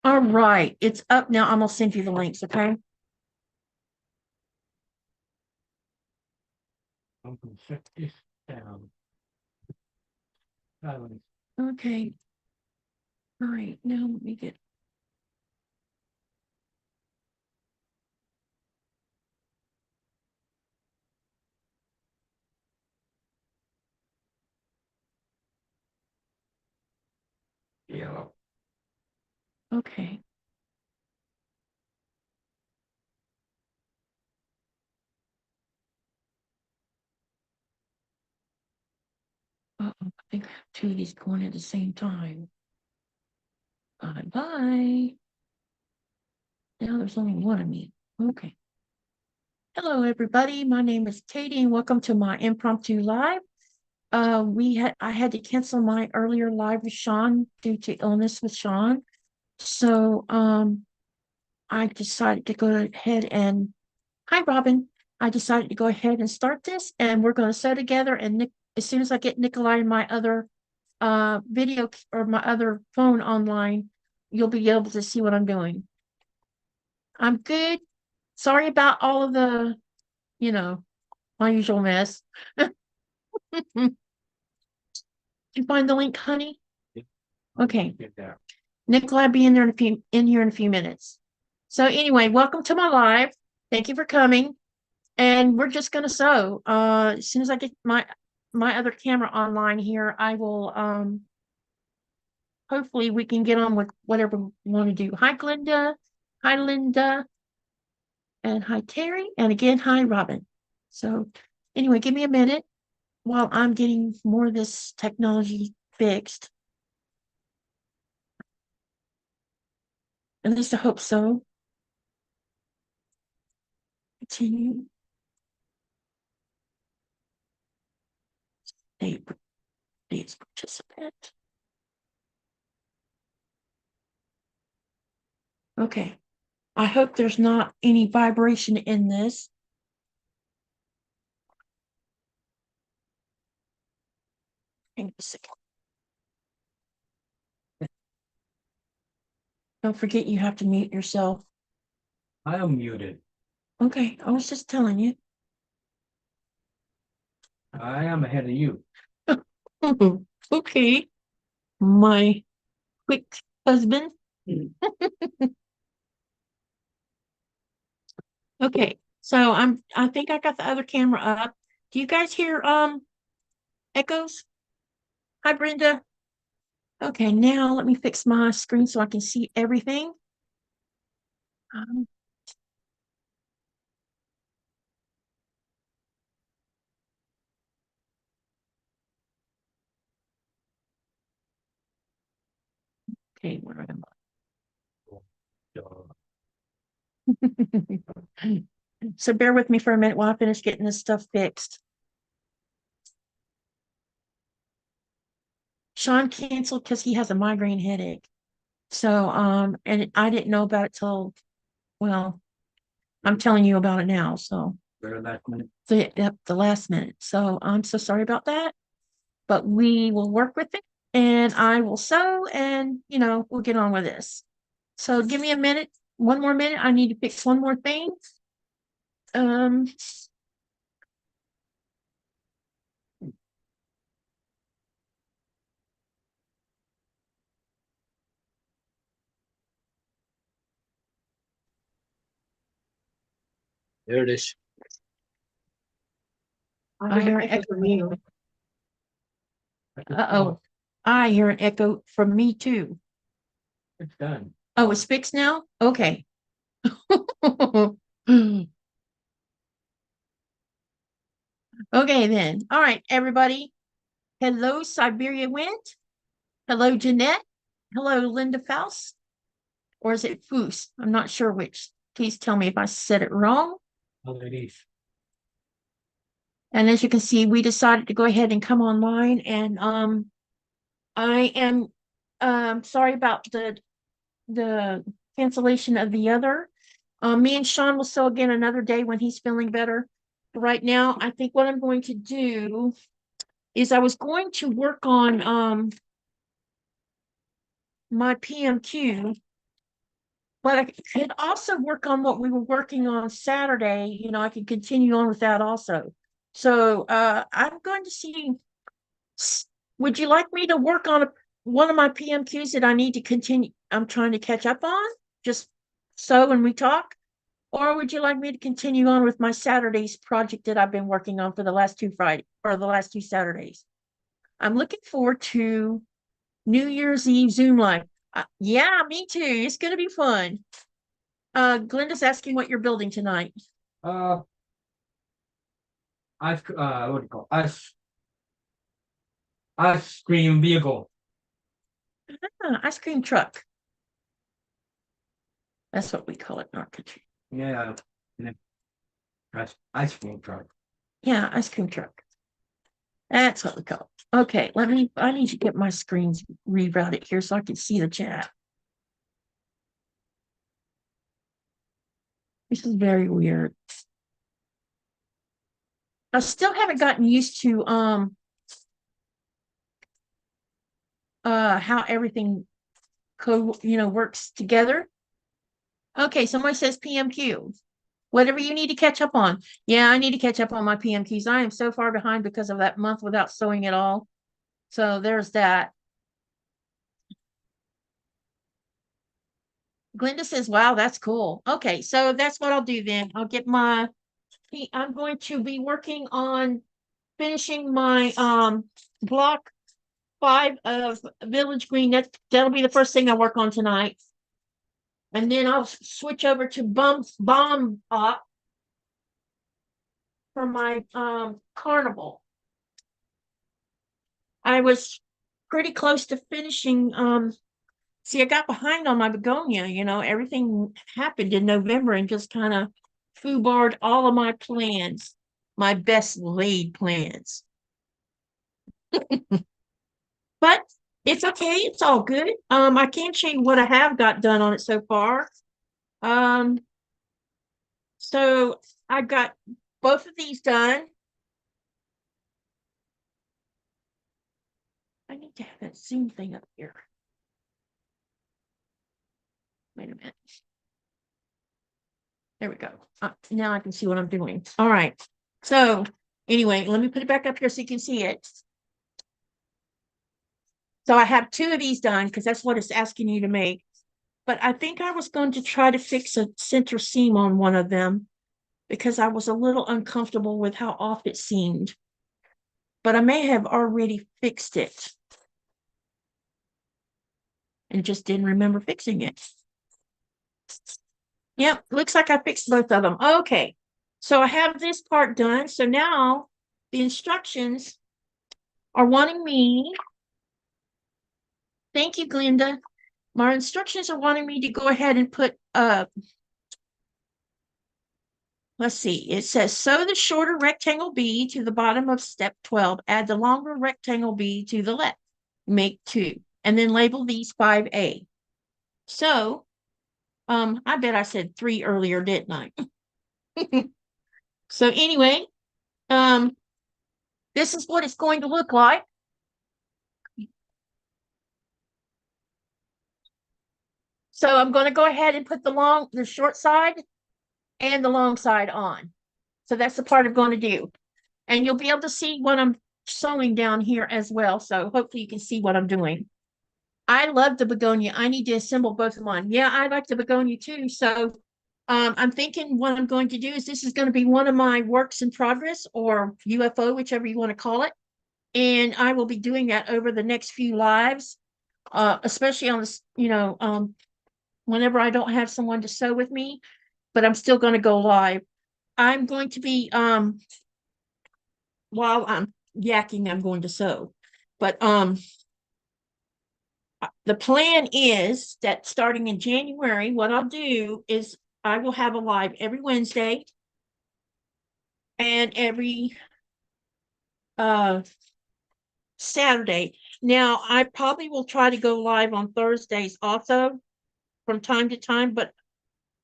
All right, it's up now. I'm gonna send you the links, okay? I'm gonna shut this down. Okay. All right, now let me get. Yeah. Okay. Uh-oh, I think I have two of these going at the same time. Bye. Now there's only one of me. Okay. Hello, everybody. My name is Katie, and welcome to my impromptu live. I had to cancel my earlier live with Sean due to illness with Sean. So I decided to go ahead and hi Robin. I decided to go ahead and start this, and we're going to sew together. And as soon as I get Nikolai and my other video or my other phone online, you'll be able to see what I'm doing. I'm good. Sorry about all of the, you know, my usual mess. You find the link, honey? Okay. Nikolai will be in there in here in a few minutes. So anyway, welcome to my live. Thank you for coming. And we're just gonna sew. As soon as I get my other camera online here, I will hopefully we can get on with whatever we want to do. Hi Glenda. Hi Linda. And hi Terry. And again, hi Robin. So anyway, give me a minute while I'm getting more of this technology fixed. At least I hope so. Continue. Please participant. Okay. I hope there's not any vibration in this. Hang on a second. Don't forget you have to mute yourself. I am muted. Okay, I was just telling you. I am ahead of you. Okay. My quick husband. Okay, so I think I got the other camera up. Do you guys hear echoes? Hi Brenda. Okay, now let me fix my screen so I can see everything. Okay, where am I? So bear with me for a minute while I finish getting this stuff fixed. Sean canceled because he has a migraine headache. So, and I didn't know about it till, well, I'm telling you about it now. So, Very last minute. the last minute. So, I'm so sorry about that, but we will work with it and I will sew and, we'll get on with this. So, give me a minute, one more minute. I need to fix one more thing. Um, There it is. I hear an echo. Uh-oh. I hear an echo from me too. It's done. Oh, it's fixed now? Okay. Okay, then. All right, everybody. Hello, Siberia Wind. Hello, Jeanette. Hello, Linda Faust. Or is it Foos? I'm not sure which. Please tell me if I said it wrong. Oh, it is. And as you can see, we decided to go ahead and come online. And I am sorry about the cancellation of the other. Me and Sean will sew again another day when he's feeling better. Right now, I think what I'm going to do is I was going to work on my PMQ, but I could also work on what we were working on Saturday. You know, I could continue on with that also. So I'm going to see. Would you like me to work on one of my PMQs that I need to continue? I'm trying to catch up on, just so when we talk. Or would you like me to continue on with my Saturday's project that I've been working on for the last two Friday or the last two Saturdays? I'm looking forward to New Year's Eve Zoom live. Yeah, me too. It's going to be fun. Glenda's asking what you're building tonight. What do you call ice cream vehicle? Ice cream truck. That's what we call it in our country. Yeah, ice cream truck. Yeah, ice cream truck. That's what we call it. Okay, I need to get my screens rerouted here so I can see the chat. This is very weird. I still haven't gotten used to how everything works together. Okay, somebody says PMQ. Whatever you need to catch up on. Yeah, I need to catch up on my PMQs. I am so far behind because of that month without sewing at all. So there's that. Glenda says, wow, that's cool. Okay, so that's what I'll do then. I'm going to be working on finishing my block 5 of Village Green. That'll be the first thing I work on tonight. And then I'll switch over to Bomb Up for my carnival. I was pretty close to finishing. See, I got behind on my begonia. Everything happened in November and just kind of foobarred all of my plans, my best laid plans. But it's okay. It's all good. I can't show you what I have got done on it so far. So I got both of these done. I need to have that Zoom thing up here. Wait a minute. There we go. Now I can see what I'm doing. All right. So anyway, let me put it back up here so you can see it. So I have 2 of these done because that's what it's asking you to make. But I think I was going to try to fix a center seam on one of them because I was a little uncomfortable with how off it seemed. But I may have already fixed it and just didn't remember fixing it. Yep, looks like I fixed both of them. Okay, so I have this part done. So now the instructions are wanting me. Thank you, Glenda. My instructions are wanting me to go ahead and put let's see, it says sew the shorter rectangle bead to the bottom of step 12, add the longer rectangle bead to the left, make 2, and then label these 5A. So I bet I said 3 earlier, didn't I? So anyway, this is what it's going to look like. So I'm going to go ahead and put the short side and the long side on. So that's the part I'm going to do. And you'll be able to see what I'm sewing down here as well. So hopefully you can see what I'm doing. I love the begonia. I need to assemble both of mine. Yeah, I like the begonia too. So I'm thinking what I'm going to do is this is going to be one of my works in progress or UFO, whichever you want to call it. And I will be doing that over the next few lives, especially on this, whenever I don't have someone to sew with me, but I'm still going to go live. I'm going to be, while I'm yakking, I'm going to sew. But the plan is that starting in January, what I'll do is I will have a live every Wednesday and every Saturday. Now, I probably will try to go live on Thursdays also from time to time, but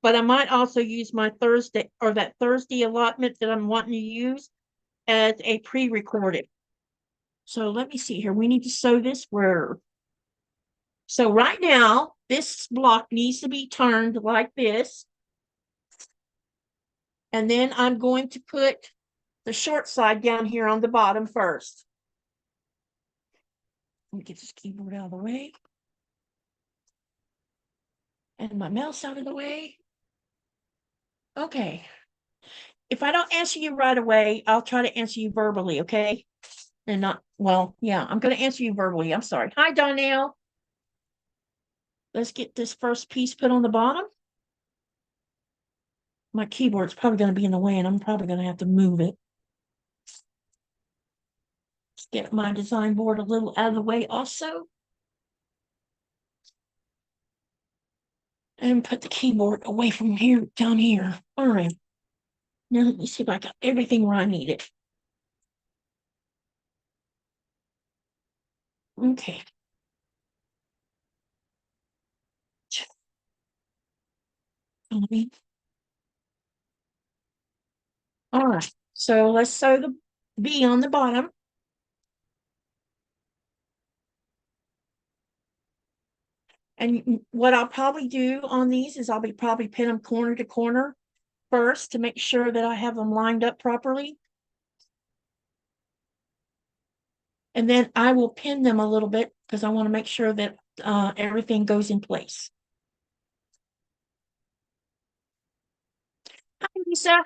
I might also use my Thursday or that Thursday allotment that I'm wanting to use as a pre-recorded. So let me see here. We need to sew this where. So right now, this block needs to be turned like this. And then I'm going to put the short side down here on the bottom first. Let me get this keyboard out of the way. And my mouse out of the way. Okay. If I don't answer you right away, I'll try to answer you verbally, okay? And not, well, yeah, I'm going to answer you verbally. I'm sorry. Hi, Donnell. Let's get this first piece put on the bottom. My keyboard's probably going to be in the way, and I'm probably going to have to move it. Let's get my design board a little out of the way also. And put the keyboard away from here, down here. All right. Now let me see if I got everything where I need it. Okay. All right. So let's sew the V on the bottom. And what I'll probably do on these is I'll be probably pin them corner to corner first to make sure that I have them lined up properly. And then I will pin them a little bit because I want to make sure that everything goes in place. Hi, Lisa.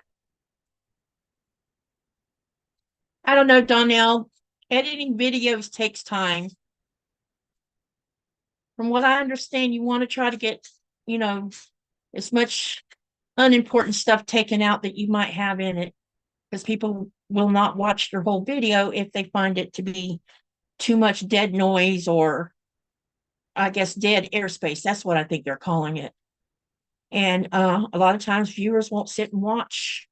I don't know, Donnell. Editing videos takes time. From what I understand, you want to try to get, as much unimportant stuff taken out that you might have in it, because people will not watch your whole video if they find it to be too much dead noise, or I guess dead airspace. That's what I think they're calling it. And a lot of times viewers won't sit and watch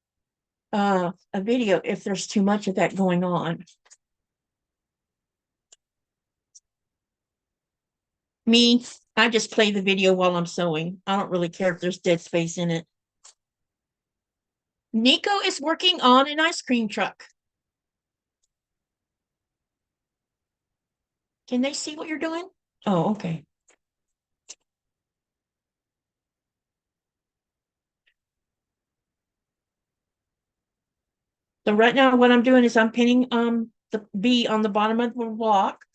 a video if there's too much of that going on. Me, I just play the video while I'm sewing. I don't really care if there's dead space in it. Nico is working on an ice cream truck. Can they see what you're doing? Oh, okay. So right now what I'm doing is I'm pinning the B on the bottom of the block,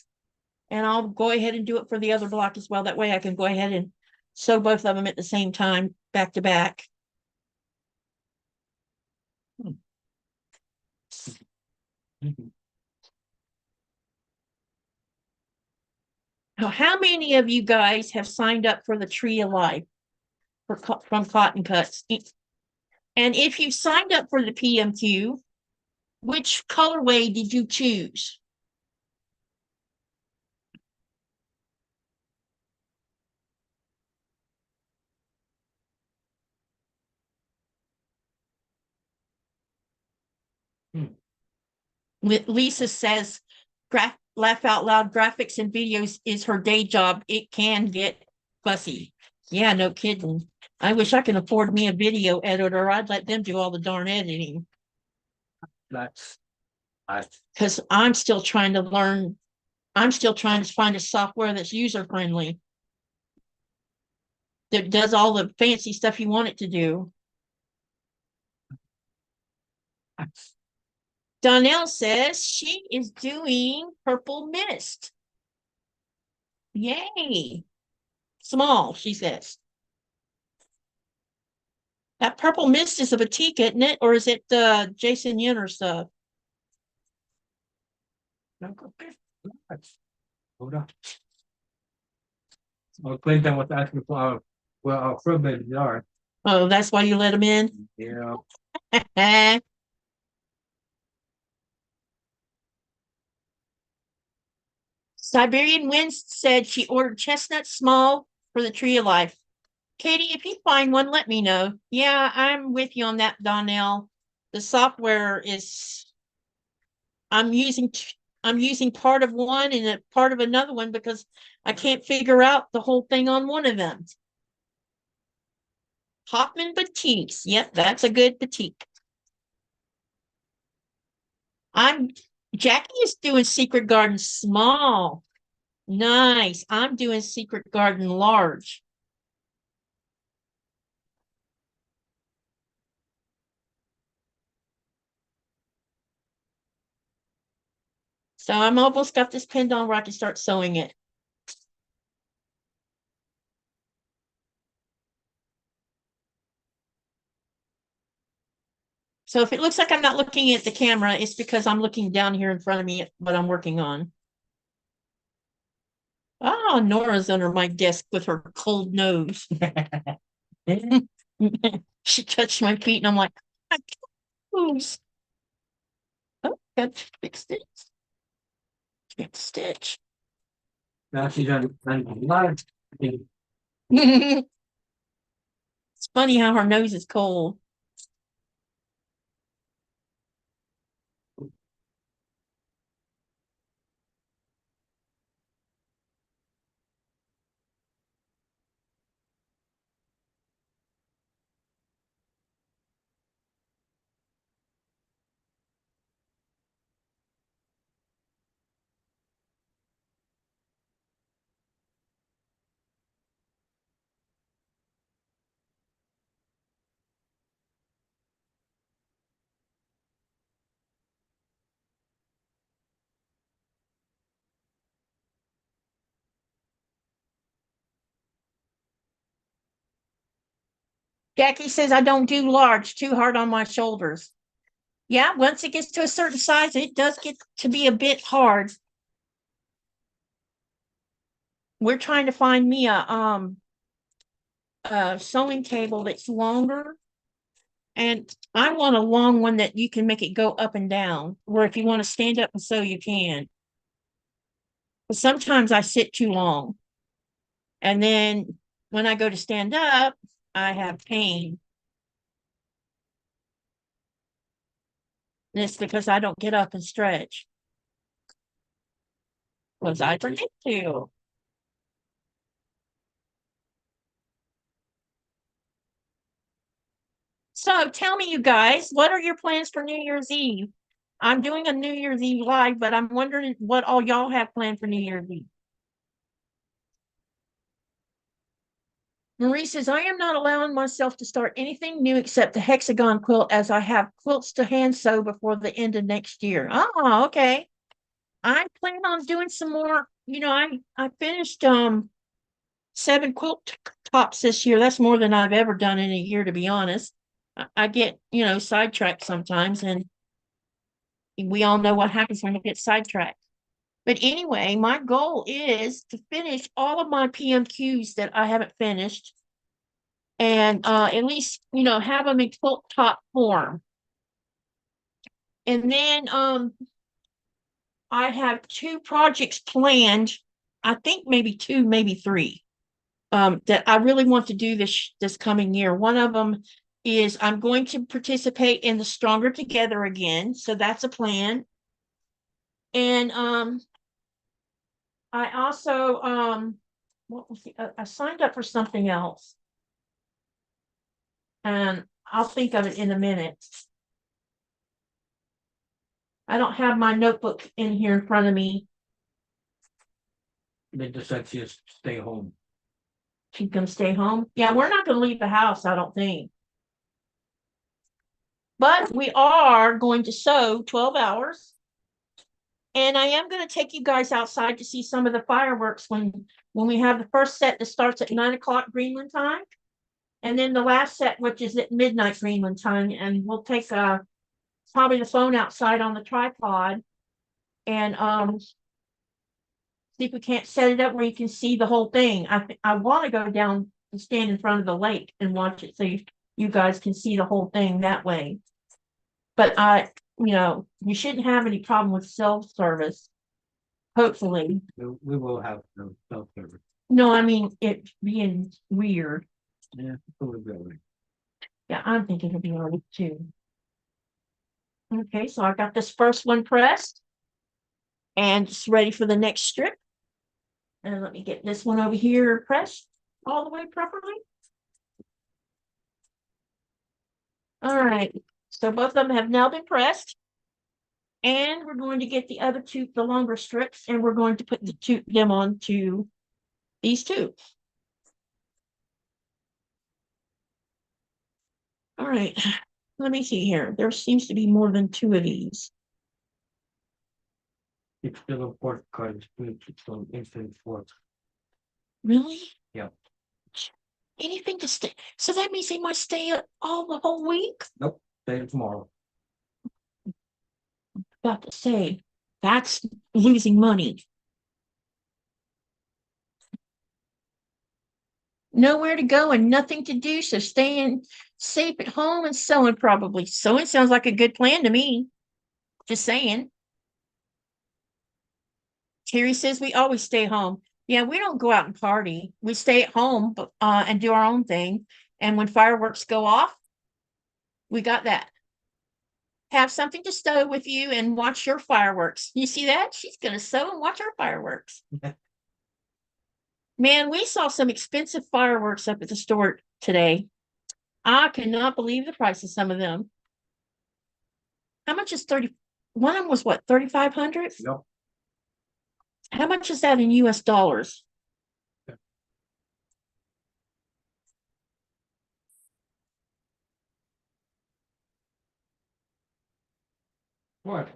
and I'll go ahead and do it for the other block as well. That way I can go ahead and sew both of them at the same time, back to back. Now, how many of you guys have signed up for the Tree of Life from Cotton Cuts? And if you signed up for the PMQ, which colorway did you choose? Lisa says, laugh out loud, graphics and videos is her day job. It can get fussy. Yeah, no kidding. I wish I could afford me a video editor. I'd let them do all the darn editing. That's because I'm still trying to learn. I'm still trying to find a software that's user friendly, that does all the fancy stuff you want it to do. Donnell says she is doing Purple Mist. Yay. Small, she says. That Purple Mist is a batik, isn't it? Or is it Jason Yenner stuff? hold on. Quilting was asking for our equipment yard. Oh, that's why you let him in? Yeah. Siberian Wind said she ordered chestnut small for the Tree of Life. Katie, if you find one, let me know. Yeah, I'm with you on that, Donnell. The software is, I'm using part of one and a part of another one because I can't figure out the whole thing on one of them. Hoffman Batiks. Yep, that's a good batik. Jackie is doing Secret Garden small. Nice. I'm doing Secret Garden large. So I'm almost got this pinned on where I can start sewing it. So if it looks like I'm not looking at the camera, it's because I'm looking down here in front of me at what I'm working on. Oh, Nora's under my desk with her cold nose. She touched my feet and I'm like, I can't move. Oh, got to fix it. Big stitch. Now she's on live. It's funny how her nose is cold. Jackie says I don't do large, too hard on my shoulders. Yeah, once it gets to a certain size, it does get to be a bit hard. We're trying to find me a sewing table that's longer. And I want a long one that you can make it go up and down, where if you want to stand up and sew, you can. But sometimes I sit too long. And then when I go to stand up, I have pain. And it's because I don't get up and stretch. Because I forget to. So tell me, you guys, what are your plans for New Year's Eve? I'm doing a New Year's Eve live, but I'm wondering what all y'all have planned for New Year's Eve. Marie says, I am not allowing myself to start anything new except the hexagon quilt as I have quilts to hand sew before the end of next year. Oh, okay. I plan on doing some more. I finished 7 quilt tops this year. That's more than I've ever done in a year, to be honest. I get, sidetracked sometimes, and we all know what happens when you get sidetracked. But anyway, my goal is to finish all of my PMQs that I haven't finished, and at least have them in quilt top form. And then I have 2 projects planned. I think maybe 2, maybe 3, that I really want to do this coming year. One of them is I'm going to participate in the Stronger Together again, so that's a plan. And I also what was I signed up for something else, and I'll think of it in a minute. I don't have my notebook in here in front of me. They decided to just stay home. She's gonna stay home. Yeah, we're not gonna leave the house, I don't think. But we are going to sew 12 hours. And I am going to take you guys outside to see some of the fireworks when we have the first set that starts at 9 o'clock Greenland time. And then the last set, which is at midnight Greenland time. And we'll take probably the phone outside on the tripod and see if we can't set it up where you can see the whole thing. I want to go down and stand in front of the lake and watch it so you guys can see the whole thing that way. But we shouldn't have any problem with self-service. Hopefully. We will have no self-service. No, I mean it being weird. Yeah, probably. Yeah, I'm thinking it'll be all right too. Okay, so I got this first one pressed and it's ready for the next strip. And let me get this one over here pressed all the way properly. All right, so both of them have now been pressed. And we're going to get the other 2, the longer strips, and we're going to put them onto these 2. All right, let me see here. There seems to be more than 2 of these. it's still important because it's on instant sports. Really? Yeah. Anything to stay. So that means they must stay all the whole week? Nope, day tomorrow. About to say, that's losing money. Nowhere to go and nothing to do, so staying safe at home and sewing probably. Sewing sounds like a good plan to me. Just saying. Terry says we always stay home. Yeah, we don't go out and party. We stay at home and do our own thing. And when fireworks go off, we got that. Have something to stow with you and watch your fireworks. You see that? She's going to sew and watch our fireworks. Man, we saw some expensive fireworks up at the store today. I cannot believe the price of some of them. How much is 30? One of them was what, 3,500? Yep. How much is that in US dollars? What?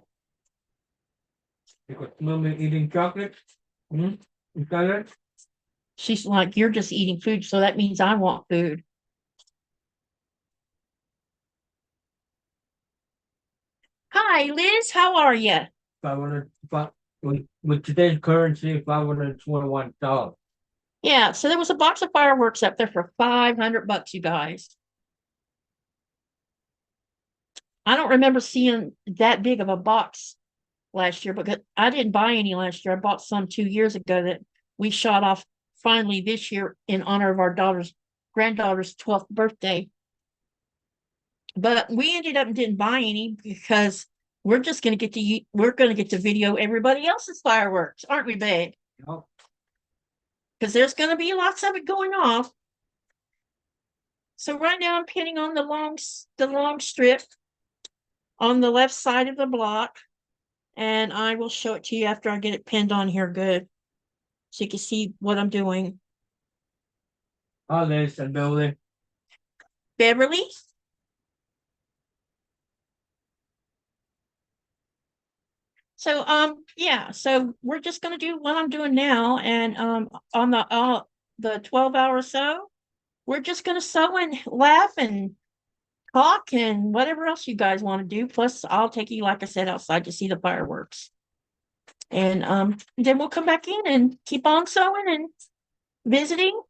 Because mommy eating chocolate? Hmm? You got it? She's like, you're just eating food, so that means I want food. Hi, Liz. How are you? 500, with today's currency, $521. Yeah, so there was a box of fireworks up there for 500 bucks, you guys. I don't remember seeing that big of a box last year because I didn't buy any last year. I bought some 2 years ago that we shot off finally this year in honor of our granddaughter's 12th birthday. But we ended up and didn't buy any because we're just going to get to video everybody else's fireworks, aren't we, babe? Yep. Because there's going to be lots of it going off. So right now I'm pinning on the long strip on the left side of the block, and I will show it to you after I get it pinned on here good, so you can see what I'm doing. Hi, Liz and Billy. Beverly. So yeah, so we're just gonna do what I'm doing now, and on the 12-hour sew, we're just gonna sew and laugh and talk and whatever else you guys want to do. Plus, I'll take you, like I said, outside to see the fireworks. And then we'll come back in and keep on sewing and visiting.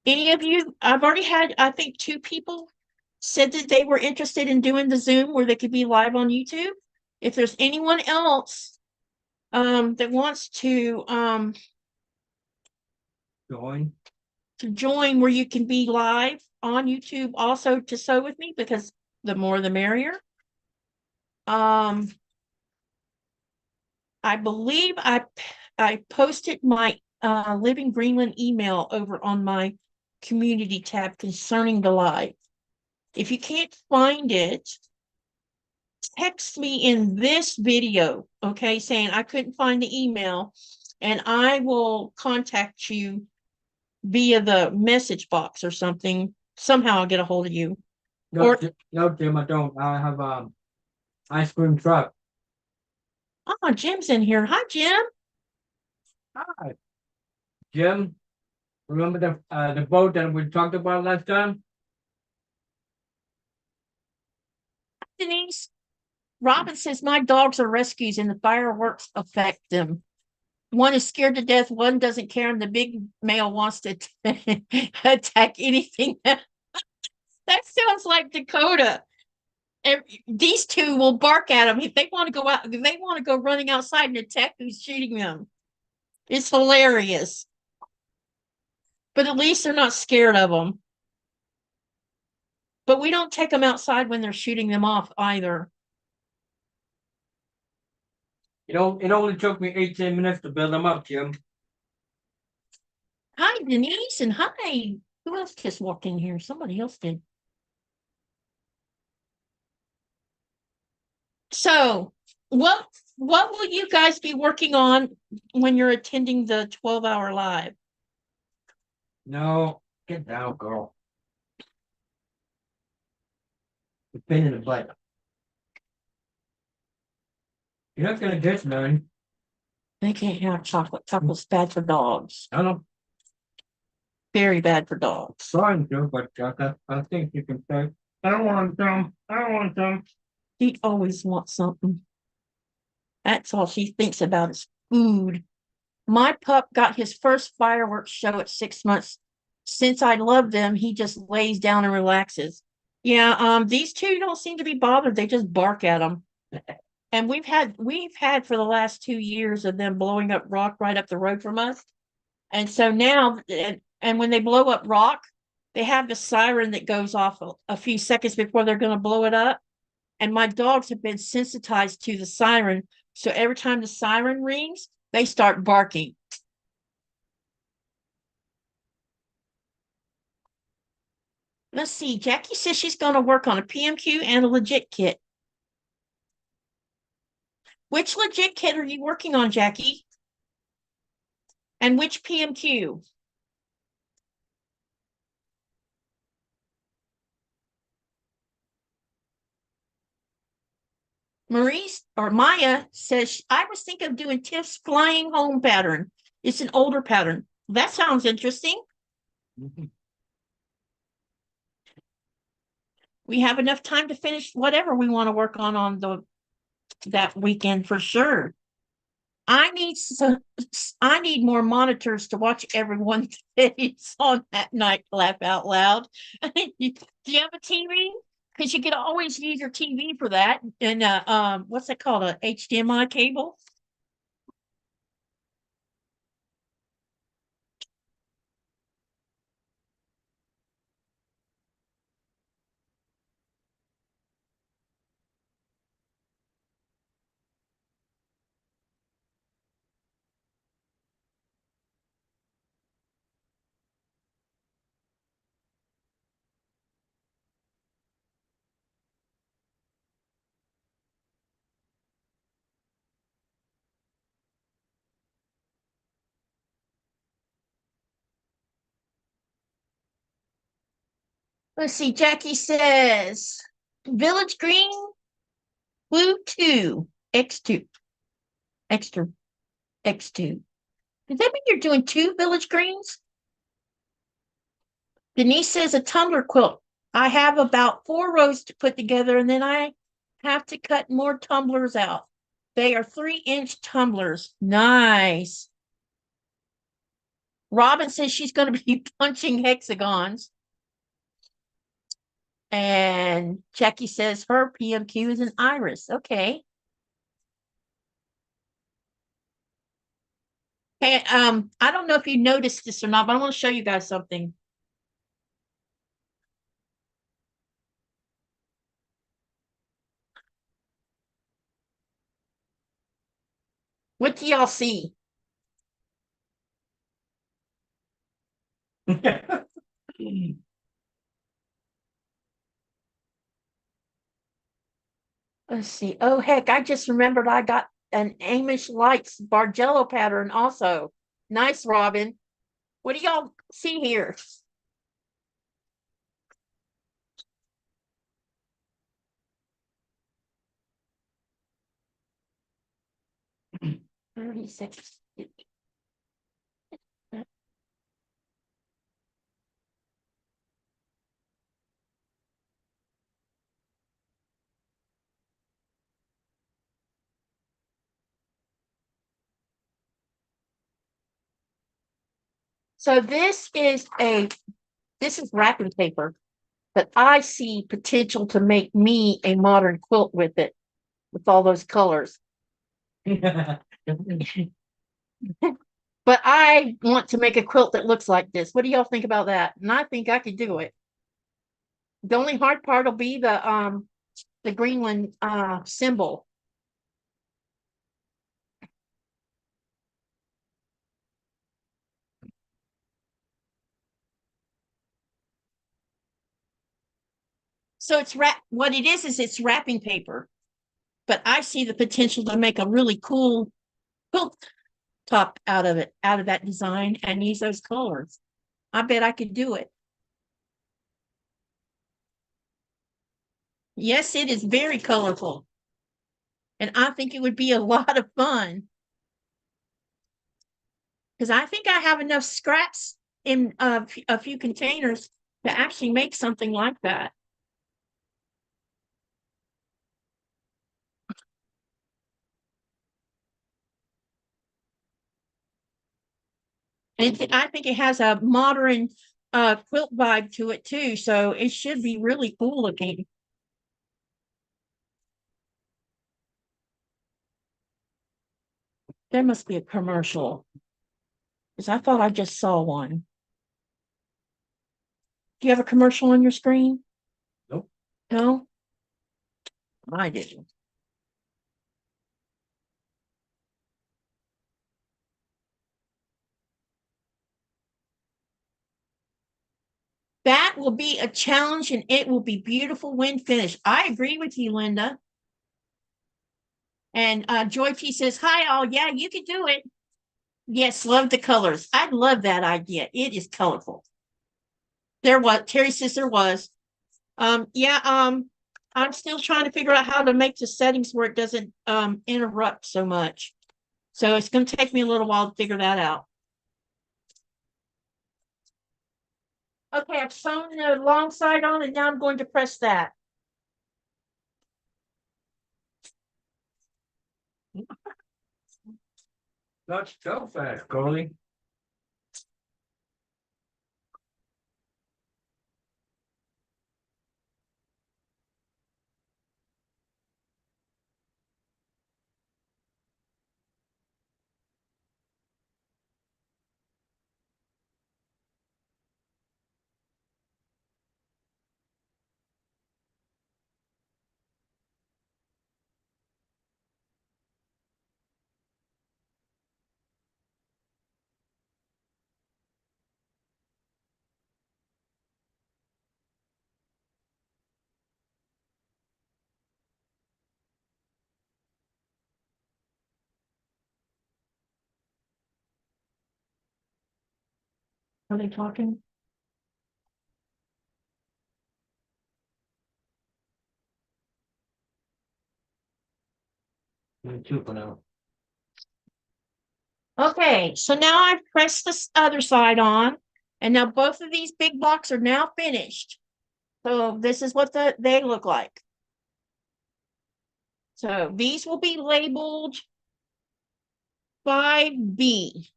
Any of you, I've already had, I think, 2 people said that they were interested in doing the Zoom where they could be live on YouTube. If there's anyone else that wants to join where you can be live on YouTube also to sew with me, because the more the merrier. I believe I posted my Living Greenland email over on my community tab concerning the live. If you can't find it, text me in this video, okay, saying I couldn't find the email, and I will contact you via the message box or something. Somehow I'll get a hold of you. No, no, Jim, I don't. I have ice cream truck. Oh, Jim's in here. Hi, Jim. Hi, Jim. Remember the boat that we talked about last time? Denise. Robin says my dogs are rescues and the fireworks affect them. One is scared to death, one doesn't care, and the big male wants to attack anything. That sounds like Dakota. These two will bark at him if they want to go out. If they want to go running outside and attack who's shooting them. It's hilarious. But at least they're not scared of them. But we don't take them outside when they're shooting them off either. It only took me 18 minutes to build them up, Jim. Hi, Denise, and hi. Who else just walked in here? Somebody else did. So, what will you guys be working on when you're attending the 12-hour live? No, get down, girl. The pain in the butt. You're not gonna get none. They can't have chocolate. Chocolate's bad for dogs. I don't know, Very bad for dogs. trying to, but I think you can say, I don't want them. I don't want them. She always wants something. That's all she thinks about is food. My pup got his first fireworks show at 6 months. Since I love them, he just lays down and relaxes. Yeah, these two don't seem to be bothered. They just bark at them. And we've had for the last 2 years of them blowing up rock right up the road from us. And so now, and when they blow up rock, they have the siren that goes off a few seconds before they're going to blow it up. And my dogs have been sensitized to the siren. So every time the siren rings, they start barking. Let's see. Jackie says she's going to work on a PMQ and a legit kit. Which legit kit are you working on, Jackie? And which PMQ? Maurice or Maya says, I was thinking of doing Tiff's flying home pattern. It's an older pattern. That sounds interesting. We have enough time to finish whatever we want to work on that weekend for sure. I need more monitors to watch everyone's face on that night. Laugh out loud. Do you have a TV? Because you can always use your TV for that. And what's that called? A HDMI cable? Let's see. Jackie says Village Green Blue 2 X2 extra X2. Does that mean you're doing two Village Greens? Denise says a tumbler quilt. I have about 4 rows to put together, and then I have to cut more tumblers out. They are 3-inch tumblers. Nice. Robin says she's going to be punching hexagons. And Jackie says her PMQ is an iris. Okay. Hey, I don't know if you noticed this or not, but I want to show you guys something. What do y'all see? Let's see. Oh, heck, I just remembered I got an Amish Lights Bargello pattern also. Nice, Robin. What do y'all see here? $36. So this is wrapping paper, but I see potential to make me a modern quilt with it, with all those colors. But I want to make a quilt that looks like this. What do y'all think about that? And I think I could do it. The only hard part will be the Greenland symbol. So what it is it's wrapping paper. But I see the potential to make a really cool quilt top out of that design and use those colors. I bet I could do it. Yes, it is very colorful. And I think it would be a lot of fun. because I think I have enough scraps in a few containers to actually make something like that. And I think it has a modern quilt vibe to it too, so it should be really cool looking. There must be a commercial, because I thought I just saw one. Do you have a commercial on your screen? Nope. No? I didn't. That will be a challenge and it will be beautiful when finished. I agree with you, Linda. And Joy P says, hi, all. Yeah, you can do it. Yes, love the colors. I love that idea. It is colorful. There was, Terry says there was. Yeah, I'm still trying to figure out how to make the settings where it doesn't interrupt so much. So it's going to take me a little while to figure that out. Okay, I've sewn the long side on and now I'm going to press that. Not so fast, Coley. Are they talking? Two for now. Okay, so now I've pressed this other side on, and now both of these big blocks are now finished. So this is what they look like. So these will be labeled 5B.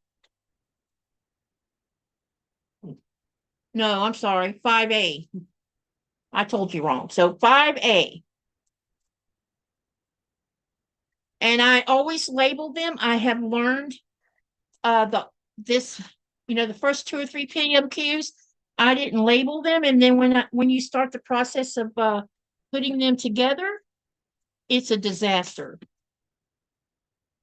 No, I'm sorry, 5A. I told you wrong. So 5A. And I always label them. I have learned the first 2 or 3 PMQs, I didn't label them. And then when you start the process of putting them together, it's a disaster.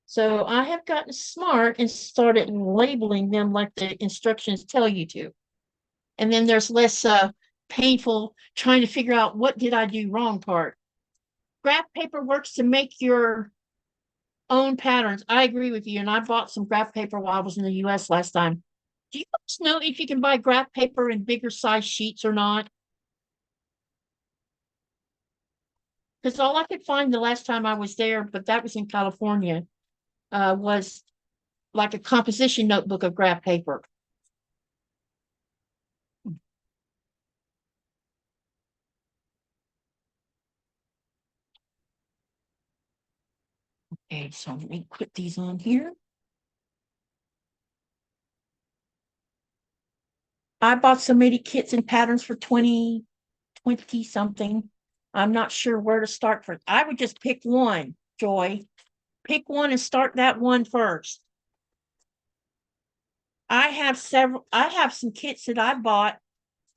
So I have gotten smart and started labeling them like the instructions tell you to. And then there's less painful trying to figure out what did I do wrong part. Graph paper works to make your own patterns. I agree with you. And I bought some graph paper while I was in the US last time. Do you guys know if you can buy graph paper in bigger size sheets or not? Because all I could find the last time I was there, but that was in California, was like a composition notebook of graph paper. Okay, so let me put these on here. I bought so many kits and patterns for 20 something. I'm not sure where to start for. I would just pick one, Joy. Pick one and start that one first. I have some kits that I bought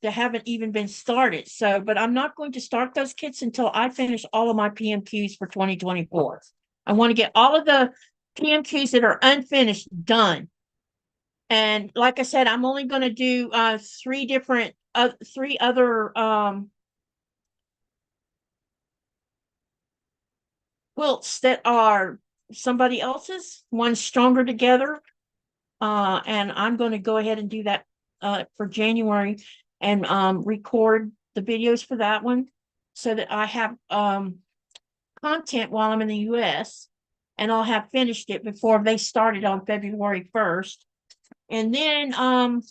that haven't even been started. So, but I'm not going to start those kits until I finish all of my PMQs for 2024. I want to get all of the PMQs that are unfinished done. And like I said, I'm only going to do three other quilts that are somebody else's, one stronger together. And I'm going to go ahead and do that for January and record the videos for that one so that I have content while I'm in the US and I'll have finished it before they started on February 1st. And then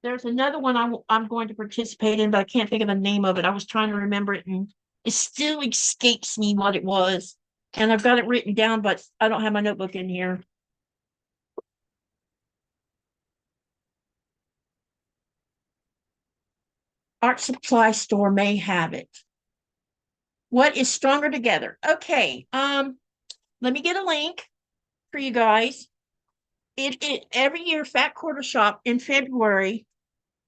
there's another one I'm going to participate in, but I can't think of the name of it. I was trying to remember it, and it still escapes me what it was. And I've got it written down, but I don't have my notebook in here. Art supply store may have it. What is Stronger Together? Okay, let me get a link for you guys. It every year Fat Quarter Shop in February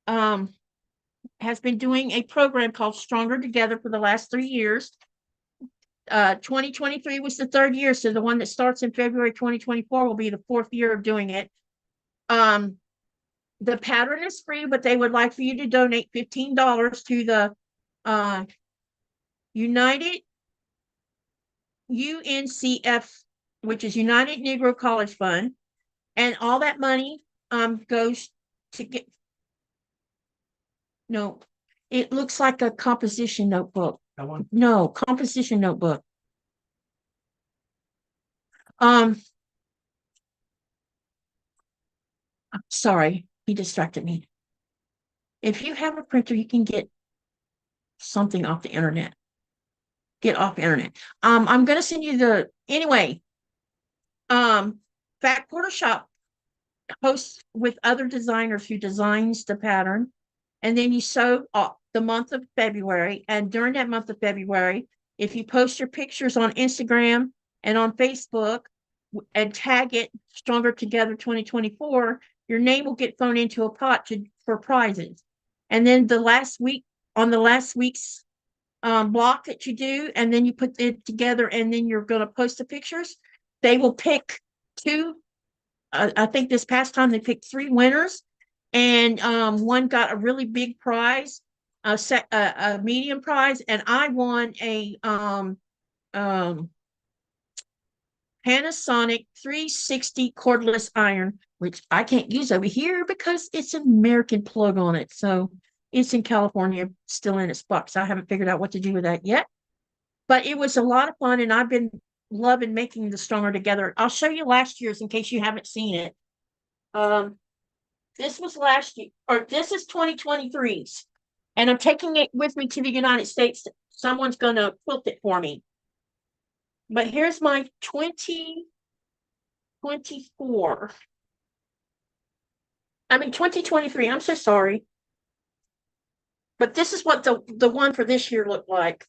has been doing a program called Stronger Together for the last 3 years. 2023 was the third year, so the one that starts in February 2024 will be the fourth year of doing it. The pattern is free, but they would like for you to donate $15 to the United UNCF, which is United Negro College Fund, and all that money goes to get. No, it looks like a composition notebook. That one. No, composition notebook. I'm sorry, he distracted me. If you have a printer, you can get something off the internet. Get off the internet. I'm gonna send you the anyway. Fat Quarter Shop hosts with other designers who designs the pattern, and then you sew the month of February. And during that month of February, if you post your pictures on Instagram and on Facebook and tag it Stronger Together 2024, your name will get thrown into a pot for prizes. And then the last week's block that you do, and then you put it together, and then you're going to post the pictures. They will pick two. I think this past time they picked 3 winners, and one got a really big prize, a medium prize, and I won a Panasonic 360 cordless iron, which I can't use over here because it's an American plug on it. So it's in California, still in its box. I haven't figured out what to do with that yet. But it was a lot of fun, and I've been loving making the Stronger Together. I'll show you last year's in case you haven't seen it. This was last year, or this is 2023's, and I'm taking it with me to the United States. Someone's going to quilt it for me. But here's my 2024. I mean 2023. I'm so sorry. But this is what the one for this year looked like.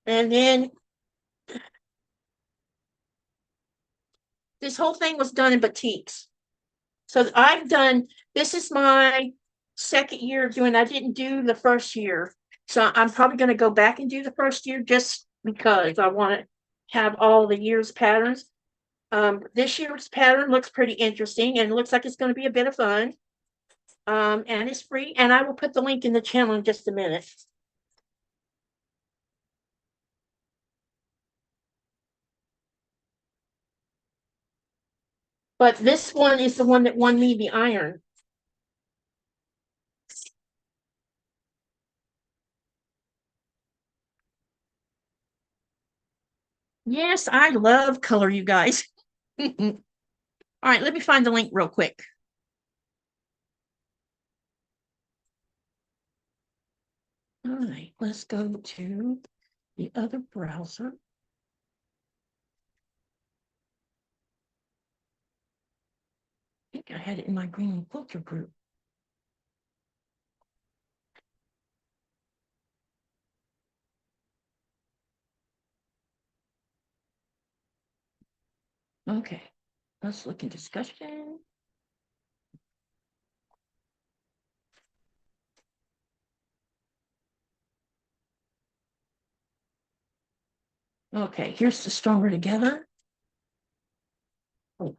And then this whole thing was done in batiks. So this is my second year doing, I didn't do the first year. So I'm probably going to go back and do the first year just because I want to have all the year's patterns. This year's pattern looks pretty interesting, and it looks like it's going to be a bit of fun. And it's free, and I will put the link in the channel in just a minute. But this one is the one that won me the iron. Yes, I love color, you guys. All right, let me find the link real quick. All right, let's go to the other browser. I think I had it in my Greenland Quilter group. Okay, let's look in discussion. Okay, here's the Stronger Together. Oh.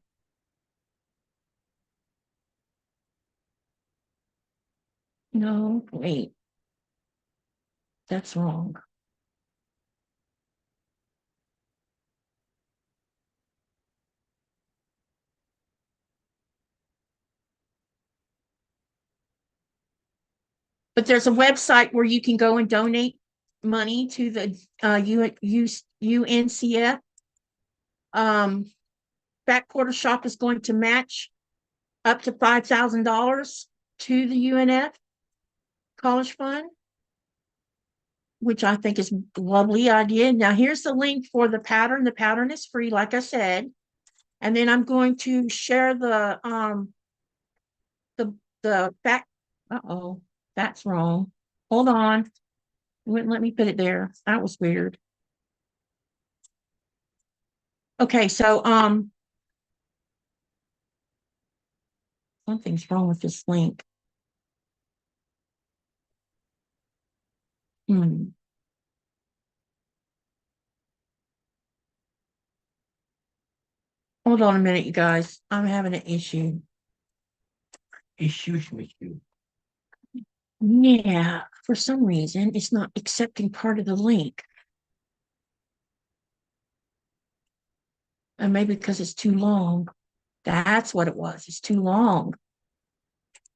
No, wait. That's wrong. But there's a website where you can go and donate money to the UNCF. Qaqortoq is going to match up to $5,000 to the UNF College Fund, which I think is a lovely idea. Now, here's the link for the pattern. The pattern is free, like I said. And then I'm going to share the back. Uh-oh, that's wrong. Hold on. It wouldn't let me put it there. That was weird. Okay, so something's wrong with this link. Hold on a minute, you guys. I'm having an issue. Issues with you. Yeah, for some reason, it's not accepting part of the link. And maybe because it's too long. That's what it was. It's too long.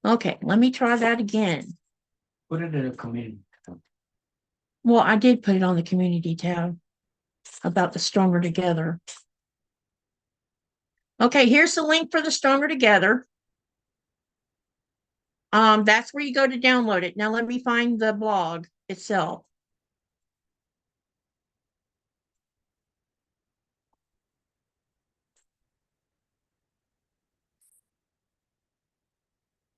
Okay, let me try that again. Put it in a community. Well, I did put it on the community tab about the Stronger Together. Okay, here's the link for the Stronger Together. That's where you go to download it. Now let me find the blog itself.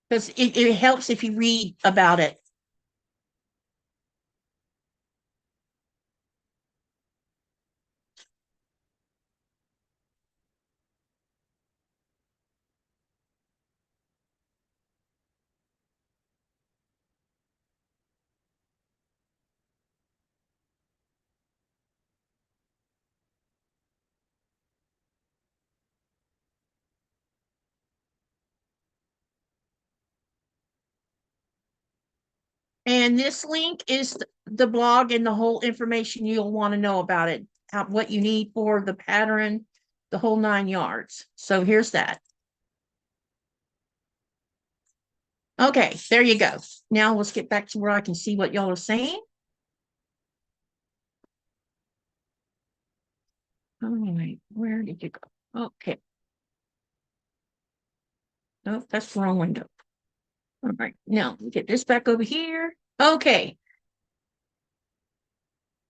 Because it helps if you read about it. And this link is the blog and the whole information you'll want to know about it, what you need for the pattern, the whole 9 yards. So here's that. Okay, there you go. Now let's get back to where I can see what y'all are saying. All right, where did you go? Okay. Nope, that's the wrong window. All right, now get this back over here. Okay.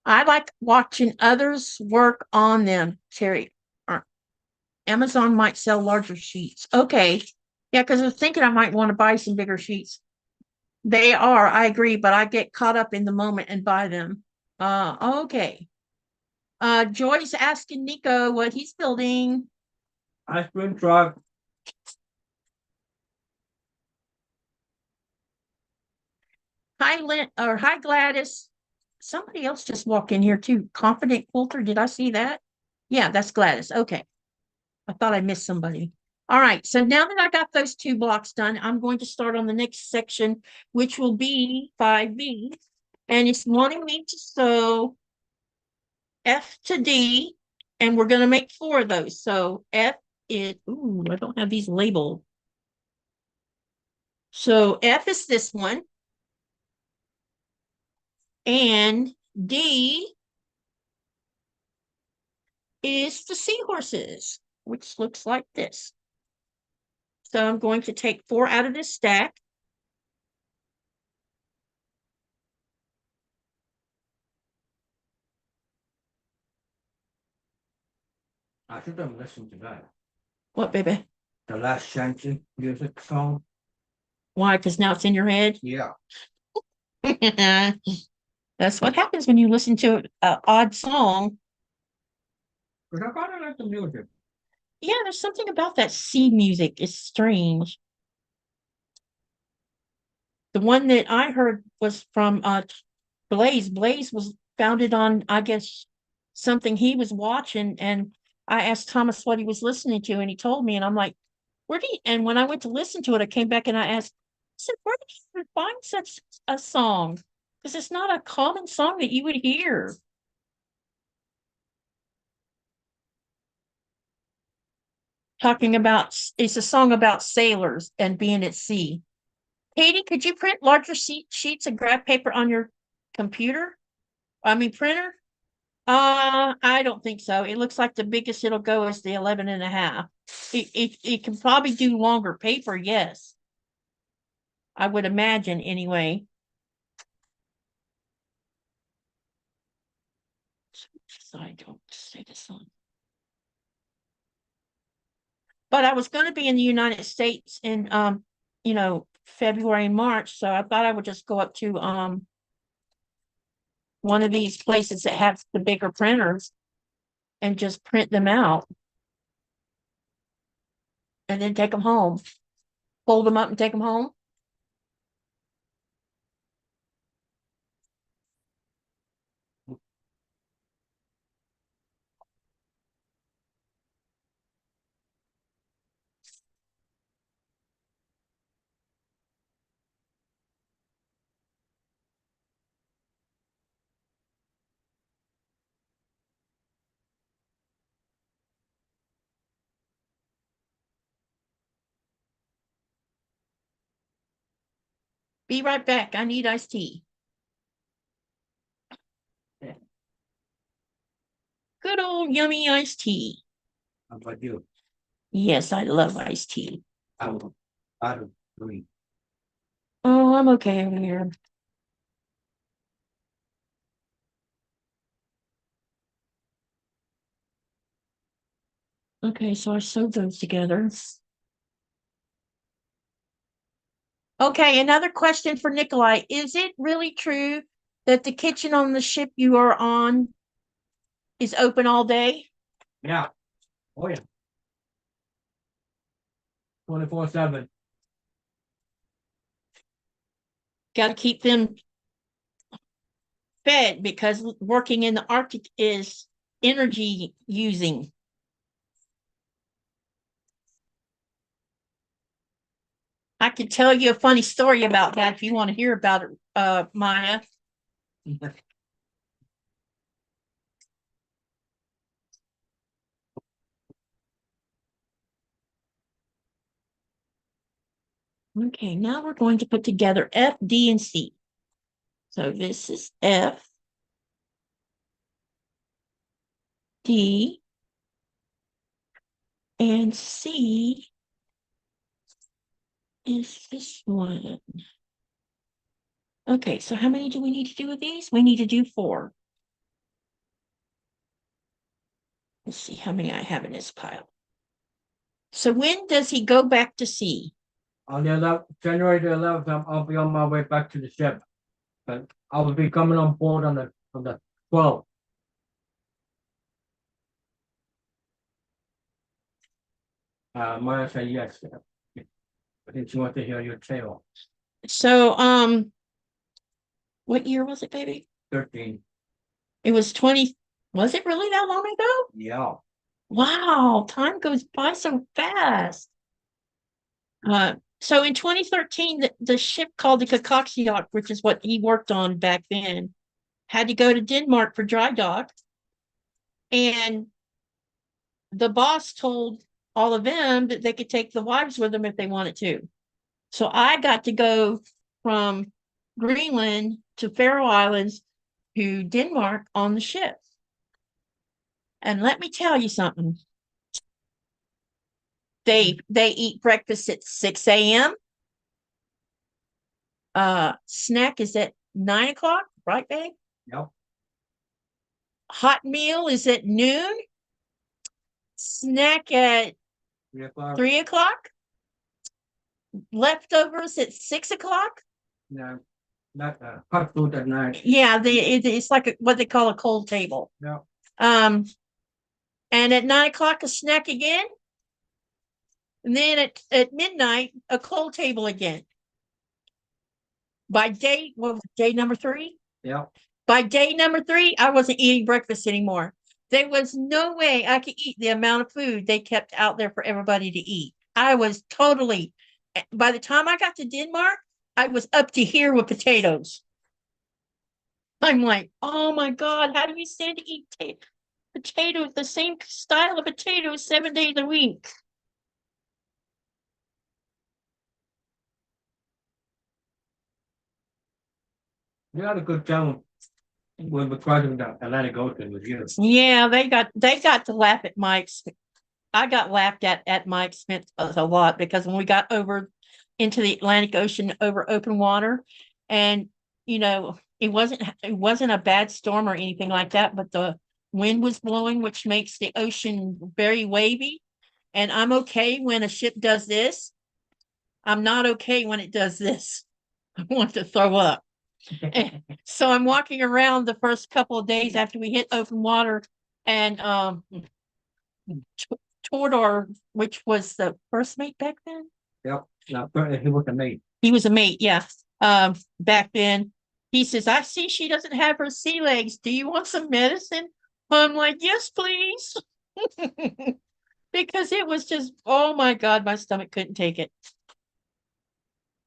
I like watching others work on them, Terry. Amazon might sell larger sheets. Okay. Yeah, because I was thinking I might want to buy some bigger sheets. They are, I agree, but I get caught up in the moment and buy them. Okay. Joy's asking Nico what he's building. Ice cream truck. Hi Gladys. Somebody else just walked in here too. Confident Quilter. Did I see that? Yeah, that's Gladys. Okay. I thought I missed somebody. All right. So now that I got those 2 blocks done, I'm going to start on the next section, which will be 5B. And it's wanting me to sew F to D, and we're going to make 4 of those. So F is, ooh, I don't have these labeled. So F is this one. And D is the seahorses, which looks like this. So I'm going to take 4 out of this stack. I should have listened to that. What, baby? The last Shanty music song. Why? Because now it's in your head? Yeah. That's what happens when you listen to an odd song. But I kind of like the music. Yeah, there's something about that C music. It's strange. The one that I heard was from Blaze. Blaze was founded on, I guess, something he was watching. And I asked Thomas what he was listening to, and he told me, and I'm like, where do you, and when I went to listen to it, I came back and I asked, I said, where did you find such a song? Because it's not a common song that you would hear. Talking about, it's a song about sailors and being at sea. Katie, could you print larger sheets of graph paper on your computer? Printer. I don't think so. It looks like the biggest it'll go is the 11.5. It can probably do longer paper, yes. I would imagine anyway. I don't say this on. But I was going to be in the United States in February and March, so I thought I would just go up to one of these places that has the bigger printers and just print them out and then take them home, fold them up and take them home. Be right back. I need iced tea. Good old yummy iced tea. How about you? Yes, I love iced tea. I don't agree. Oh, I'm okay over here. Okay, so I sewed those together. Okay, another question for Nikolai. Is it really true that the kitchen on the ship you are on is open all day? Yeah. Oh yeah. 24/7. Got to keep them fed because working in the Arctic is energy using. I could tell you a funny story about that if you want to hear about it, Maya. Okay, now we're going to put together F, D, and C. So this is F, D, and C is this one. Okay, so how many do we need to do with these? We need to do 4. Let's see how many I have in this pile. So when does he go back to sea? On the 11th, January the 11th, I'll be on my way back to the ship. But I will be coming on board on the 12th. Maya said yes. I think she wants to hear your tale. So what year was it, baby? 13. It was 20. Was it really that long ago? Yeah. Wow, time goes by so fast. So in 2013, the ship called the Qaqortoq, which is what he worked on back then, had to go to Denmark for dry dock. And the boss told all of them that they could take the wives with them if they wanted to. So I got to go from Greenland to Faroe Islands to Denmark on the ship. And let me tell you something. They eat breakfast at 6 a.m. Snack is at 9 o'clock, right, babe? Yep. Hot meal is at noon. Snack at 3 o'clock. 3 o'clock. Leftovers at 6 o'clock. No, not hot food at night. Yeah, it's like what they call a cold table. Yeah. And at 9 o'clock, a snack again. And then at midnight, a cold table again. By day, what was day number 3? Yeah. By day number 3, I wasn't eating breakfast anymore. There was no way I could eat the amount of food they kept out there for everybody to eat. I was totally, by the time I got to Denmark, I was up to here with potatoes. I'm like, oh my God, how do you stand to eat potatoes, the same style of potatoes 7 days a week? You had a good time. When we're crossing the Atlantic Ocean with you. Yeah, they got to laugh at my expense. I got laughed at my expense a lot because when we got over into the Atlantic Ocean over open water, and you know, it wasn't a bad storm or anything like that, but the wind was blowing, which makes the ocean very wavy. And I'm okay when a ship does this. I'm not okay when it does this. I want to throw up. So I'm walking around the first couple of days after we hit open water, and toward our, which was the first mate back then. Yep. Now, he was a mate. He was a mate, yeah. Back then, he says, "I see she doesn't have her sea legs. Do you want some medicine?" I'm like, "Yes, please," because it was just, oh my God, my stomach couldn't take it.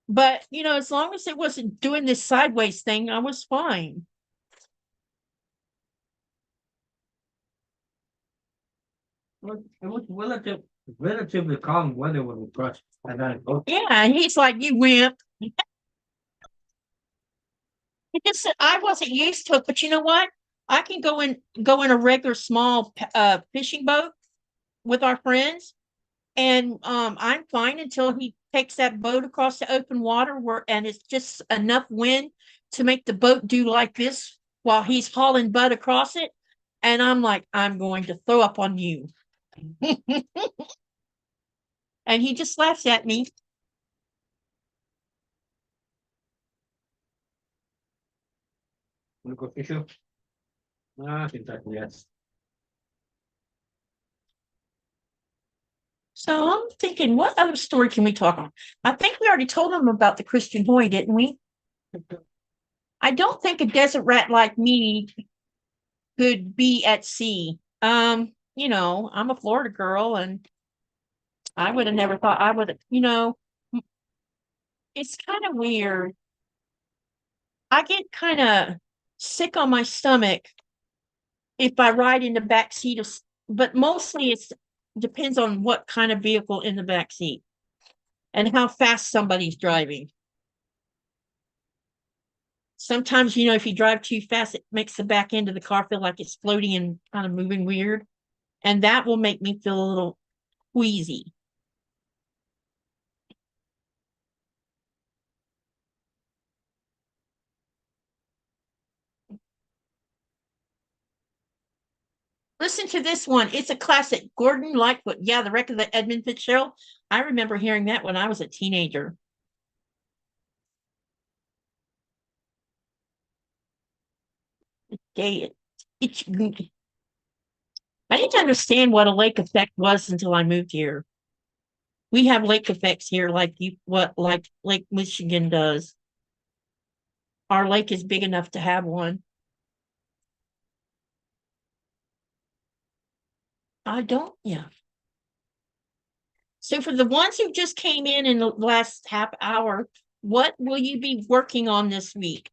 But as long as it wasn't doing this sideways thing, I was fine. It was relatively calm weather when we crossed Atlantic Ocean. Yeah, and he's like, "You wimp." Because I wasn't used to it, but you know what? I can go in a regular small fishing boat with our friends, and I'm fine until he takes that boat across the open water and it's just enough wind to make the boat do like this while he's hauling butt across it, and I'm like, "I'm going to throw up on you." And he just laughs at me. Want to go fishing? Ah, Kentucky, yes. So I'm thinking, what other story can we talk on? I think we already told him about the Christian boy, didn't we? I don't think a desert rat like me could be at sea. I'm a Florida girl, and I would have never thought I would, it's kind of weird. I get kind of sick on my stomach if I ride in the back seat but mostly it's depends on what kind of vehicle in the back seat and how fast somebody's driving. Sometimes, if you drive too fast, it makes the back end of the car feel like it's floating and kind of moving weird. And that will make me feel a little queasy. Listen to this one. It's a classic. Gordon Lightfoot. Yeah, the wreck of the Edmund Fitzgerald. I remember hearing that when I was a teenager. I didn't understand what a lake effect was until I moved here. We have lake effects here, like Lake Michigan does. Our lake is big enough to have one. I don't, yeah. So for the ones who just came in the last half hour, what will you be working on this week?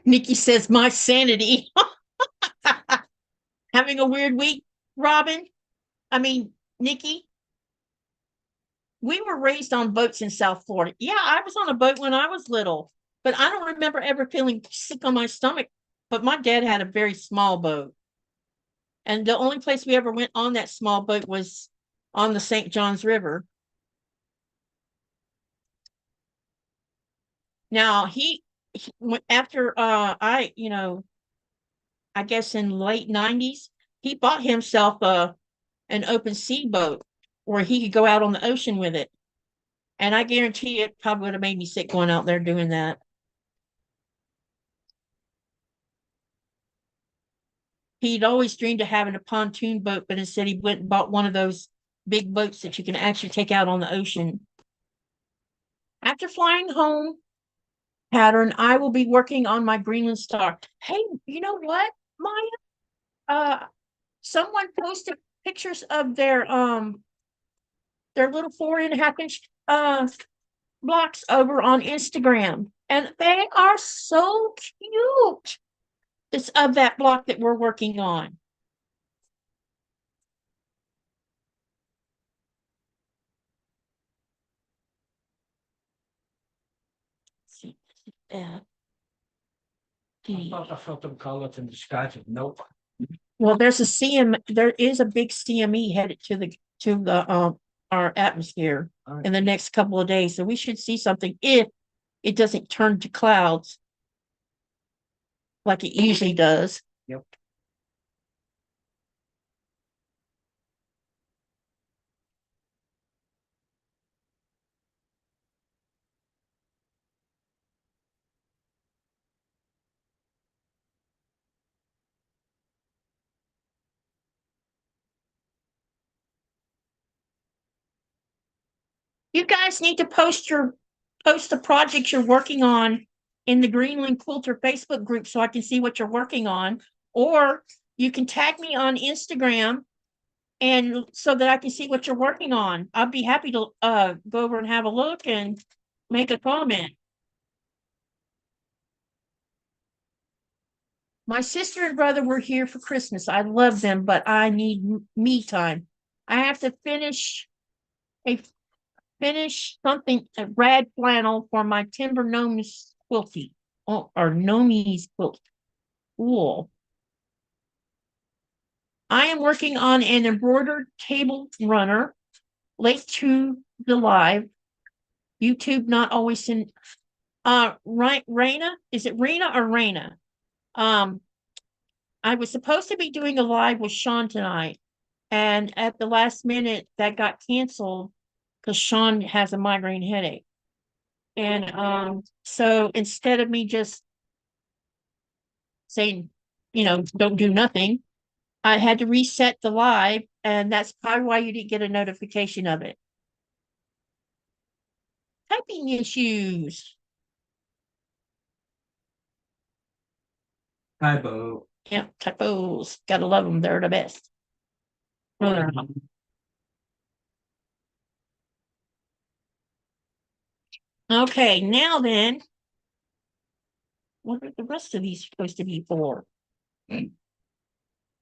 Nikki says my sanity. Having a weird week, Robin. I mean, Nikki. We were raised on boats in South Florida. Yeah, I was on a boat when I was little, but I don't remember ever feeling sick on my stomach. But my dad had a very small boat. And the only place we ever went on that small boat was on the St. Johns River. Now he after I guess in late 90s, he bought himself an open sea boat where he could go out on the ocean with it. And I guarantee it probably would have made me sick going out there doing that. He'd always dreamed of having a pontoon boat, but instead he went and bought one of those big boats that you can actually take out on the ocean. After flying home pattern, I will be working on my Greenland star. Hey, you know what, Maya? Someone posted pictures of their little 4.5 inch blocks over on Instagram, and they are so cute. It's of that block that we're working on. Let's see that. I thought I felt them colors in the skies. Nope. Well, there is a big CME headed to the our atmosphere in the next couple of days. So we should see something if it doesn't turn to clouds like it usually does. Yep. You guys need to post the projects you're working on in the Greenland Quilter Facebook group so I can see what you're working on. Or you can tag me on Instagram and so that I can see what you're working on. I'd be happy to go over and have a look and make a comment. My sister and brother were here for Christmas. I love them, but I need me time. I have to finish something, a rad flannel for my timber gnomes quilting, or gnomies quilt. Cool. I am working on an embroidered table runner, late to the live. YouTube not always in. Raina, is it Rena or Raina? I was supposed to be doing a live with Sean tonight, and at the last minute that got canceled because Sean has a migraine headache. And so instead of me just saying, don't do nothing, I had to reset the live, and that's probably why you didn't get a notification of it. Typing issues. Typo. Yeah, typos. Gotta love them. They're the best. Okay, now then, what are the rest of these supposed to be for?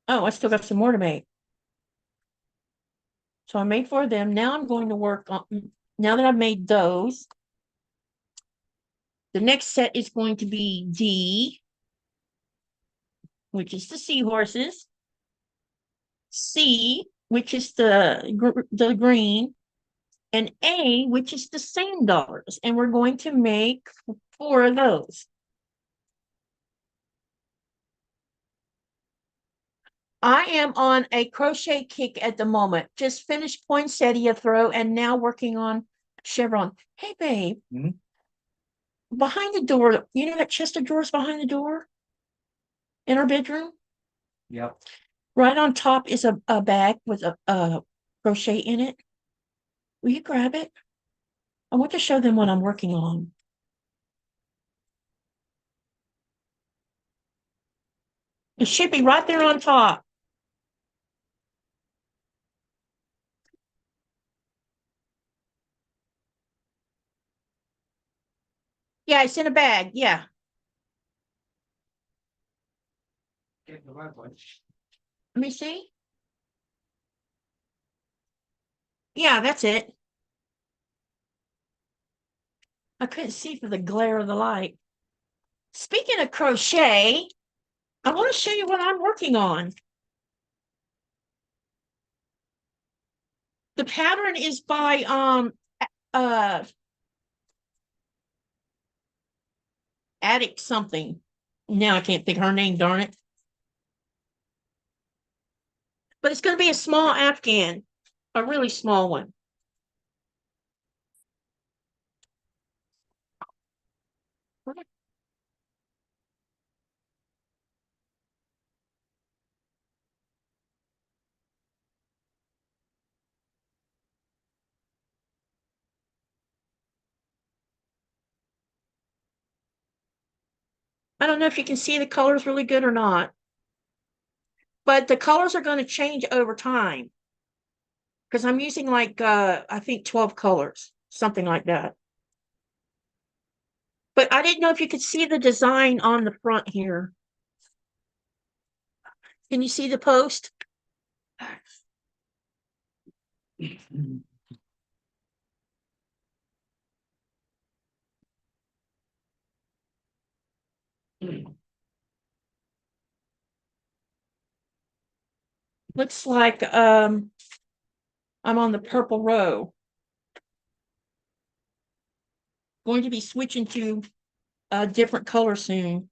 Oh, I still got some more to make. So I made 4 of them. Now I'm going to work on, now that I've made those, the next set is going to be D, which is the seahorses, C, which is the green, and A, which is the same dollars. And we're going to make 4 of those. I am on a crochet kick at the moment. Just finished poinsettia throw and now working on chevron. Hey, babe. Behind the door, you know that chest of drawers behind the door in our bedroom? Yep. Right on top is a bag with a crochet in it. Will you grab it? I want to show them what I'm working on. It should be right there on top. Yeah, it's in a bag. Yeah. Get the right one. Let me see. Yeah, that's it. I couldn't see for the glare of the light. Speaking of crochet, I want to show you what I'm working on. The pattern is by Attic something. Now I can't think of her name, darn it. But it's going to be a small Afghan, a really small one. I don't know if you can see the colors really good or not, but the colors are going to change over time because I'm using like, I think 12 colors, something like that. But I didn't know if you could see the design on the front here. Can you see the post? Looks like I'm on the purple row. Going to be switching to a different color soon.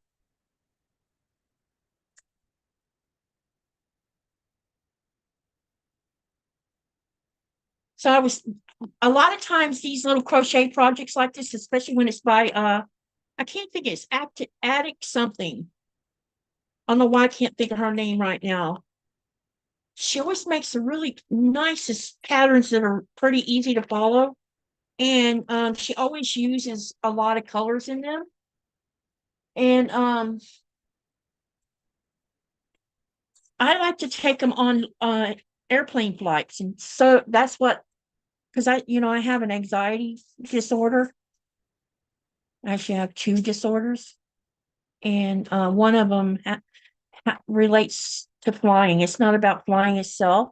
So I was, a lot of times these little crochet projects like this, especially when it's by I can't think, it's Attic something. I don't know why I can't think of her name right now. She always makes the really nicest patterns that are pretty easy to follow. And she always uses a lot of colors in them. And I like to take them on airplane flights. And so that's what, because I have an anxiety disorder. I actually have two disorders. And one of them relates to flying. It's not about flying itself,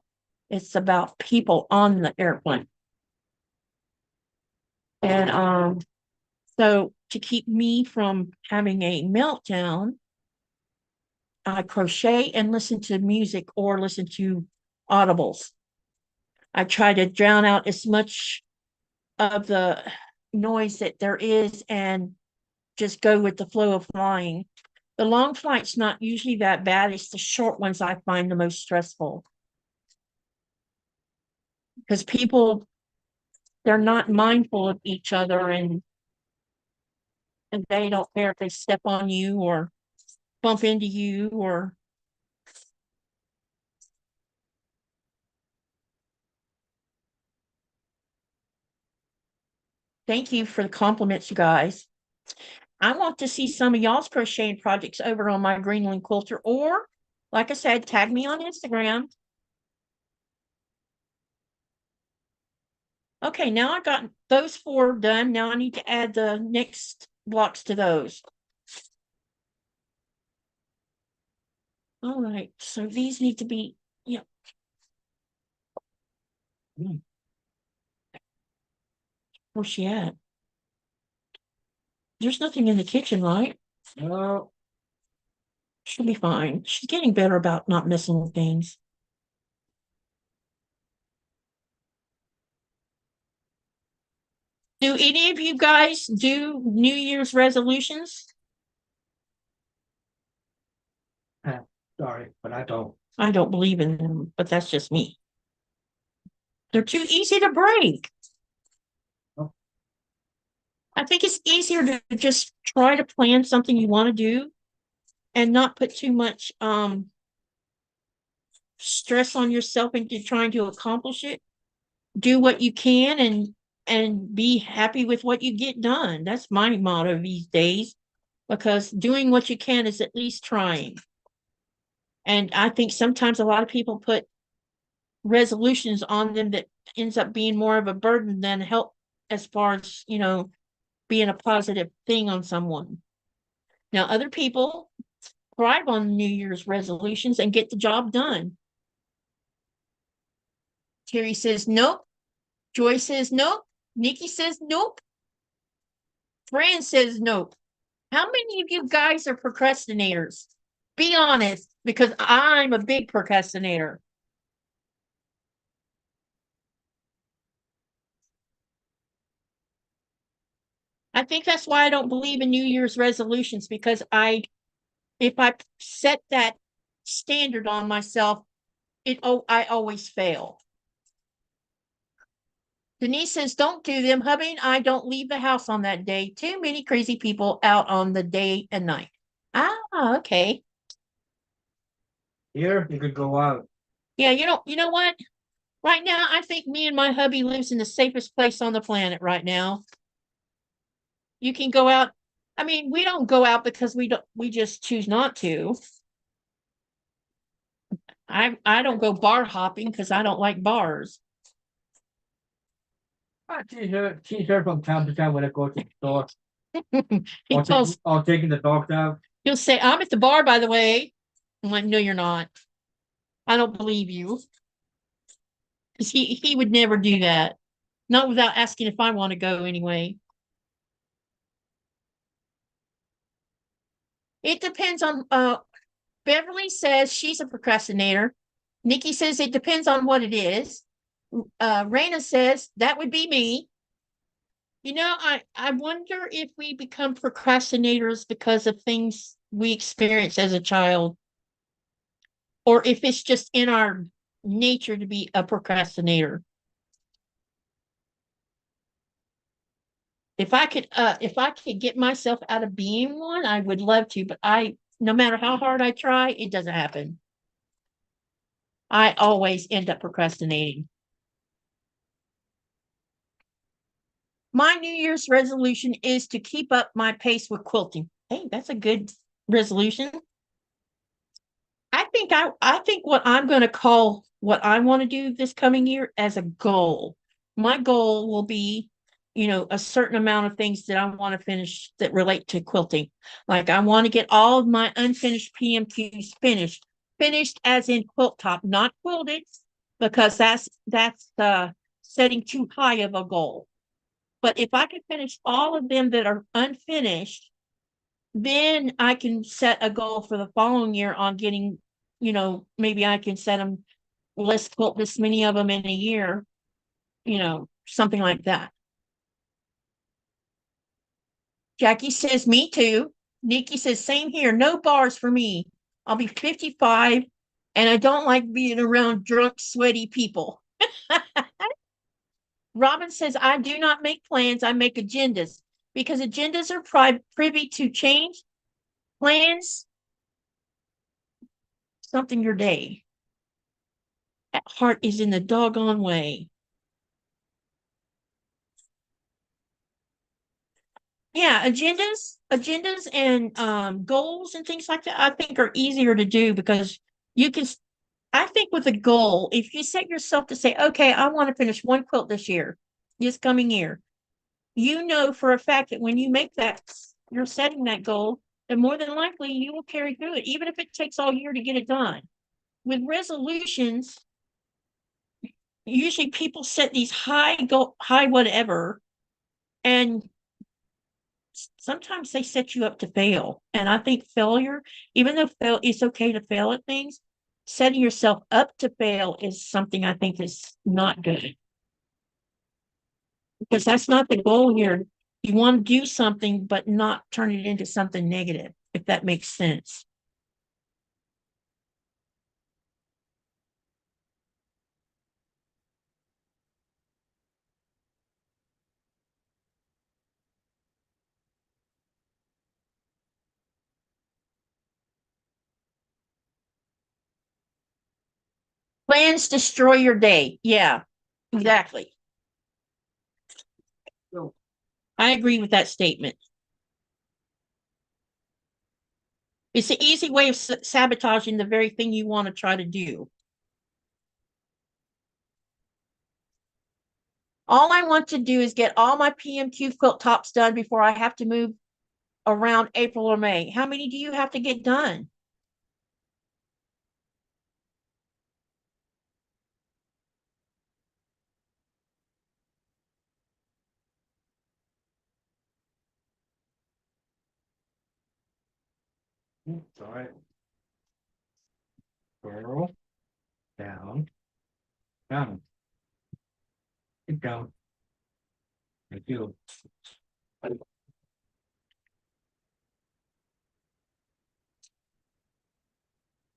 it's about people on the airplane. And so to keep me from having a meltdown, I crochet and listen to music or listen to audibles. I try to drown out as much of the noise that there is and just go with the flow of flying. The long flight's not usually that bad. It's the short ones I find the most stressful. Because people, they're not mindful of each other, and they don't care if they step on you or bump into you or thank you for the compliments, you guys. I want to see some of y'all's crocheting projects over on my Greenland Quilter, or like I said, tag me on Instagram. Okay, now I got those 4 done. Now I need to add the next blocks to those. All right, so these need to be, yeah. Where's she at? There's nothing in the kitchen, right? No, She'll be fine. She's getting better about not messing with things. Do any of you guys do New Year's resolutions? sorry, but I don't. I don't believe in them, but that's just me. They're too easy to break. Oh. I think it's easier to just try to plan something you want to do and not put too much stress on yourself into trying to accomplish it. Do what you can and be happy with what you get done. That's my motto these days, because doing what you can is at least trying. And I think sometimes a lot of people put resolutions on them that ends up being more of a burden than help, as far as being a positive thing on someone. Now other people thrive on New Year's resolutions and get the job done. Terry says nope. Joy says nope. Nikki says nope. Fran says nope. How many of you guys are procrastinators? Be honest, because I'm a big procrastinator. I think that's why I don't believe in New Year's resolutions, because if I set that standard on myself, I always fail. Denise says, don't do them. Hubby and I don't leave the house on that day. Too many crazy people out on the day and night. Ah, okay. Here, you could go out. Yeah, you know what? Right now, I think me and my hubby lives in the safest place on the planet right now. You can go out I mean, we don't go out because we just choose not to. I don't go bar hopping because I don't like bars. I see her from time to time when I go to the store He calls, or taking the dogs out. he'll say, I'm at the bar, by the way. I'm like, no, you're not. I don't believe you. Because he would never do that. Not without asking if I want to go anyway. It depends on Beverly says she's a procrastinator. Nikki says it depends on what it is. Raina says that would be me. You know, I wonder if we become procrastinators because of things we experienced as a child, or if it's just in our nature to be a procrastinator. If I could get myself out of being one, I would love to, but no matter how hard I try, it doesn't happen. I always end up procrastinating. My New Year's resolution is to keep up my pace with quilting. Hey, that's a good resolution. I think what I'm going to call what I want to do this coming year as a goal. My goal will be, a certain amount of things that I want to finish that relate to quilting. Like I want to get all of my unfinished PMQs finished as in quilt top, not quilted, because that's setting too high of a goal. But if I can finish all of them that are unfinished, then I can set a goal for the following year on getting, maybe I can set them, let's quilt this many of them in a year, something like that. Jackie says, me too. Nikki says, same here. No bars for me. I'll be 55 and I don't like being around drunk, sweaty people. Robin says, I do not make plans, I make agendas because agendas are privy to change. Plans something your day. That heart is in the doggone way. Yeah, agendas and goals and things like that, I think are easier to do because you can, I think with a goal, if you set yourself to say, okay, I want to finish one quilt this coming year, you know for a fact that when you make that, you're setting that goal, then more than likely you will carry through it, even if it takes all year to get it done. With resolutions, usually people set these high whatever, and sometimes they set you up to fail. And I think failure, even though it's okay to fail at things, setting yourself up to fail is something I think is not good. Because that's not the goal here. You want to do something, but not turn it into something negative, if that makes sense. Plans destroy your day. Yeah, exactly. I agree with that statement. It's an easy way of sabotaging the very thing you want to try to do. All I want to do is get all my PMQ quilt tops done before I have to move around April or May. How many do you have to get done? All right. Girl, down, down. Keep down. Thank you.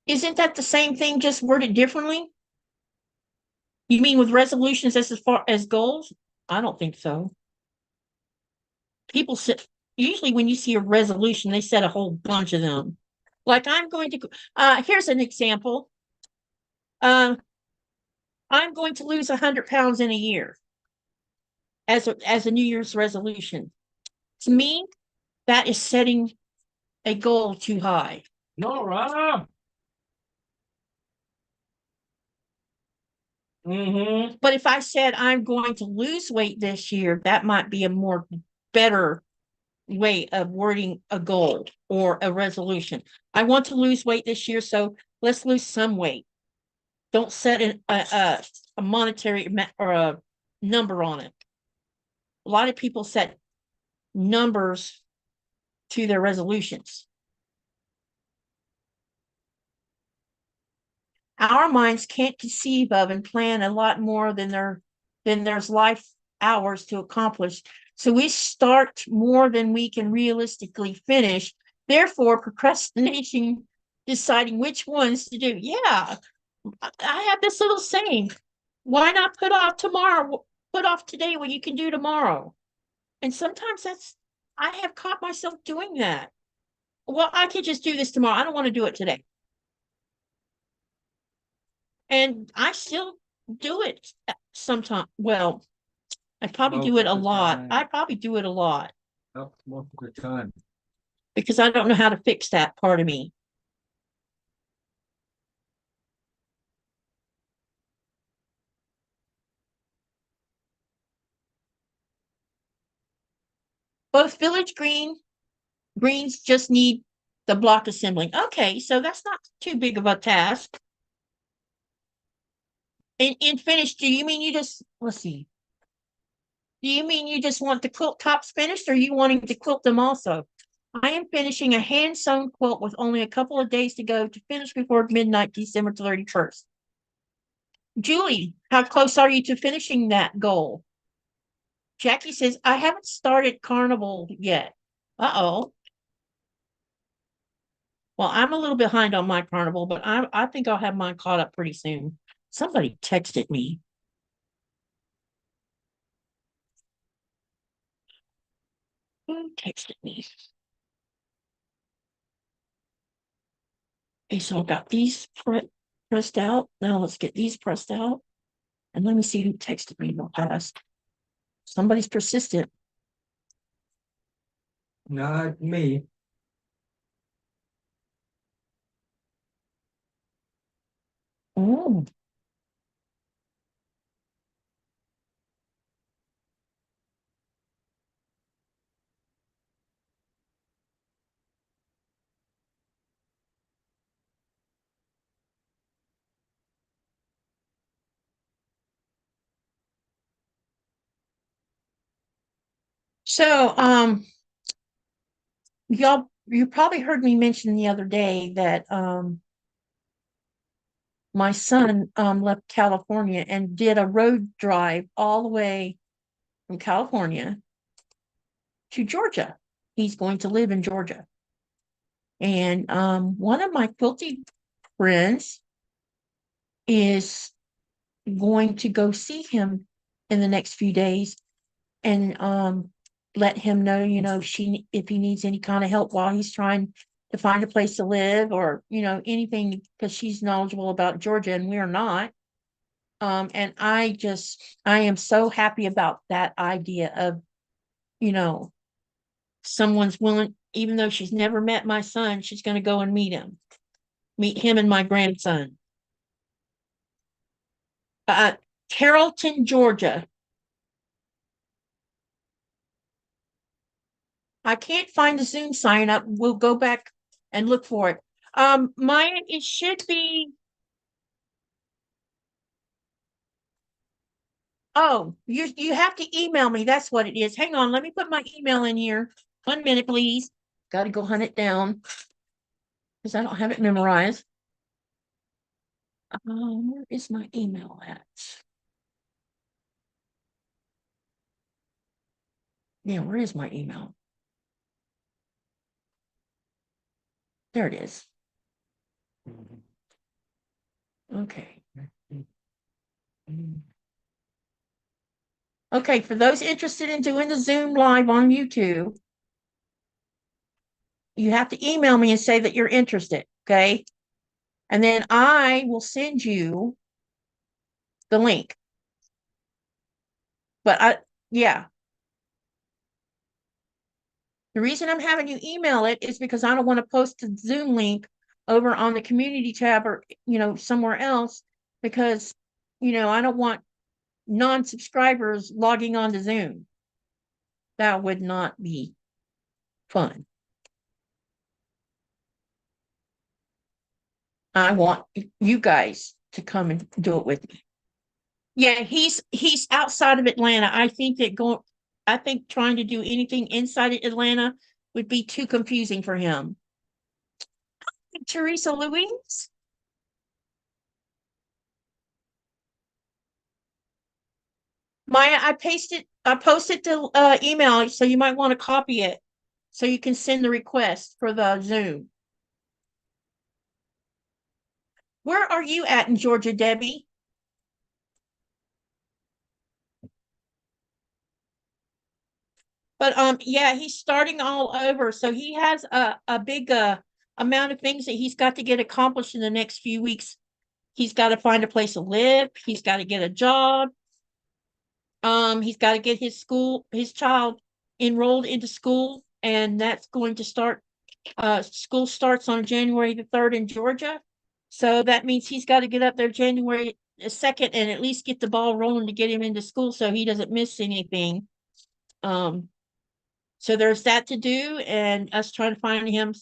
Isn't that the same thing, just worded differently? You mean with resolutions as far as goals? I don't think so. People set, usually when you see a resolution, they set a whole bunch of them. Like I'm going to, here's an example. I'm going to lose 100 pounds in a year as a New Year's resolution. To me, that is setting a goal too high. Nora. Mm-hmm. But if I said I'm going to lose weight this year, that might be a more better way of wording a goal or a resolution. I want to lose weight this year, so let's lose some weight. Don't set a monetary or a number on it. A lot of people set numbers to their resolutions. Our minds can't conceive of and plan a lot more than there's life hours to accomplish. So we start more than we can realistically finish. Therefore, procrastination, deciding which ones to do. Yeah, I have this little saying: why not put off tomorrow? Put off today what you can do tomorrow. And sometimes I have caught myself doing that. Well, I could just do this tomorrow. I don't want to do it today. And I still do it sometimes. Well, I probably do it a lot. I probably do it a lot Most of the time. because I don't know how to fix that part of me. Both village greens just need the block assembling. Okay, so that's not too big of a task. And finished, do you mean you just, let's see. Do you mean you just want the quilt tops finished, or are you wanting to quilt them also? I am finishing a hand sewn quilt with only a couple of days to go to finish before midnight, December 31st. Julie, how close are you to finishing that goal? Jackie says, I haven't started Carnival yet. Uh-oh. Well, I'm a little behind on my Carnival, but I think I'll have mine caught up pretty soon. Somebody texted me. Who texted me? Okay, so I've got these pressed out. Now let's get these pressed out. And let me see who texted me real fast. Somebody's persistent. Not me. Oh. So, you probably heard me mention the other day that my son left California and did a road drive all the way from California to Georgia. He's going to live in Georgia. And one of my quilting friends is going to go see him in the next few days and let him know, if he needs any kind of help while he's trying to find a place to live, or, anything, because she's knowledgeable about Georgia and we're not. And I am so happy about that idea of, someone's willing, even though she's never met my son, she's going to go and meet him and my grandson. Carrollton, Georgia. I can't find the Zoom sign up. We'll go back and look for it. Mine, it should be. Oh, you have to email me. That's what it is. Hang on, let me put my email in here. 1 minute, please. Got to go hunt it down because I don't have it memorized. Where is my email at? Yeah, where is my email? There it is. Okay. Okay, for those interested in doing the Zoom live on YouTube, you have to email me and say that you're interested, okay? And then I will send you the link. But yeah. The reason I'm having you email it is because I don't want to post the Zoom link over on the community tab or, somewhere else because, I don't want non-subscribers logging on to Zoom. That would not be fun. I want you guys to come and do it with me. Yeah, he's outside of Atlanta. I think trying to do anything inside of Atlanta would be too confusing for him. Teresa Louise. Maya, I posted the email, so you might want to copy it so you can send the request for the Zoom. Where are you at in Georgia, Debbie? But yeah, he's starting all over. So he has a big amount of things that he's got to get accomplished in the next few weeks. He's got to find a place to live, he's got to get a job. He's got to get his child enrolled into school, and that's going to start school starts on January the 3rd in Georgia. So that means he's got to get up there January 2nd and at least get the ball rolling to get him into school so he doesn't miss anything. So there's that to do, and us trying to find him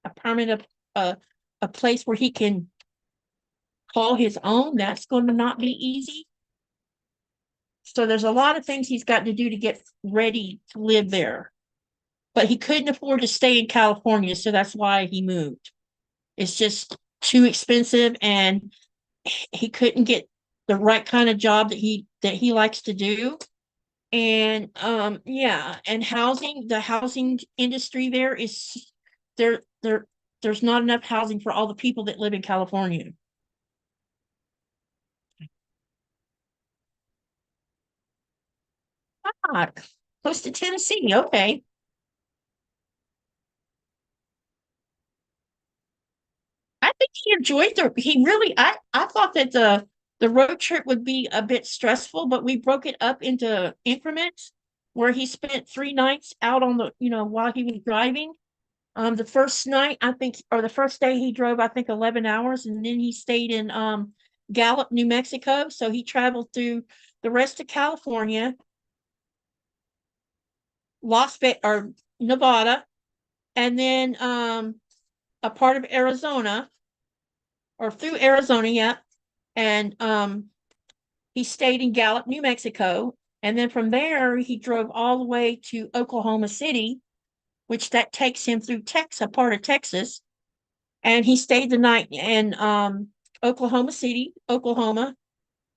a permanent a place where he can call his own. That's going to not be easy. So there's a lot of things he's got to do to get ready to live there. But he couldn't afford to stay in California, so that's why he moved. It's just too expensive, and he couldn't get the right kind of job that he likes to do. And yeah, and the housing industry there's not enough housing for all the people that live in California. Ah, close to Tennessee. Okay. I think he enjoyed I thought that the road trip would be a bit stressful, but we broke it up into increments where he spent 3 nights out on while he was driving. The first night, I think, or the first day he drove, I think 11 hours, and then he stayed in Gallup, New Mexico. So he traveled through the rest of California, Las Vegas or Nevada, and then a part of Arizona or through Arizona, yeah. And he stayed in Gallup, New Mexico. And then from there, he drove all the way to Oklahoma City, which that takes him through Texas, a part of Texas. And he stayed the night in Oklahoma City, Oklahoma.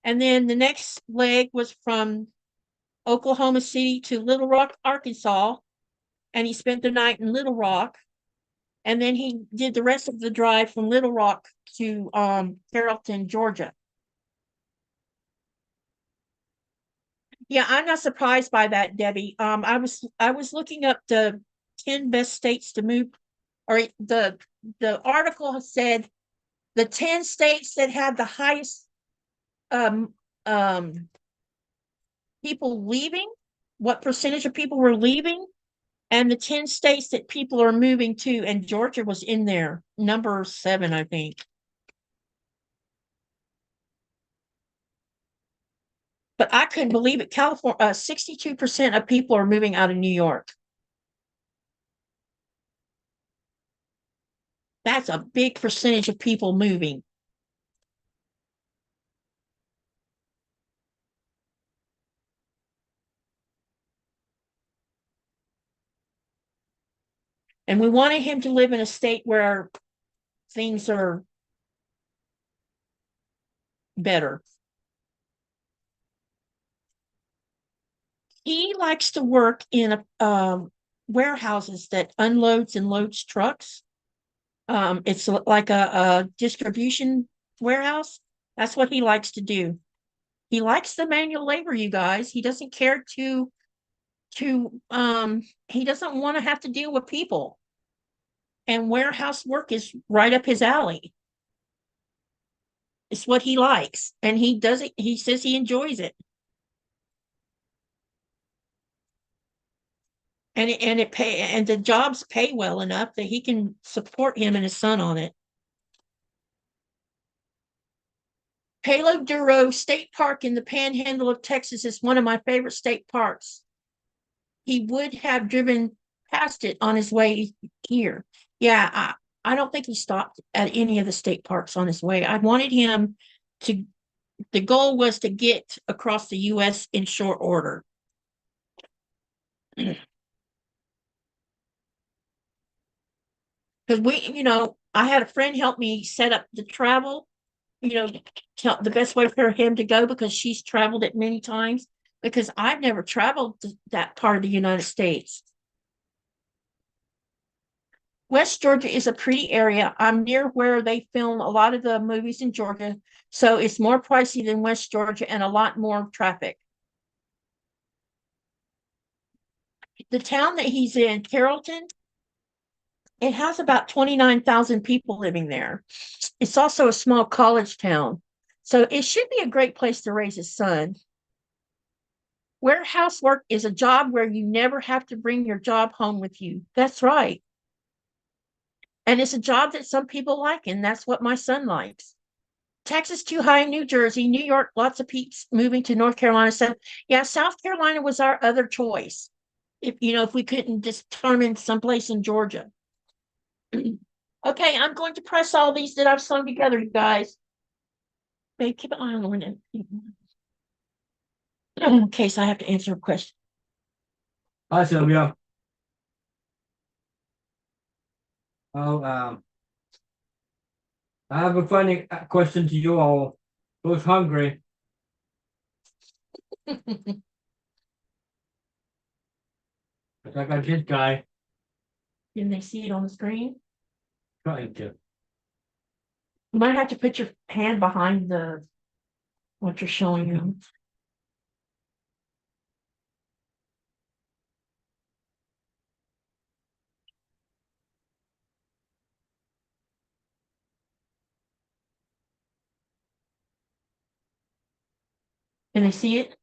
And then the next leg was from Oklahoma City to Little Rock, Arkansas. And he spent the night in Little Rock. And then he did the rest of the drive from Little Rock to Carrollton, Georgia. Yeah, I'm not surprised by that, Debbie. I was looking up the 10 best states to move, or the article said the 10 states that have the highest um people leaving, what percentage of people were leaving, and the 10 states that people are moving to, and Georgia was in there, number 7, I think. But I couldn't believe it. California, 62% of people are moving out of New York. That's a big percentage of people moving. And we wanted him to live in a state where things are better. He likes to work in warehouses that unloads and loads trucks. It's like a distribution warehouse. That's what he likes to do. He likes the manual labor, you guys. He doesn't care he doesn't want to have to deal with people. And warehouse work is right up his alley. It's what he likes. And he does it, he says he enjoys it. and the jobs pay well enough that he can support him and his son on it. Palo Duro State Park in the Panhandle of Texas is one of my favorite state parks. He would have driven past it on his way here. Yeah, I don't think he stopped at any of the state parks on his way. I wanted him to, the goal was to get across the US in short order. Because I had a friend help me set up the travel, the best way for him to go because she's traveled it many times because I've never traveled that part of the United States. West Georgia is a pretty area. I'm near where they film a lot of the movies in Georgia, so it's more pricey than West Georgia and a lot more traffic. The town that he's in, Carrollton, it has about 29,000 people living there. It's also a small college town, so it should be a great place to raise his son. Warehouse work is a job where you never have to bring your job home with you. That's right. And it's a job that some people like, and that's what my son likes. Texas too high in New Jersey, New York, lots of peeps moving to North Carolina. So yeah, South Carolina was our other choice. If we couldn't determine someplace in Georgia. Okay, I'm going to press all these that I've sewn together, you guys. Babe, keep an eye on it. In case I have to answer a question. Hi, Sylvia. Oh, I have a funny question to you all. Who's hungry? I got this guy Can they see it on the screen? trying to. You might have to put your hand behind what you're showing them. Can they see it?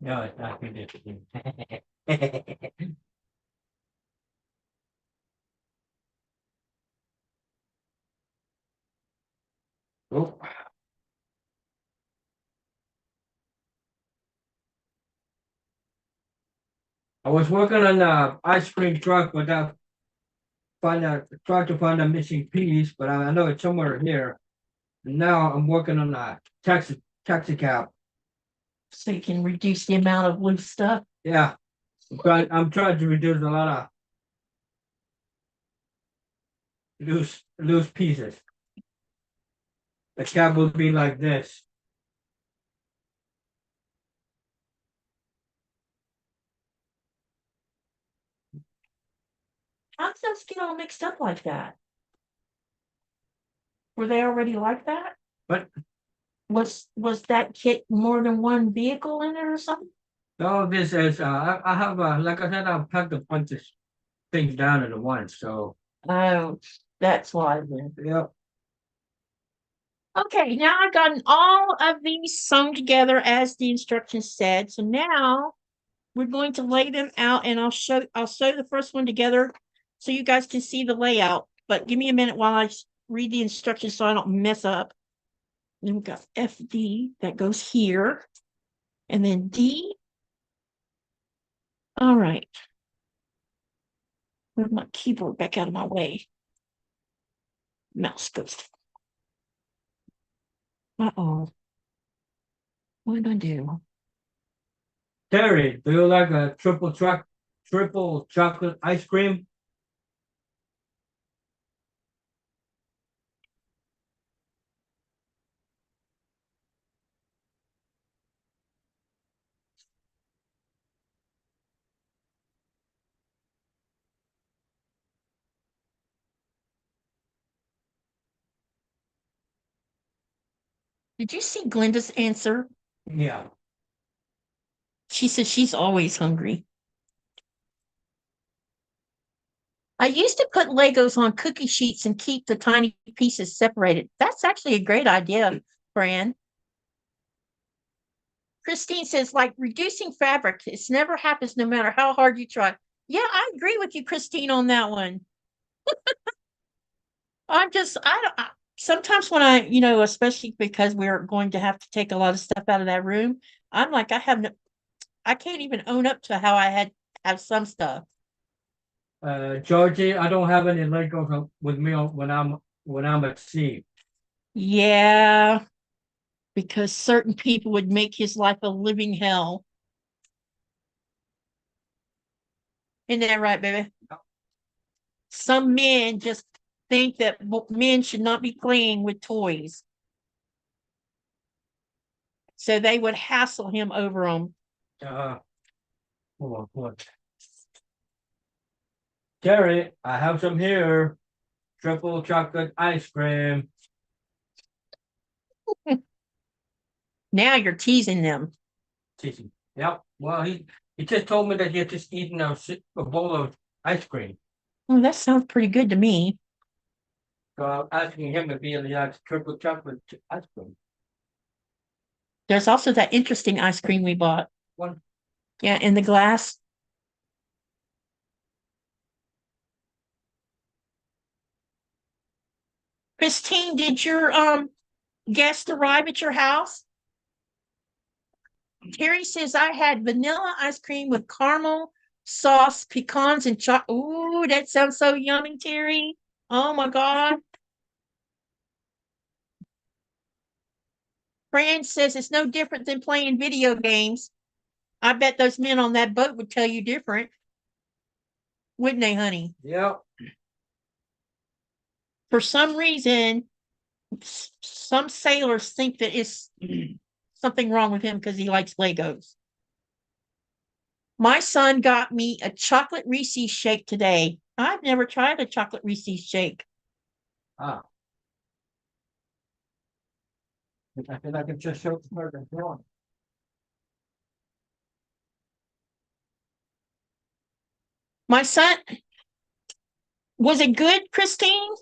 No, it's not good. Oh. I was working on the ice cream truck, but I tried to find a missing piece, but I know it's somewhere here. And now I'm working on a taxi cab. So you can reduce the amount of loose stuff. Yeah, I'm trying to reduce a lot of loose pieces. The cab will be like this. How does those get all mixed up like that? Were they already like that? But Was that kit more than one vehicle in it or something? no, this is I have like I said, I've packed a bunch of things down into one. So Oh, that's why then. yeah. Okay, now I've gotten all of these sewn together as the instructions said. So now we're going to lay them out and I'll sew the first one together so you guys can see the layout. But give me a minute while I read the instructions so I don't mess up. Then we've got FD that goes here. And then D. All right. Move my keyboard back out of my way. Mouse goes. Uh-oh. What did I do? Terry, do you like a triple chocolate ice cream? Did you see Glenda's answer? Yeah. She said she's always hungry. I used to put Legos on cookie sheets and keep the tiny pieces separated. That's actually a great idea, Fran. Christine says, like reducing fabric, it's never happens no matter how hard you try. Yeah, I agree with you, Christine, on that one. I don't, sometimes when especially because we're going to have to take a lot of stuff out of that room, I'm like, I can't even own up to how I have some stuff. Georgie, I don't have any Legos with me when I'm at sea. Yeah, because certain people would make his life a living hell. Isn't that right, baby? Some men just think that men should not be playing with toys. So they would hassle him over them. Hold on. Terry, I have some here. Triple chocolate ice cream. Now you're teasing them. Teasing. Yep. Well, he just told me that he had just eaten a bowl of ice cream. Oh, that sounds pretty good to me. So I'm asking him if he likes triple chocolate ice cream. There's also that interesting ice cream we bought. One. Yeah, in the glass. Christine, did your guest arrive at your house? Terry says I had vanilla ice cream with caramel sauce, pecans, and chocolate. Ooh, that sounds so yummy, Terry. Oh my God. Fran says it's no different than playing video games. I bet those men on that boat would tell you different. Wouldn't they, honey? Yep. For some reason, some sailors think that it's something wrong with him because he likes Legos. My son got me a chocolate Reese's shake today. I've never tried a chocolate Reese's shake. Ah. I think I can just show the person drawing. My son, was it good, Christine?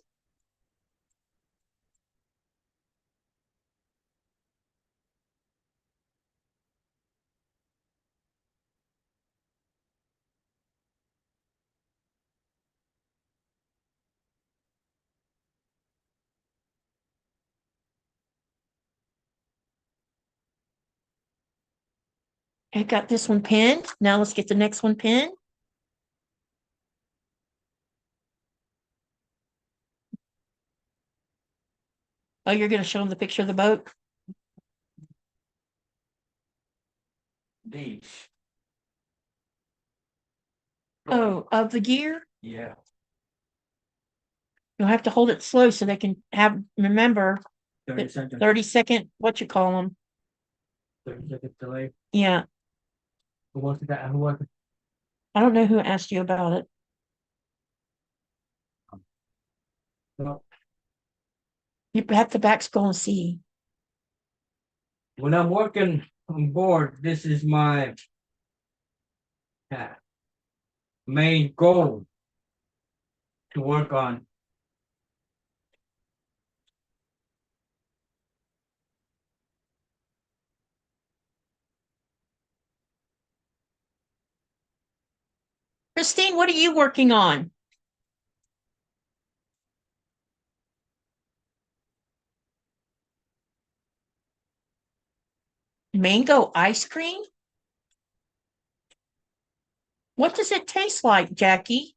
I got this one pinned. Now let's get the next one pinned. Oh, you're going to show them the picture of the boat? These. Oh, of the gear? Yeah. You'll have to hold it slow so they can remember 30 seconds. 30-second, what you call them. 30-second delay. Yeah. Who wants that? Who wants it? I don't know who asked you about it. No. You have to back scroll and see. When I'm working on board, this is my main goal to work on. Christine, what are you working on? Mango ice cream? What does it taste like, Jackie?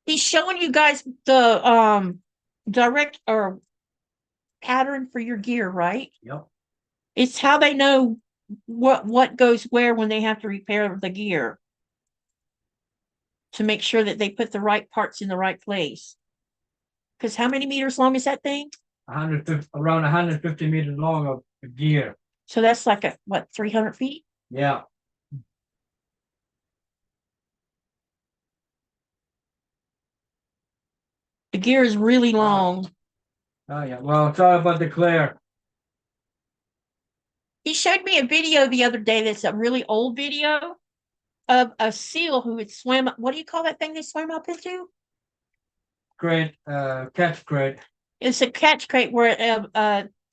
He's showing you guys the direct or pattern for your gear, right? Yep. It's how they know what goes where when they have to repair the gear to make sure that they put the right parts in the right place. Because how many meters long is that thing? 150, around 150 meters long of gear. So that's like 300 feet? Yeah. The gear is really long. Oh yeah. Well, sorry about the Claire. He showed me a video the other day that's a really old video of a seal who would swim. What do you call that thing they swim up into? Crate, catch crate. It's a catch crate where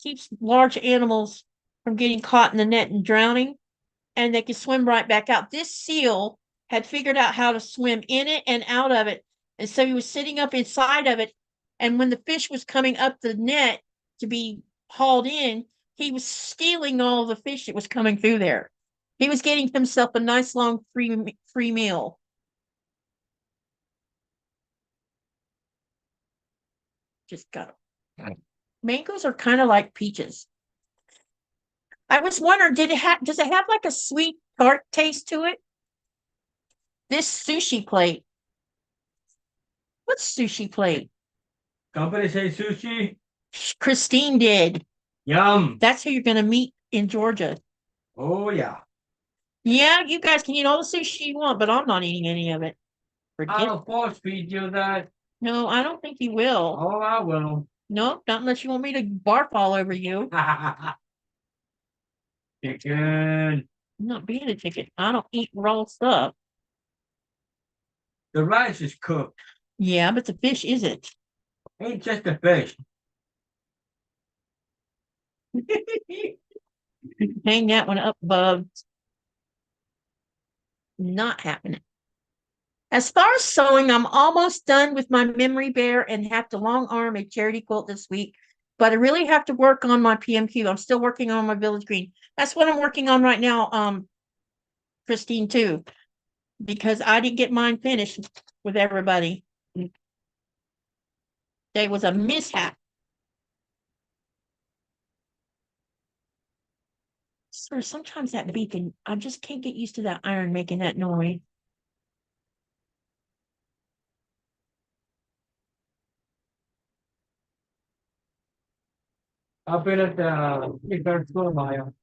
keeps large animals from getting caught in the net and drowning, and they can swim right back out. This seal had figured out how to swim in it and out of it. And so he was sitting up inside of it. And when the fish was coming up the net to be hauled in, he was stealing all the fish that was coming through there. He was getting himself a nice long free meal. Just got it. Mangoes are kind of like peaches. I was wondering, does it have like a sweet tart taste to it? This sushi plate. What's sushi plate? Company say sushi. Christine did. Yum. That's who you're going to meet in Georgia. Oh, yeah. Yeah, you guys can eat all the sushi you want, but I'm not eating any of it. I'll force feed you that. No, I don't think you will. Oh, I will. No, not unless you want me to barf all over you. Chicken. I'm not being a chicken. I don't eat raw stuff. The rice is cooked. Yeah, but the fish isn't. Ain't just a fish. Hang that one up, Bubs. Not happening. As far as sewing, I'm almost done with my memory bear and have to long arm a charity quilt this week. But I really have to work on my PMQ. I'm still working on my village green. That's what I'm working on right now, Christine, too, because I didn't get mine finished with everybody. There was a mishap. So sometimes that beacon, I just can't get used to that iron making that noise. I've been at the Eastern School Mile.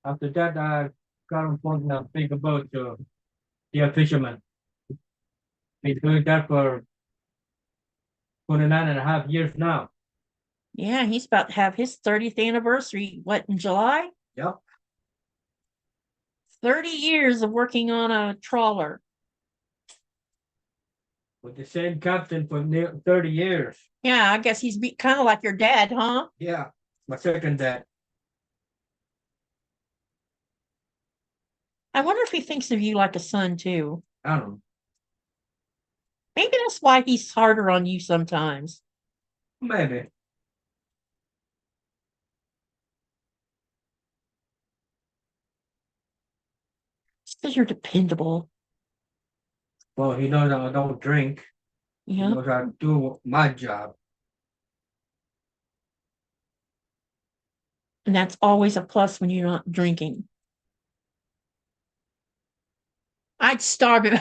After that, I got on a big boat to be a fisherman. Been doing that for 29.5 years now. Yeah, he's about to have his 30th anniversary. What, in July? Yep. 30 years of working on a trawler. With the same captain for 30 years. Yeah, I guess he's kind of like your dad, huh? Yeah, my second dad. I wonder if he thinks of you like a son, too. I don't know. Maybe that's why he's harder on you sometimes. Maybe. It's because you're dependable. Well, he knows I don't drink. Yeah. He knows I do my job. And that's always a plus when you're not drinking. I'd starve him.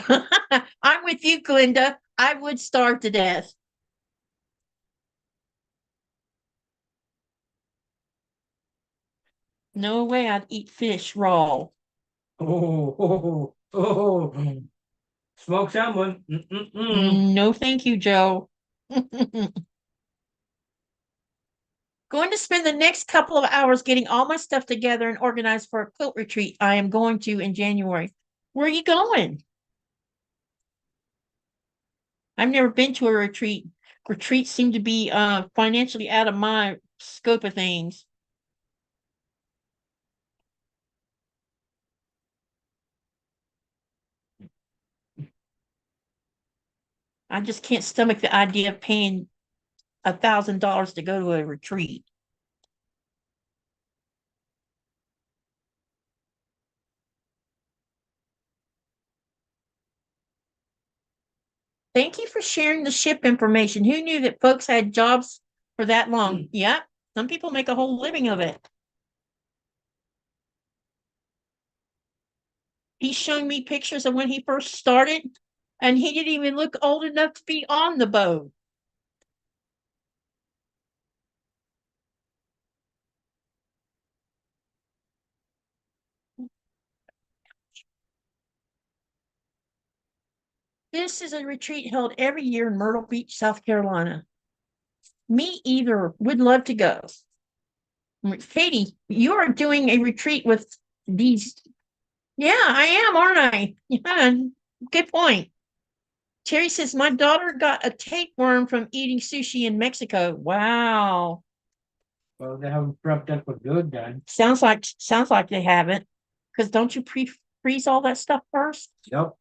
I'm with you, Glinda. I would starve to death. No way I'd eat fish raw. Oh. Smoked salmon. No, thank you, Joe. Going to spend the next couple of hours getting all my stuff together and organized for a quilt retreat I am going to in January. Where are you going? I've never been to a retreat. Retreats seem to be financially out of my scope of things. I just can't stomach the idea of paying $1,000 to go to a retreat. Thank you for sharing the ship information. Who knew that folks had jobs for that long? Yeah, some people make a whole living of it. He's showing me pictures of when he first started, and he didn't even look old enough to be on the boat. This is a retreat held every year in Myrtle Beach, South Carolina. Me either. Would love to go. Katy, you are doing a retreat with these. Yeah, I am, aren't I? Yeah, good point. Terry says, my daughter got a tapeworm from eating sushi in Mexico. Wow. Well, they haven't prepped that for good then. Sounds like they haven't. Because don't you freeze all that stuff first? Yep.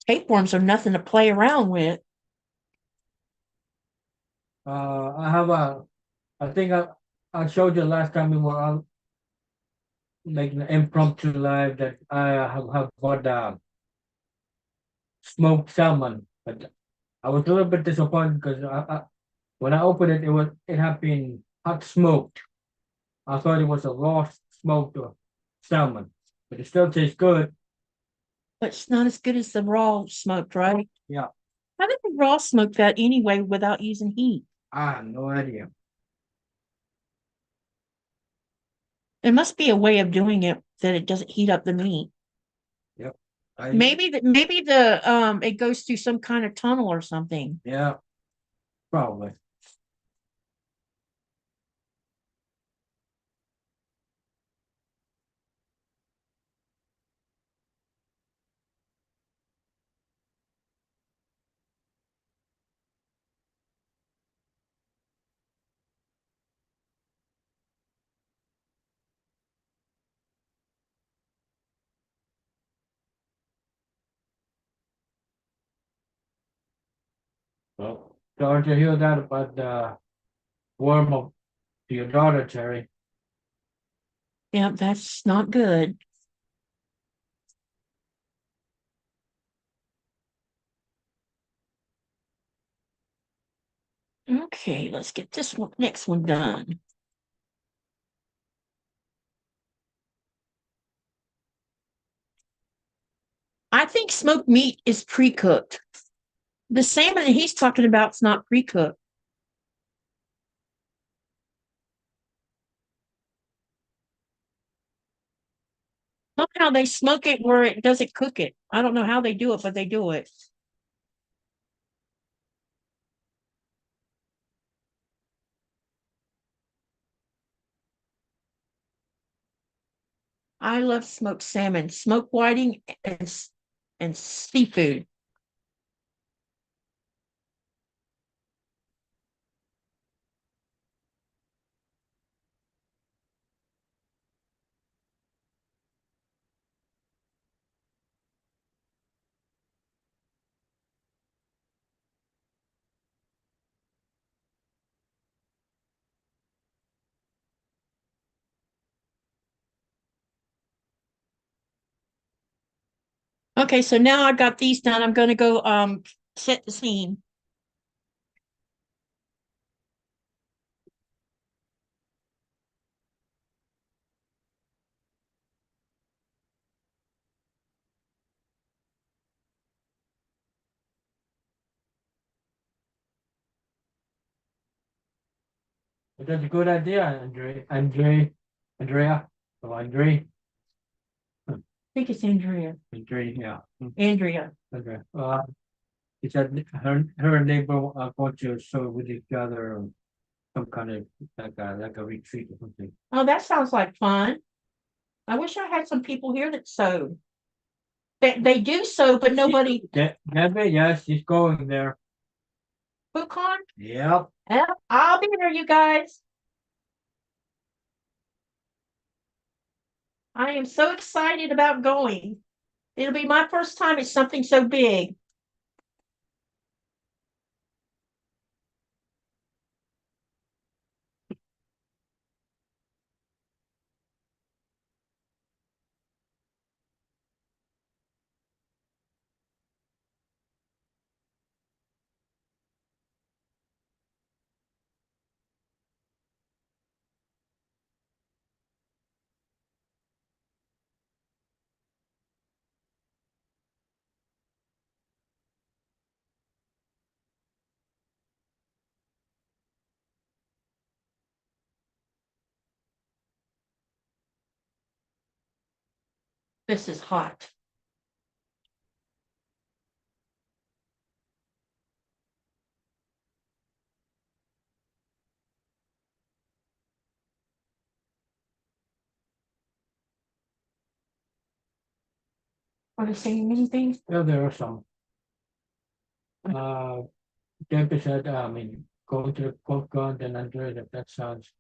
Tapeworms are nothing to play around with. I think I showed you last time we were on making an impromptu live that I have bought smoked salmon, but I was a little bit disappointed because when I opened it, it had been hot smoked. I thought it was a raw smoked salmon, but it still tastes good. But it's not as good as the raw smoked, right? Yeah, How did they raw smoke that anyway without using heat? I have no idea. There must be a way of doing it that it doesn't heat up the meat. Yep. Maybe the it goes through some kind of tunnel or something. Yeah, probably. Well, don't you hear that about the worm of your daughter, Terry? Yeah, that's not good. Okay, let's get this next one done. I think smoked meat is pre-cooked. The salmon that he's talking about is not pre-cooked. Somehow they smoke it where it doesn't cook it. I don't know how they do it, but they do it. I love smoked salmon, smoked whiting, and seafood. Okay, so now I got these done. I'm going to go set the scene. But that's a good idea, Andrea, or Andre, I think it's Andrea. Andre, yeah. Andrea. Okay. She said her and neighbor are going to show with each other some kind of like a retreat or something. Oh, that sounds like fun. I wish I had some people here that sew. They do sew, but nobody Debbie, yes, she's going there. hook on. Yep. Yeah, I'll be there, you guys. I am so excited about going. It'll be my first time at something so big. This is hot. Are they saying anything? Yeah, there are some. Debbie said, going to the quilt gun, then Andrea, that sounds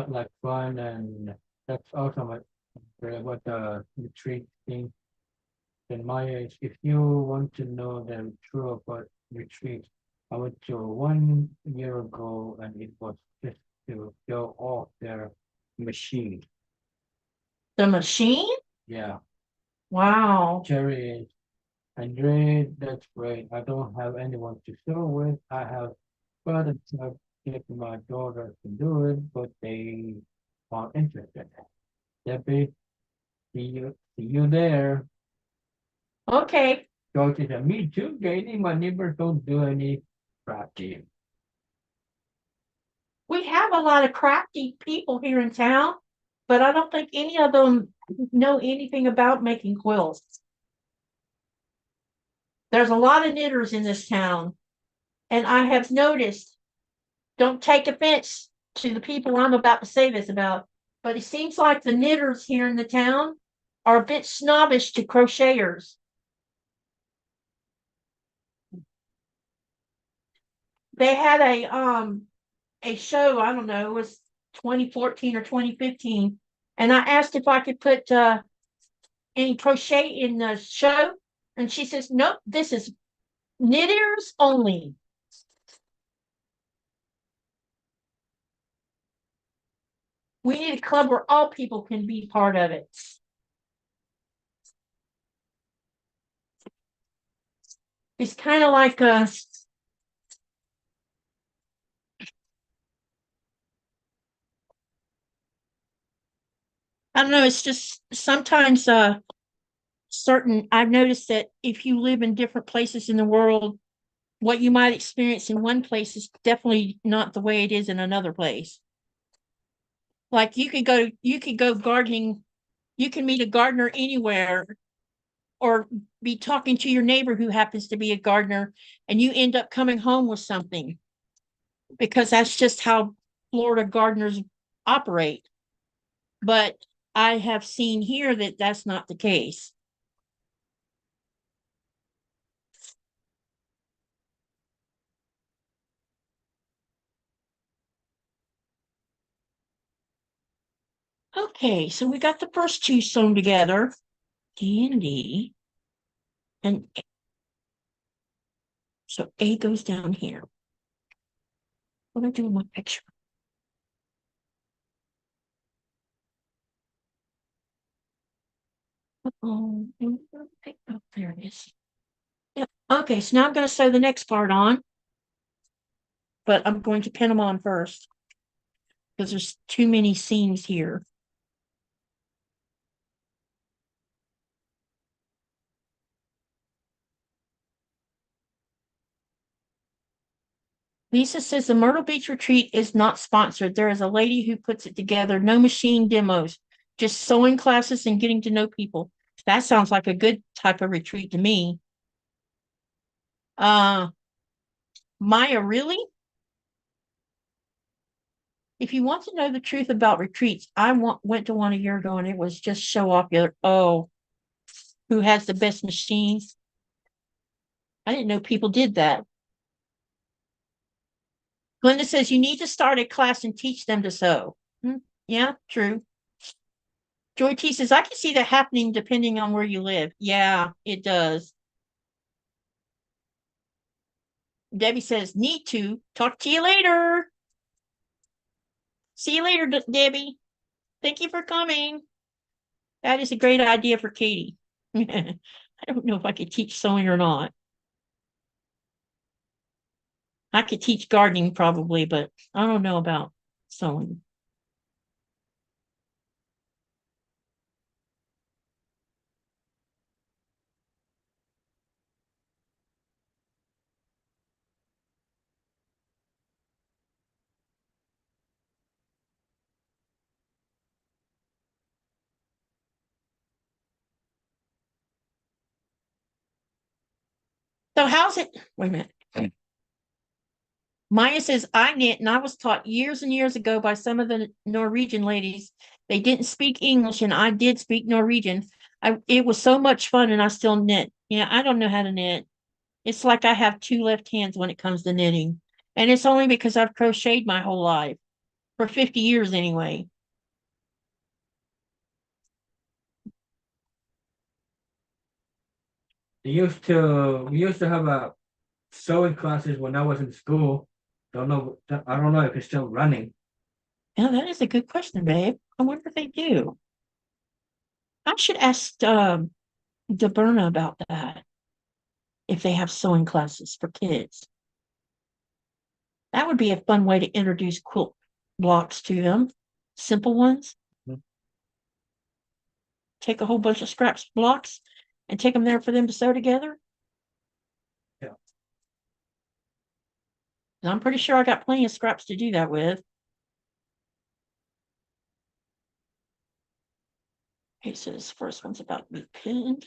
like fun, and that's also what the retreat thing. Then Maya, if you want to know the truth about retreat, I went to 1 year ago, and it was just to show off their machine. The machine? Yeah, Wow. Jerry is. Andre, that's great. I don't have anyone to show with. I have tried to get my daughter to do it, but they aren't interested. Debbie, see you there. Okay. George said, me too, Katie. My neighbors don't do any crafty. We have a lot of crafty people here in town, but I don't think any of them know anything about making quilts. There's a lot of knitters in this town, and I have noticed, don't take offense to the people I'm about to say this about, but it seems like the knitters here in the town are a bit snobbish to crocheters. They had a show, I don't know, it was 2014 or 2015, and I asked if I could put any crochet in the show, and she says, nope, this is knitters only. We need a club where all people can be part of it. It's kind of like a, I don't know, it's just sometimes certain, I've noticed that if you live in different places in the world, what you might experience in one place is definitely not the way it is in another place. Like you could go gardening, you can meet a gardener anywhere, or be talking to your neighbor who happens to be a gardener, and you end up coming home with something, because that's just how Florida gardeners operate. But I have seen here that that's not the case. Okay, so we got the first two sewn together, D and D, and so A goes down here. What do I do with my picture? Oh, there it is. Yep. Okay, so now I'm going to sew the next part on, but I'm going to pin them on first because there's too many seams here. Lisa says the Myrtle Beach retreat is not sponsored. There is a lady who puts it together. No machine demos, just sewing classes and getting to know people. That sounds like a good type of retreat to me. Maya, really? If you want to know the truth about retreats, I went to one a year ago, and it was just show off your, who has the best machines. I didn't know people did that. Glenda says you need to start a class and teach them to sew. Yeah, true. Joy T says I can see that happening depending on where you live. Yeah, it does. Debbie says need to. Talk to you later. See you later, Debbie. Thank you for coming. That is a great idea for Katie. I don't know if I could teach sewing or not. I could teach gardening probably, but I don't know about sewing. So how's it? Wait a minute. Maya says, I knit, and I was taught years and years ago by some of the Norwegian ladies. They didn't speak English, and I did speak Norwegian. It was so much fun, and I still knit. Yeah, I don't know how to knit. It's like I have two left hands when it comes to knitting. And it's only because I've crocheted my whole life, for 50 years anyway. We used to have a sewing classes when I was in school. I don't know if it's still running. Yeah, that is a good question, babe. I wonder if they do. I should ask DeBerna about that, if they have sewing classes for kids. That would be a fun way to introduce quilt blocks to them. Simple ones. Mhm. Take a whole bunch of scraps blocks and take them there for them to sew together. Yeah. And I'm pretty sure I got plenty of scraps to do that with. Okay, so this first one's about to be pinned.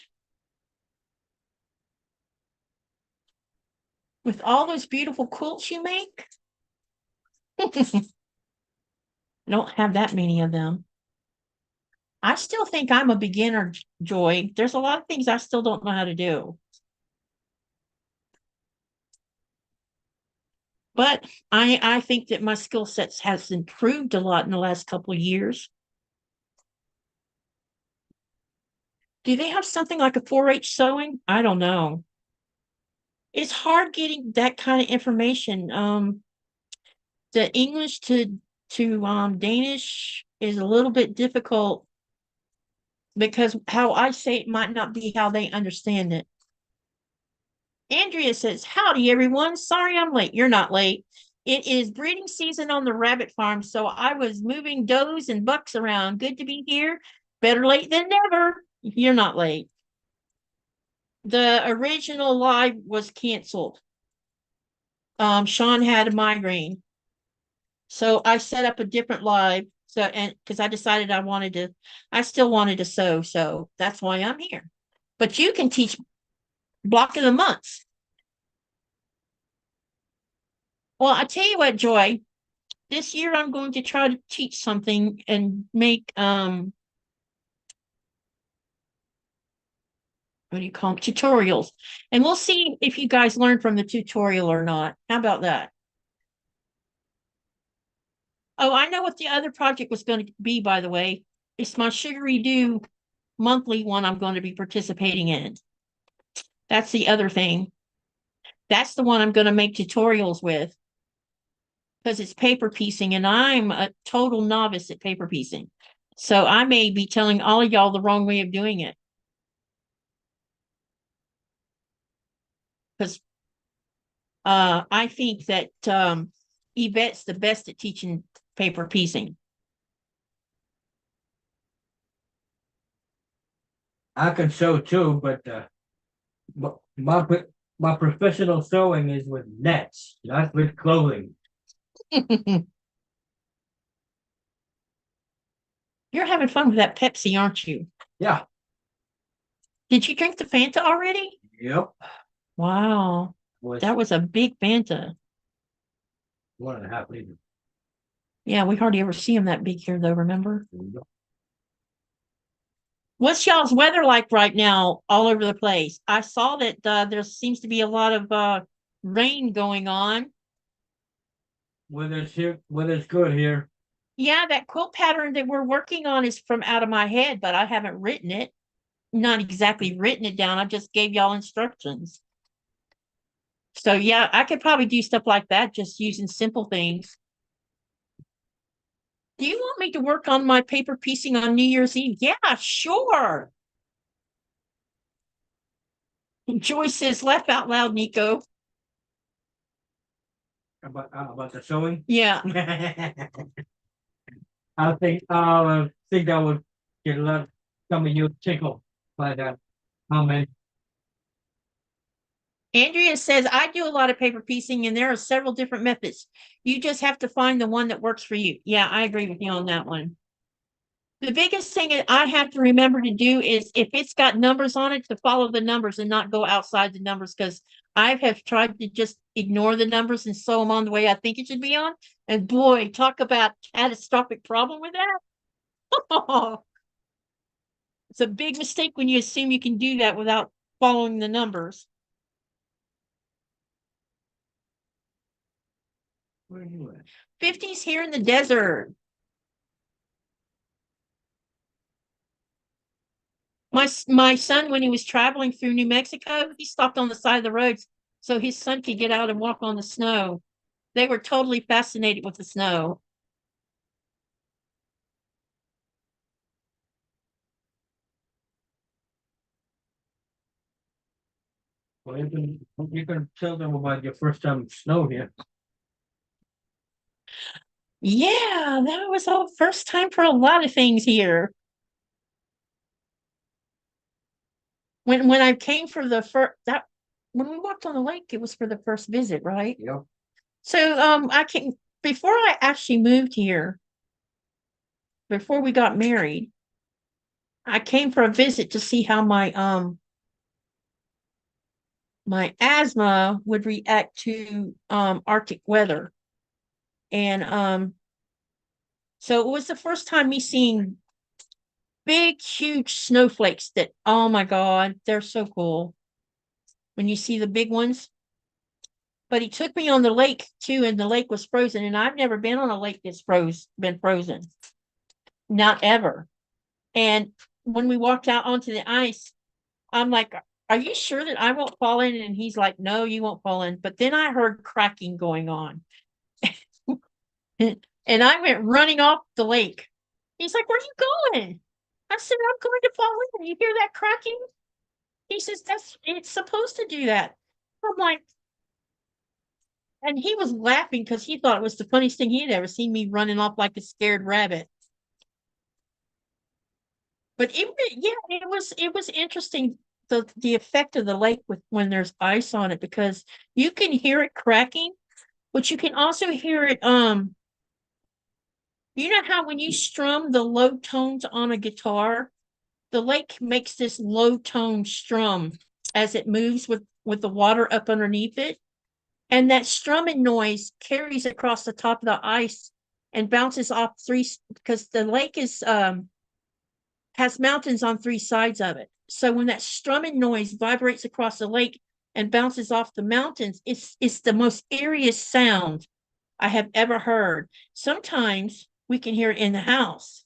With all those beautiful quilts you make, I don't have that many of them. I still think I'm a beginner, Joy. There's a lot of things I still don't know how to do. But I think that my skill sets has improved a lot in the last couple of years. Do they have something like a 4-H sewing? I don't know. It's hard getting that kind of information. The English to Danish is a little bit difficult because how I say it might not be how they understand it. Andrea says, "Howdy, everyone. Sorry I'm late. You're not late. It is breeding season on the rabbit farm, so I was moving does and bucks around. Good to be here. Better late than never. You're not late. The original live was canceled. Sean had a migraine, so I set up a different live. So, and because I decided I still wanted to sew, so that's why I'm here. But you can teach block of the months. Well, I tell you what, Joy, this year I'm going to try to teach something and make what do you call them, tutorials, and we'll see if you guys learn from the tutorial or not. How about that? Oh, I know what the other project was going to be, by the way. It's my Sugary Do monthly one I'm going to be participating in. That's the other thing. That's the one I'm going to make tutorials with because it's paper piecing, and I'm a total novice at paper piecing. So I may be telling all of y'all the wrong way of doing it. Because I think that Yvette's the best at teaching paper piecing. I can sew too, but my professional sewing is with nets, not with clothing. You're having fun with that Pepsi, aren't you? Yeah. Did you drink the Fanta already? Yep. Wow. That was a big Fanta. 1.5 liters. Yeah, we hardly ever see them that big here, though, remember? What's y'all's weather like right now all over the place? I saw that there seems to be a lot of rain going on. Weather's good here. Yeah, that quilt pattern that we're working on is from out of my head, but I haven't written it. Not exactly written it down. I just gave y'all instructions. So yeah, I could probably do stuff like that just using simple things. Do you want me to work on my paper piecing on New Year's Eve? Yeah, sure. Joyce says, laugh out loud, Nico. About the sewing? Yeah. I think that would get a lot some of you tickled by that comment. Andrea says, I do a lot of paper piecing and there are several different methods. You just have to find the one that works for you. Yeah, I agree with you on that one. The biggest thing that I have to remember to do is if it's got numbers on it, to follow the numbers and not go outside the numbers, because I have tried to just ignore the numbers and sew them on the way I think it should be on. And boy, talk about catastrophic problem with that. It's a big mistake when you assume you can do that without following the numbers. Where are you at? 50s here in the desert. My son, when he was traveling through New Mexico, he stopped on the side of the roads so his son could get out and walk on the snow. They were totally fascinated with the snow. Well, you can tell them about your first time snow here. Yeah, that was the first time for a lot of things here. When I came for the first that when we walked on the lake, it was for the first visit, right? Yep. So I came before I actually moved here, before we got married. I came for a visit to see how my asthma would react to Arctic weather. And so it was the first time me seeing big, huge snowflakes that, oh my God, they're so cool when you see the big ones. But he took me on the lake too, and the lake was frozen. And I've never been on a lake that's been frozen. Not ever. And when we walked out onto the ice, I'm like, are you sure that I won't fall in? And he's like, no, you won't fall in. But then I heard cracking going on. And I went running off the lake. He's like, where are you going? I said, I'm going to fall in. You hear that cracking? He says, it's supposed to do that. I'm like, and he was laughing because he thought it was the funniest thing he had ever seen, me running off like a scared rabbit. But it was interesting, the effect of the lake with when there's ice on it, because you can hear it cracking, but you can also hear it. You know how when you strum the low tones on a guitar, the lake makes this low tone strum as it moves with the water up underneath it. And that strumming noise carries across the top of the ice and bounces off because the lake is has mountains on three sides of it. So when that strumming noise vibrates across the lake and bounces off the mountains, it's the most eeriest sound I have ever heard. Sometimes we can hear it in the house.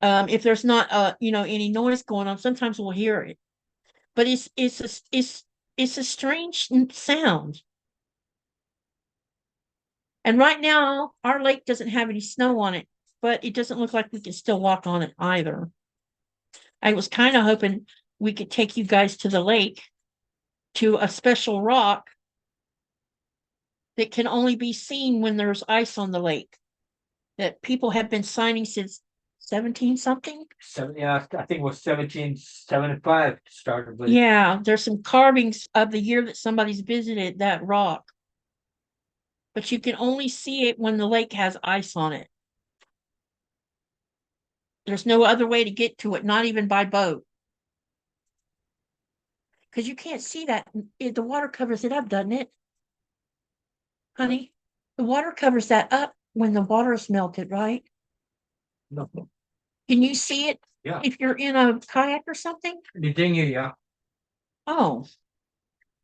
If there's not any noise going on, sometimes we'll hear it. But it's a strange sound. And right now, our lake doesn't have any snow on it, but it doesn't look like we can still walk on it either. I was kind of hoping we could take you guys to the lake, to a special rock that can only be seen when there's ice on the lake, that people have been signing since 17 something. Yeah, I think it was 1775 started with. Yeah, there's some carvings of the year that somebody's visited that rock. But you can only see it when the lake has ice on it. There's no other way to get to it, not even by boat. Because you can't see that. The water covers it up, doesn't it? Honey, the water covers that up when the water is melted, right? No. Can you see it? Yeah. If you're in a kayak or something? The dinghy, yeah. Oh,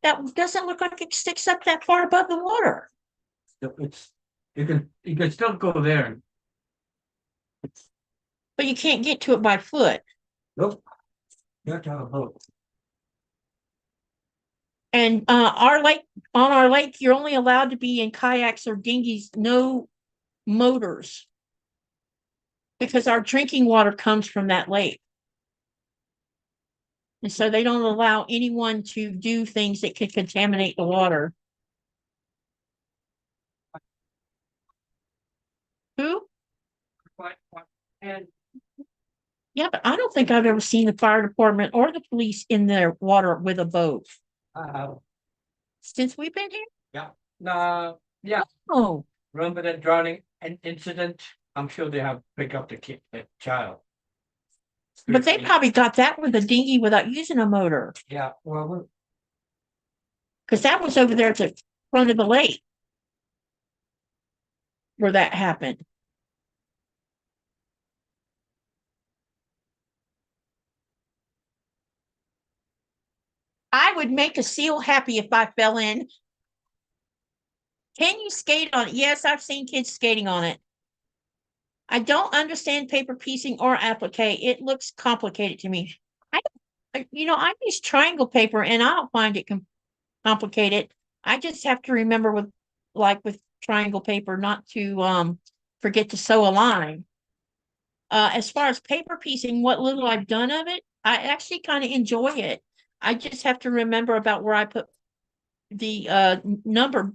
that doesn't look like it sticks up that far above the water. It's you can still go there. But you can't get to it by foot. Nope. You have to have a boat. And on our lake, you're only allowed to be in kayaks or dinghies, no motors, because our drinking water comes from that lake. And so they don't allow anyone to do things that could contaminate the water. Who? And Yeah, but I don't think I've ever seen the fire department or the police in their water with a boat since we've been here. yeah. Yeah. Oh, Remember that drowning incident? I'm sure they have picked up the child. but they probably got that with a dinghy without using a motor, Yeah, well, because that was over there at the front of the lake where that happened. I would make a seal happy if I fell in. Can you skate on it? Yes, I've seen kids skating on it. I don't understand paper piecing or applique. It looks complicated to me. I use triangle paper and I don't find it complicated. I just have to remember with triangle paper not to forget to sew a line. As far as paper piecing, what little I've done of it, I actually kind of enjoy it. I just have to remember about where I put the number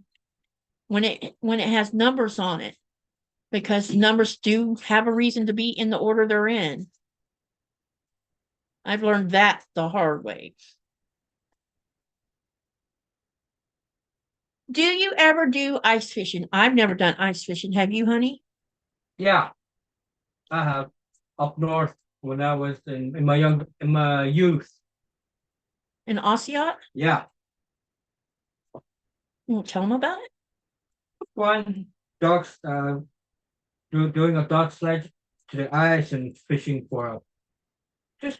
when it has numbers on it, because numbers do have a reason to be in the order they're in. I've learned that the hard way. Do you ever do ice fishing? I've never done ice fishing. Have you, honey? Yeah, I have up north when I was in my youth. In Ossiot? Yeah, You want to tell them about it? one dogs doing a dog sledge to the ice and fishing for just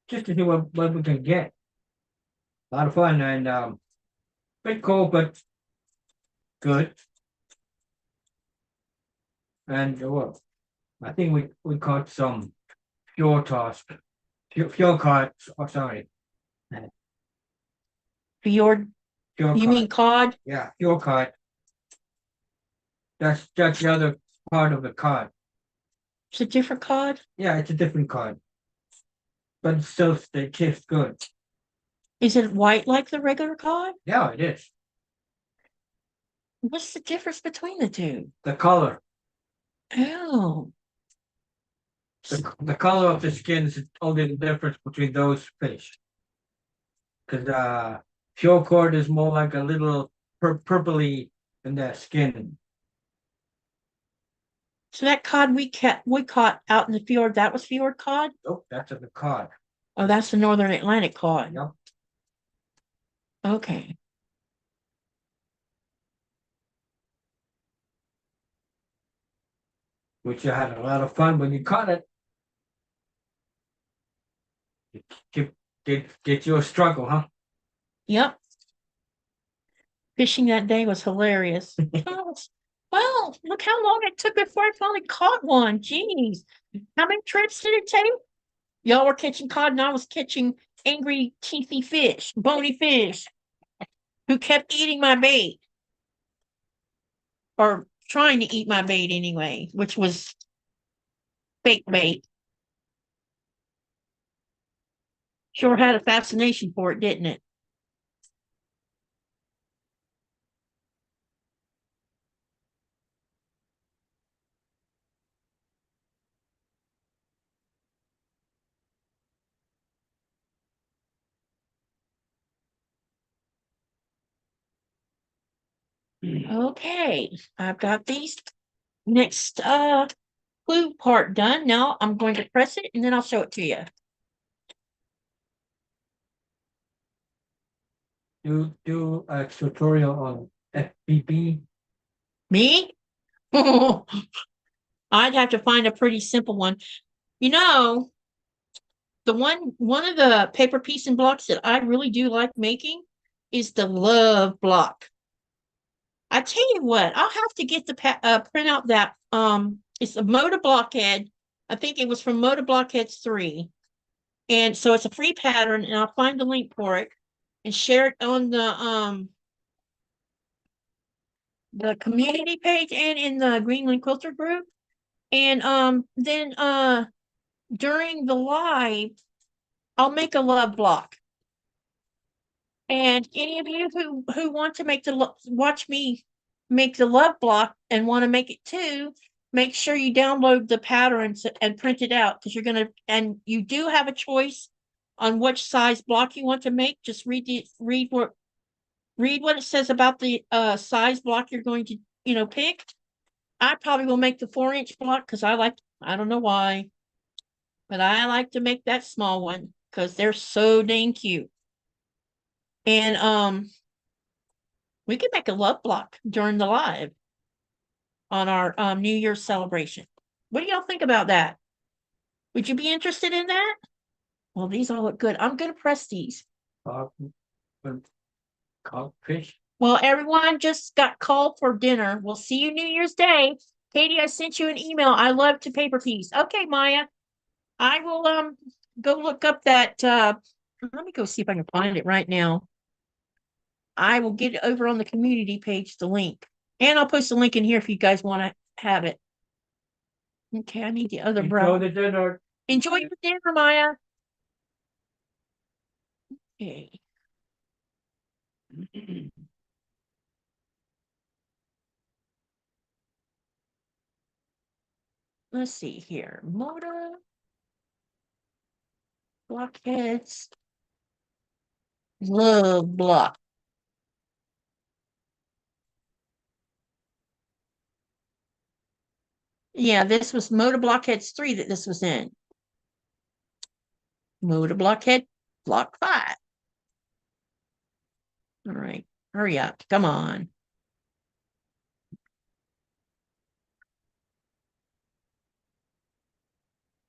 just to see what we can get. A lot of fun and bit cold but good. And well, I think we caught some fuel carts. Oh, sorry, Fjord? fuel You mean cart. cod? Yeah, fuel cart. That's the other part of the cart. It's a different cod? Yeah, it's a different cart, but still they taste good. Is it white like the regular cod? Yeah, it is. What's the difference between the two? The color, Oh, the color of the skin is only the difference between those fish. Because fuel cord is more like a little purpley in the skin. so that cod we caught out in the fjord, that was fjord cod? Oh, that's a cod. Oh, that's the northern Atlantic cod. Yep. Okay. Which you had a lot of fun when you caught it. Get you a struggle, huh? Yep. Fishing that day was hilarious. Gosh. Well, look how long it took before I finally caught one. Jeez. How many trips did it take? Y'all were catching cod and I was catching angry, teethy fish, bony fish, who kept eating my bait. Or trying to eat my bait anyway, which was fake bait. Sure had a fascination for it, didn't it? Okay, I've got these next glue part done. Now I'm going to press it and then I'll show it to you. Do a tutorial on FBB. Me? I'd have to find a pretty simple one. You know, one of the paper piecing blocks that I really do like making is the love block. I tell you what, I'll have to get the print out that it's a Moda Blockhead. I think it was from Moda Blockheads 3. And so it's a free pattern, and I'll find the link for it and share it on the community page and in the Greenland Quilter group. And then during the live, I'll make a love block. And any of you who want to watch me make the love block and want to make it too, make sure you download the patterns and print it out, because you do have a choice on which size block you want to make. Just read what it says about the size block you're going to pick. I probably will make the 4-inch block because I don't know why, but I like to make that small one because they're so dang cute. And we could make a love block during the live on our New Year's celebration. What do y'all think about that? Would you be interested in that? Well, these all look good. I'm gonna press these. Cod fish. Well, everyone just got called for dinner. We'll see you New Year's Day. Katie, I sent you an email. I love to paper piece. Okay, Maya. I will go look up that let me go see if I can find it right now. I will get it over on the community page, the link. And I'll post the link in here if you guys want to have it. Okay, I need the other Enjoy bro. the dinner. Enjoy your dinner, Maya. Okay. Let's see here. Motor blockheads. Love block. Yeah, this was Motor Blockheads 3 that this was in. Motor Blockhead Block 5. All right, hurry up. Come on.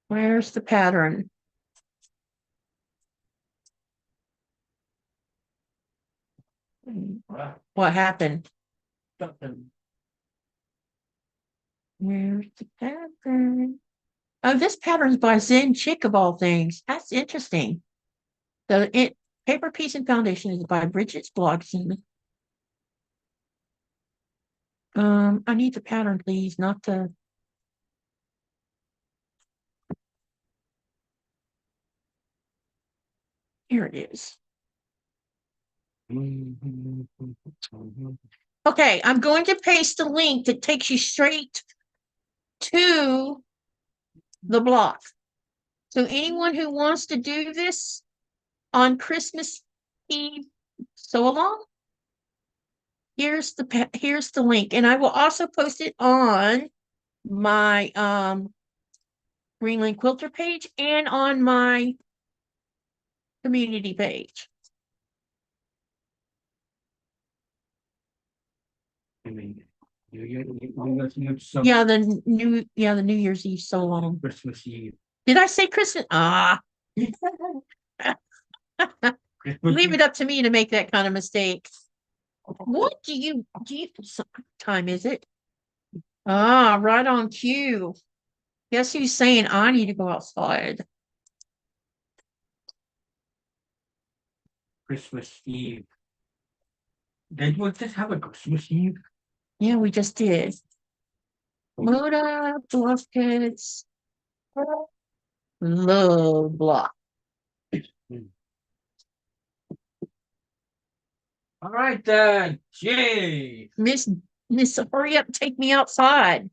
Where's the pattern? What happened? Something. Where's the pattern? Oh, this pattern's by Zen Chick of all things. That's interesting. The Paper Piece and Foundation is by Bridget's Blogson. I need the pattern, please, not the. Here it is. Okay, I'm going to paste a link that takes you straight to the block. So anyone who wants to do this on Christmas Eve, sew along. Here's the link, and I will also post it on my Greenland Quilter page and on my community page. I mean, Yeah, the New Year's Eve sew along. Christmas Eve. Did I say Christmas? Leave it up to me to make that kind of mistake. What do you time is it? Right on cue. Guess who's saying I need to go outside? Christmas Eve. Did we just have a Christmas Eve? Yeah, we just did. Moda, blockheads, love block. All right, then. Jay. Miss, hurry up, take me outside.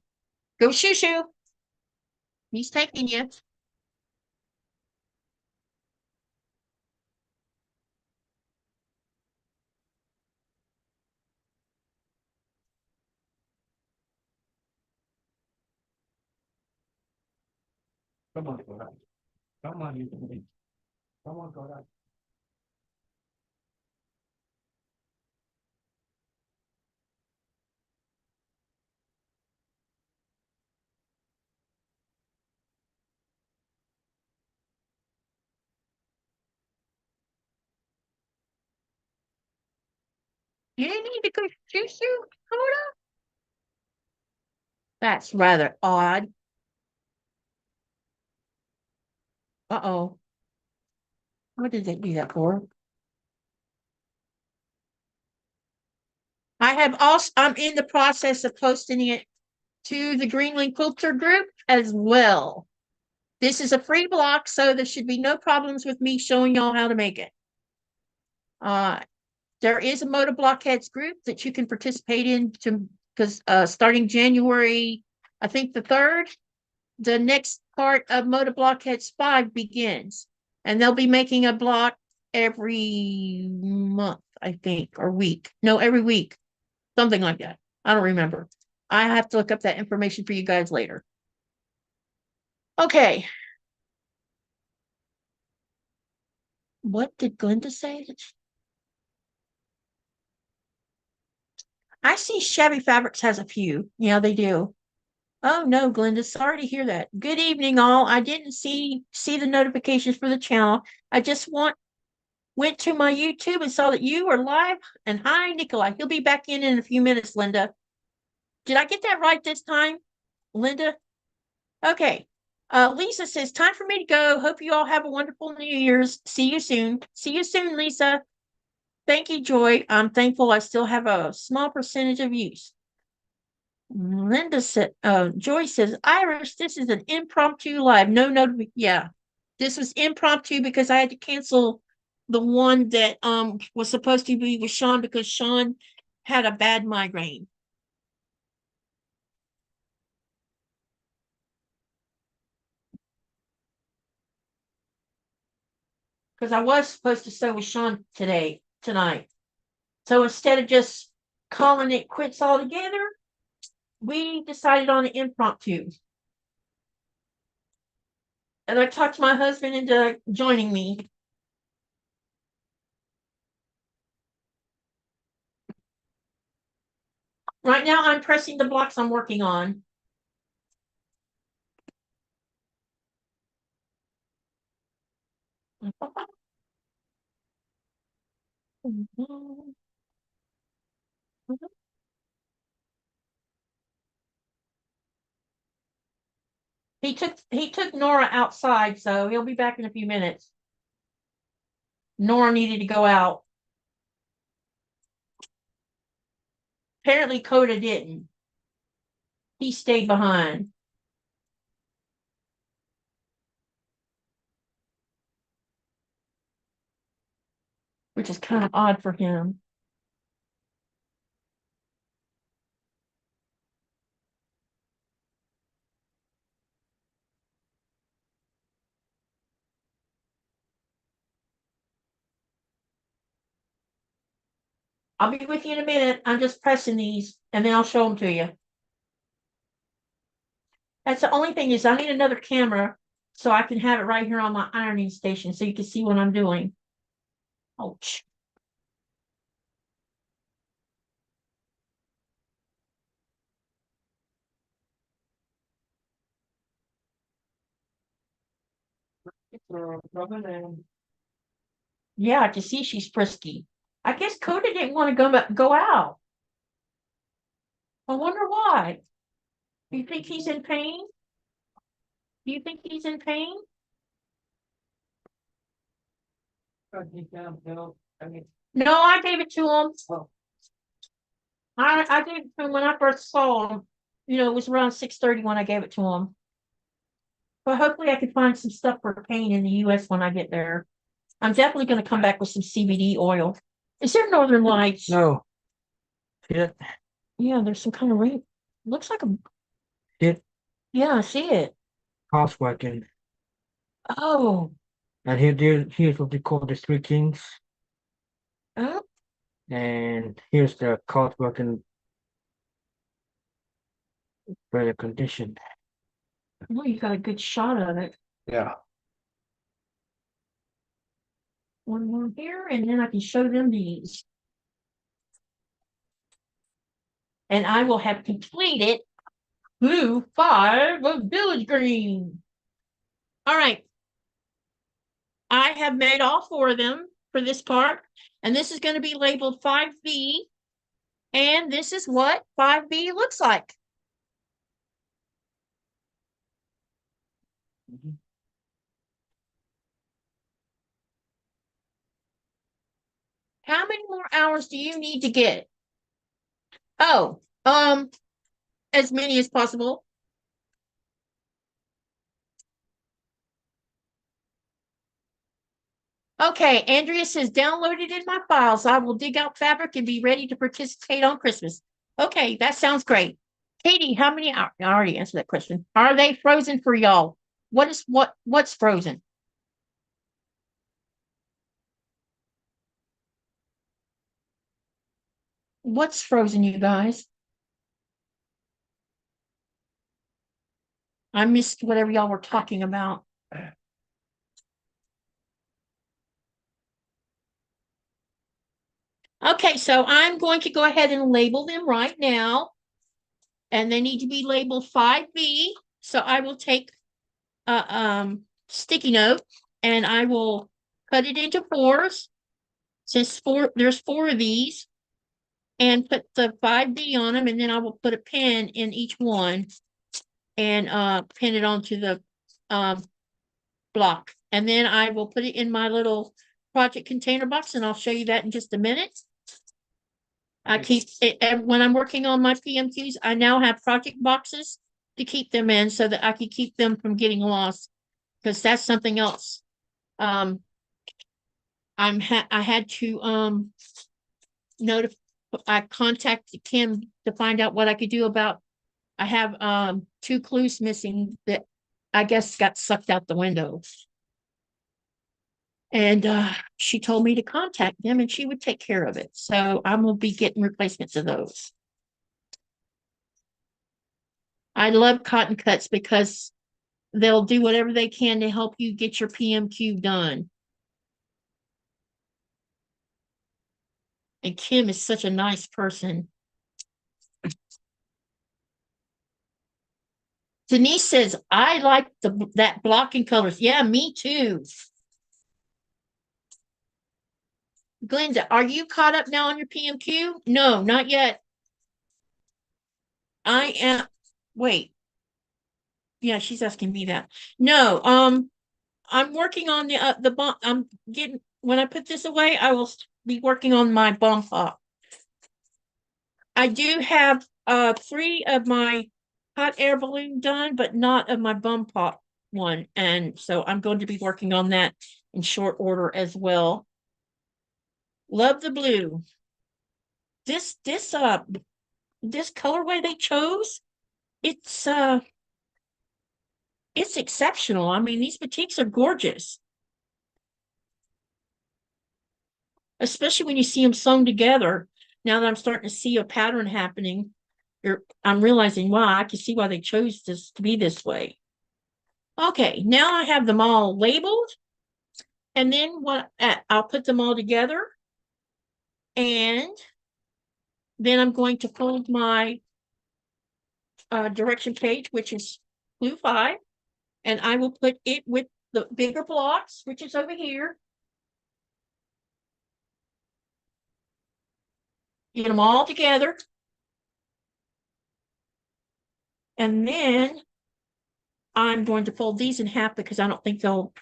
Go shoo shoo. He's taking you. Come on, go out. Come on, you. Come on, go out. You need to go shoo shoo. Moda. That's rather odd. Uh-oh. What did they do that for? I'm in the process of posting it to the Greenland Quilter group as well. This is a free block, so there should be no problems with me showing y'all how to make it. There is a Moda Blockheads group that you can participate in because starting January, I think the 3rd, the next part of Moda Blockheads 5 begins. And they'll be making a block every month, I think, or week. No, every week. Something like that. I don't remember. I have to look up that information for you guys later. Okay. What did Glenda say? I see Shabby Fabrics has a few. Yeah, they do. Oh no, Glenda, sorry to hear that. Good evening, all. I didn't see the notifications for the channel. I just want went to my YouTube and saw that you were live. And hi, Nikolai. He'll be back in a few minutes, Linda. Did I get that right this time, Linda? Okay. Lisa says, time for me to go. Hope you all have a wonderful New Year's. See you soon. See you soon, Lisa. Thank you, Joy. I'm thankful I still have a small percentage of use. Linda said, Joy says, Iris, this is an impromptu live. No, yeah. This was impromptu because I had to cancel the one that was supposed to be with Sean because Sean had a bad migraine. Because I was supposed to sew with Sean tonight. So instead of just calling it quits altogether, we decided on an impromptu. And I talked my husband into joining me. Right now, I'm pressing the blocks I'm working on. He took Nora outside, so he'll be back in a few minutes. Nora needed to go out. Apparently, Coda didn't. He stayed behind. Which is kind of odd for him. I'll be with you in a minute. I'm just pressing these, and then I'll show them to you. That's the only thing is I need another camera so I can have it right here on my ironing station so you can see what I'm doing. Ouch. Yeah, to see she's frisky. I guess Coda didn't want to go out. I wonder why. Do you think he's in pain? Do you think he's in pain? No, I gave it to him. Oh. I gave it to him when I first saw him. You know, it was around 6:30 when I gave it to him. But hopefully I can find some stuff for pain in the US when I get there. I'm definitely going to come back with some CBD oil. Is there Northern Lights? No. Shit. Yeah, there's some kind of rain. Looks like a. Shit. Yeah, I see it. Houseworking. Oh. And here's what they call the Three Kings. Oh. And here's the Qaqortoq better condition. Oh, you got a good shot of it. Yeah. One more here, and then I can show them these. And I will have completed blue 5 of village green. All right. I have made all 4 of them for this part. And this is going to be labeled 5B. And this is what 5B looks like. How many more hours do you need to get? Oh, as many as possible. Okay, Andrea says, downloaded in my files. I will dig out fabric and be ready to participate on Christmas. Okay, that sounds great. Katie, how many hours? I already answered that question. Are they frozen for y'all? What's frozen? What's frozen, you guys? I missed whatever y'all were talking about. Okay, so I'm going to go ahead and label them right now. And they need to be labeled 5B. So I will take a sticky note and I will cut it into 4s. since there's four of these, and put the 5D on them, and then I will put a pin in each one and pin it onto the block. And then I will put it in my little project container box, and I'll show you that in just a minute. I keep it, and when I'm working on my PMQs, I now have project boxes to keep them in so that I can keep them from getting lost, because that's something else. I had to notify. I contacted Kim to find out what I could do about. I have two clues missing that I guess got sucked out the window. And she told me to contact them and she would take care of it. So I'm gonna be getting replacements of those. I love cotton cuts because they'll do whatever they can to help you get your PMQ done. And Kim is such a nice person. Denise says, I like that blocking colors. Yeah, me too. Glenda, are you caught up now on your PMQ? No, not yet. I am. Wait. Yeah, she's asking me that. No, I'm working on the bomb. I'm getting, when I put this away, I will be working on my bomb pop. I do have 3 of my hot air balloon done, but not of my bum pop one. And so I'm going to be working on that in short order as well. Love the blue. This colorway they chose, it's exceptional. I mean, these batiks are gorgeous. Especially when you see them sewn together. Now that I'm starting to see a pattern happening, I'm realizing, wow, I can see why they chose this to be this way. Okay, now I have them all labeled. And then I'll put them all together. And then I'm going to fold my direction page, which is blue 5. And I will put it with the bigger blocks, which is over here. Get them all together. And then I'm going to fold these in half because I don't think they'll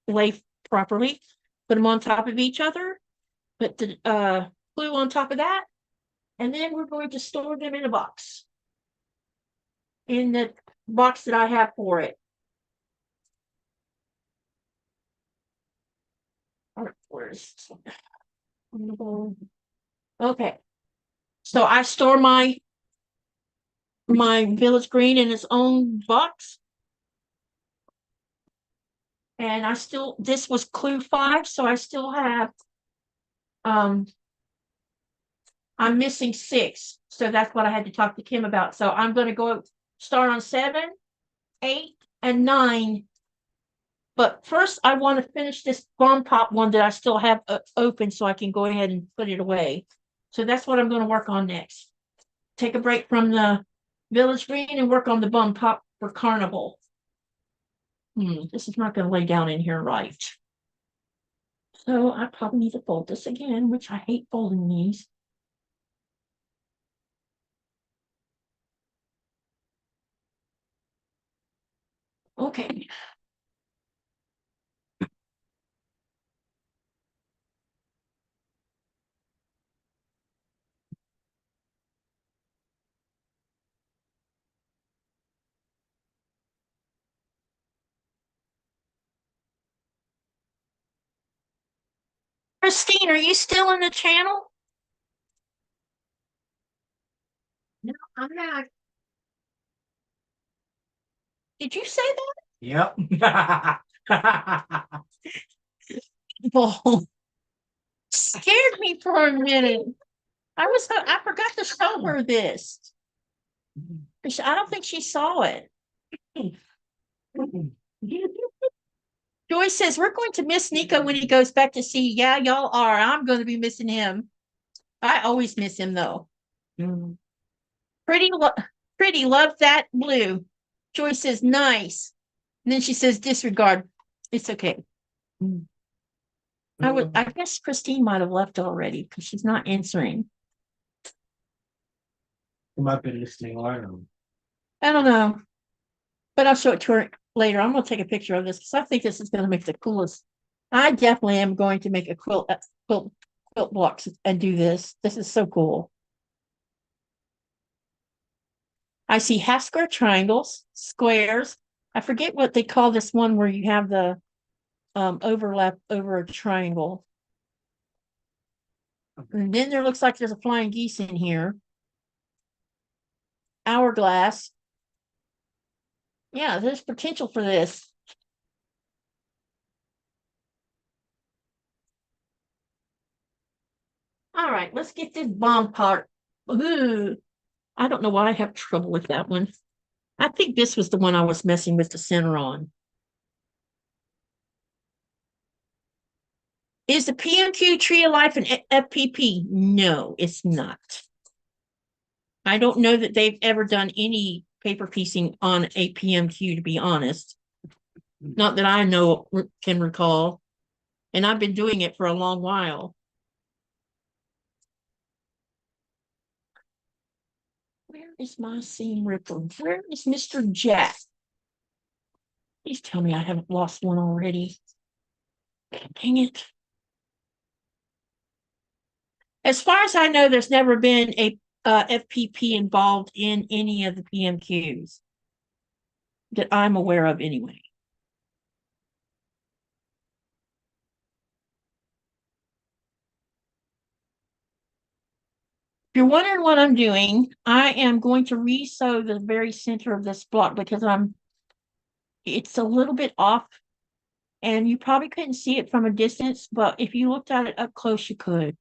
lay properly. Put them on top of each other. Put the glue on top of that. And then we're going to store them in a box. In the box that I have for it. Okay. So I store my village green in its own box. And this was clue 5, so I still have I'm missing 6. So that's what I had to talk to Kim about. So I'm going to go start on 7, 8, and 9. But first, I want to finish this bomb pop one that I still have open so I can go ahead and put it away. So that's what I'm going to work on next. Take a break from the village green and work on the bomb pop for carnival. This is not going to lay down in here right. So I probably need to fold this again, which I hate folding these. Okay. Christine, are you still in the channel? No, I'm not. Did you say that? Yep. Oh, scared me for a minute. I forgot to show her this. I don't think she saw it. Joyce says, we're going to miss Nico when he goes back to sea. Yeah, y'all are. I'm going to be missing him. I always miss him, though. Pretty, love that blue. Joyce says, nice. And then she says, disregard. It's okay. I guess Christine might have left already because she's not answering. You might be listening, or I don't know. I don't know, but I'll show it to her later. I'm gonna take a picture of this because I think this is gonna make the coolest. I definitely am going to make a quilt blocks and do this. This is so cool. I see half square triangles, squares. I forget what they call this one where you have the overlap over a triangle. And then there looks like there's a flying geese in here. Hourglass. Yeah, there's potential for this. All right, let's get this bomb part. Ooh, I don't know why I have trouble with that one. I think this was the one I was messing with the center on. Is the PMQ Tree of Life an FPP? No, it's not. I don't know that they've ever done any paper piecing on a PMQ, to be honest. Not that I know can recall. And I've been doing it for a long while. Where is my seam ripper? Where is Mr. Jack? Please tell me I haven't lost one already. Dang it. As far as I know, there's never been a FPP involved in any of the PMQs that I'm aware of anyway. If you're wondering what I'm doing, I am going to re-sew the very center of this block because it's a little bit off and you probably couldn't see it from a distance, but if you looked at it up close, you could.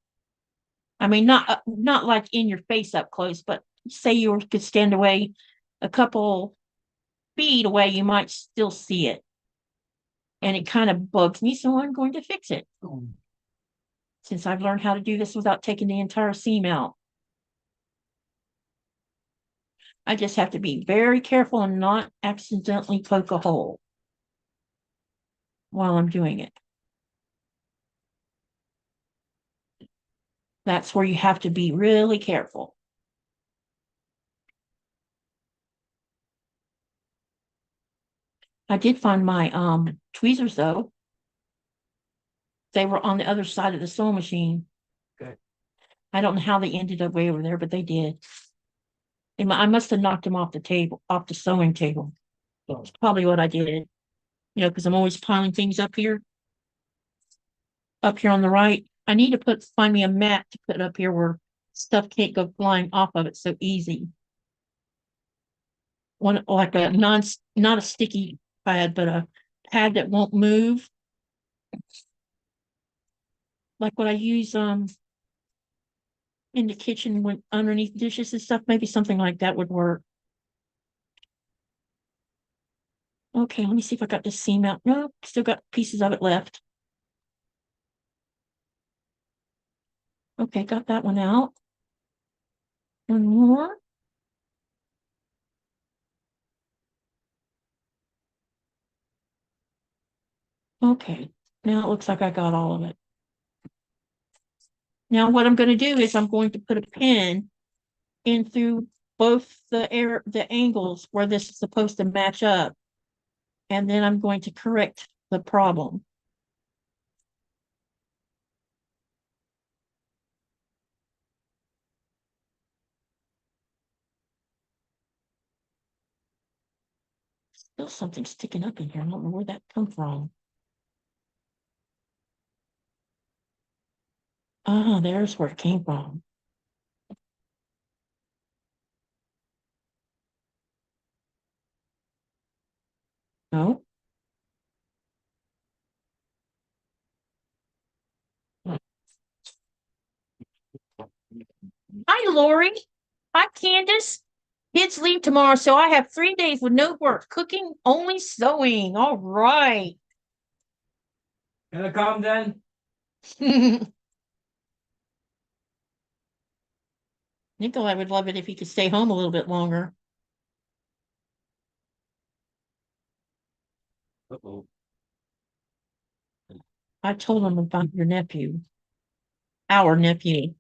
I mean, not like in your face up close, but say you could stand away a couple feet away, you might still see it. And it kind of bugs me, so I'm going to fix it. Since I've learned how to do this without taking the entire seam out. I just have to be very careful and not accidentally poke a hole while I'm doing it. That's where you have to be really careful. I did find my tweezers though. They were on the other side of the sewing machine. Okay. I don't know how they ended up way over there, but they did. And I must have knocked them off the table, off the sewing table. That's probably what I did. You know, because I'm always piling things up here on the right. I need to find me a mat to put up here where stuff can't go flying off of it so easy. One like a not a sticky pad, but a pad that won't move. Like what I use in the kitchen when underneath dishes and stuff, maybe something like that would work. Okay, let me see if I got this seam out. No, still got pieces of it left. Okay, got that one out. One more. Okay, now it looks like I got all of it. Now what I'm going to do is I'm going to put a pin in through both the angles where this is supposed to match up. And then I'm going to correct the problem. Still something sticking up in here. I don't know where that come from. Ah, there's where it came from. No. Hi, Lori. Hi, Candace. Kids leave tomorrow, so I have 3 days with no work. Cooking, only sewing. All right. Can I come then? Nikolai would love it if he could stay home a little bit longer. Uh-oh. I told him about your nephew, our nephew.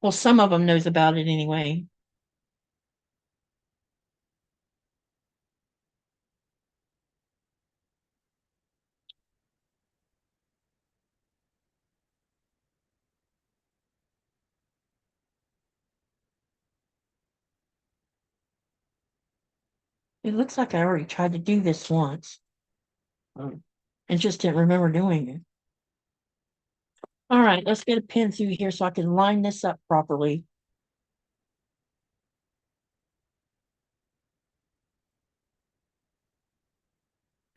Well, some of them knows about it anyway. It looks like I already tried to do this once. And just didn't remember doing it. All right, let's get a pin through here so I can line this up properly.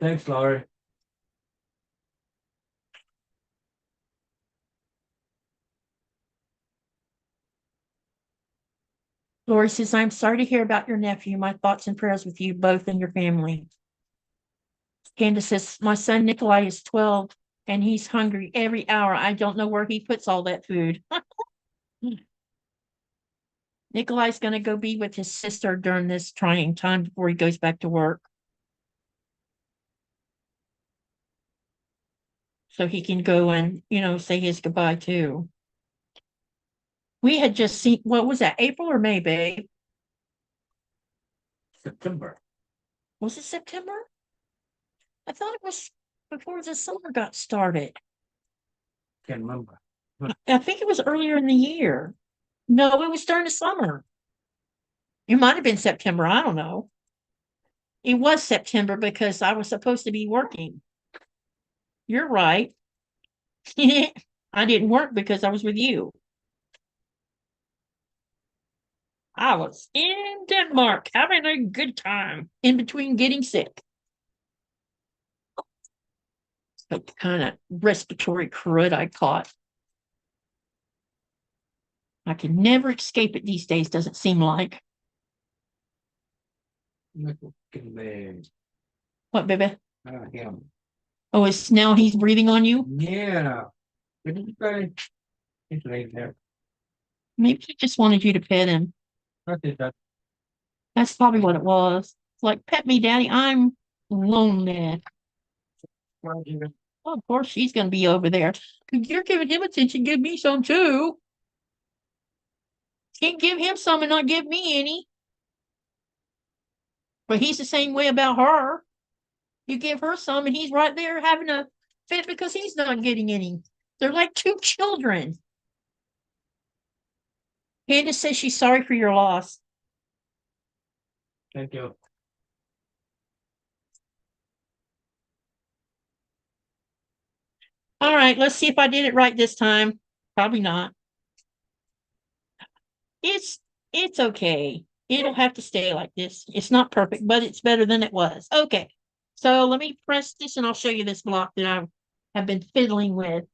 Thanks, Laurie. Lori says, I'm sorry to hear about your nephew. My thoughts and prayers with you both and your family. Candace says, my son Nikolai is 12 and he's hungry every hour. I don't know where he puts all that food. Nikolai's going to go be with his sister during this trying time before he goes back to work. So he can go and, say his goodbye too. We had just seen, what was that, April or May, babe? September. Was it September? I thought it was before the summer got started. Can't remember. I think it was earlier in the year. No, it was during the summer. It might have been September. I don't know. It was September because I was supposed to be working. You're right. I didn't work because I was with you. I was in Denmark having a good time in between getting sick. Like kind of respiratory crud I caught. I can never escape it these days, doesn't seem like. What, baby? Him. Oh, it's now he's breathing on you? Yeah. It's right there. Maybe he just wanted you to pet him. That's probably what it was. It's like, pet me, daddy. I'm lonely. Well, of course, she's going to be over there. You're giving him attention. Give me some too. Can't give him some and not give me any. But he's the same way about her. You give her some and he's right there having a fit because he's not getting any. They're like two children. Candace says she's sorry for your loss. Thank you. All right, let's see if I did it right this time. Probably not. It's okay. It'll have to stay like this. It's not perfect, but it's better than it was. Okay. So let me press this and I'll show you this block that I have been fiddling with.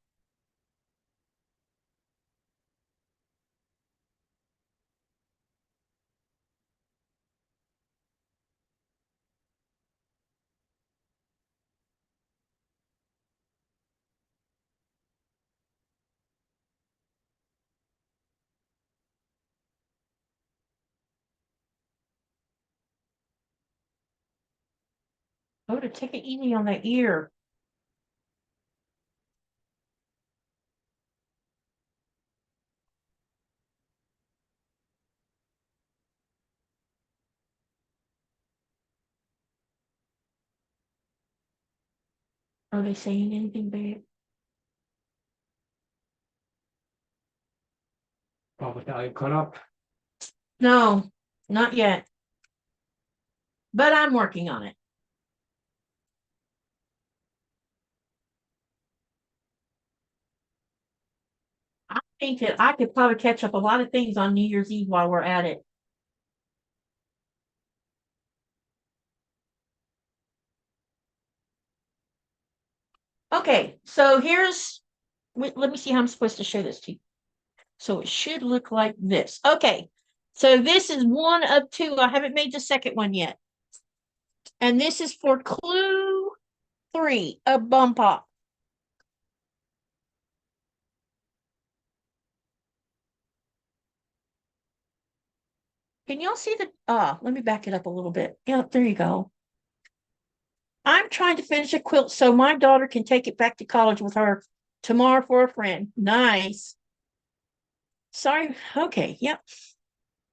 Oh, to take it easy on the ear. Are they saying anything, babe? Probably got you caught up. No, not yet. But I'm working on it. I think that I could probably catch up a lot of things on New Year's Eve while we're at it. Okay, so let me see how I'm supposed to show this to you. So it should look like this. Okay, so this is one of two. I haven't made the second one yet. And this is for clue 3 of Bum Pop. Can y'all see the, let me back it up a little bit. Yeah, there you go. I'm trying to finish a quilt so my daughter can take it back to college with her tomorrow for a friend. Nice. Sorry. Okay. Yep.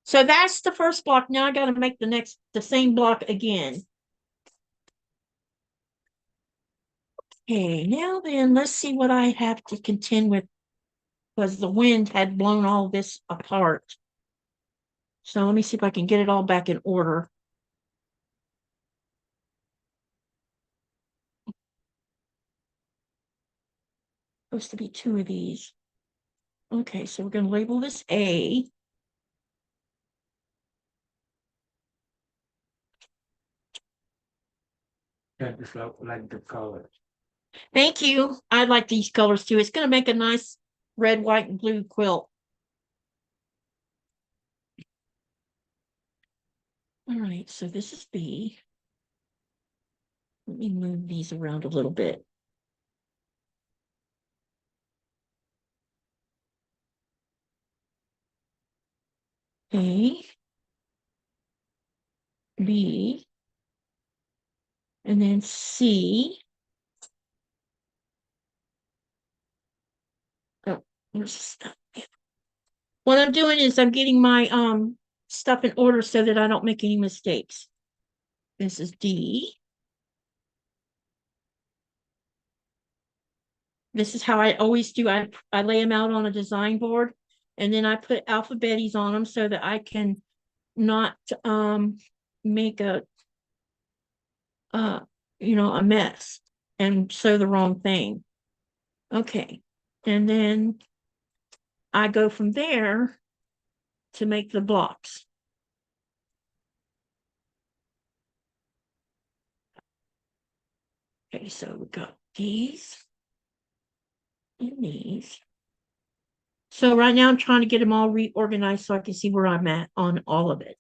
So that's the first block. Now I got to make the same block again. Okay. Now then, let's see what I have to contend with because the wind had blown all this apart. So let me see if I can get it all back in order. Supposed to be 2 of these. Okay, so we're going to label this A. I just like the color. Thank you. I like these colors too. It's going to make a nice red, white, and blue quilt. All right, so this is B. Let me move these around a little bit. A, B, and then C. Oh, where's the stuff? What I'm doing is I'm getting my stuff in order so that I don't make any mistakes. This is D. This is how I always do. I lay them out on a design board and then I put alphabetes on them so that I can not make a a mess and sew the wrong thing. Okay. And then I go from there to make the blocks. Okay, so we got these and these. So right now I'm trying to get them all reorganized so I can see where I'm at on all of it.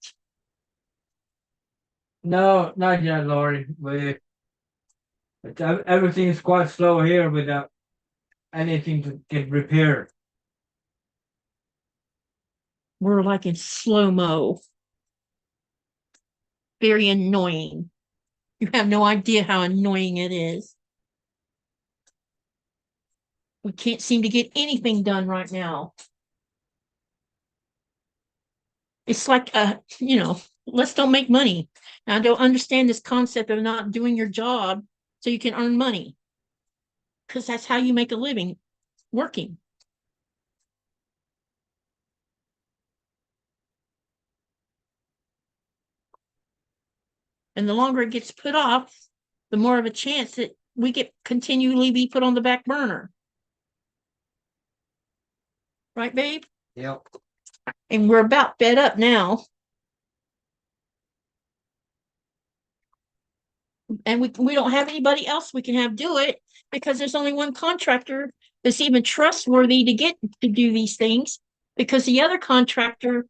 No, not yet, Lori. Everything is quite slow here without anything to get repaired. We're like in slow-mo. Very annoying. You have no idea how annoying it is. We can't seem to get anything done right now. It's like, let's don't make money. Now, I don't understand this concept of not doing your job so you can earn money. Because that's how you make a living, working. And the longer it gets put off, the more of a chance that we get continually be put on the back burner. Right, babe? Yep. And we're about fed up now. And we don't have anybody else we can have do it because there's only one contractor that's even trustworthy to get to do these things because the other contractor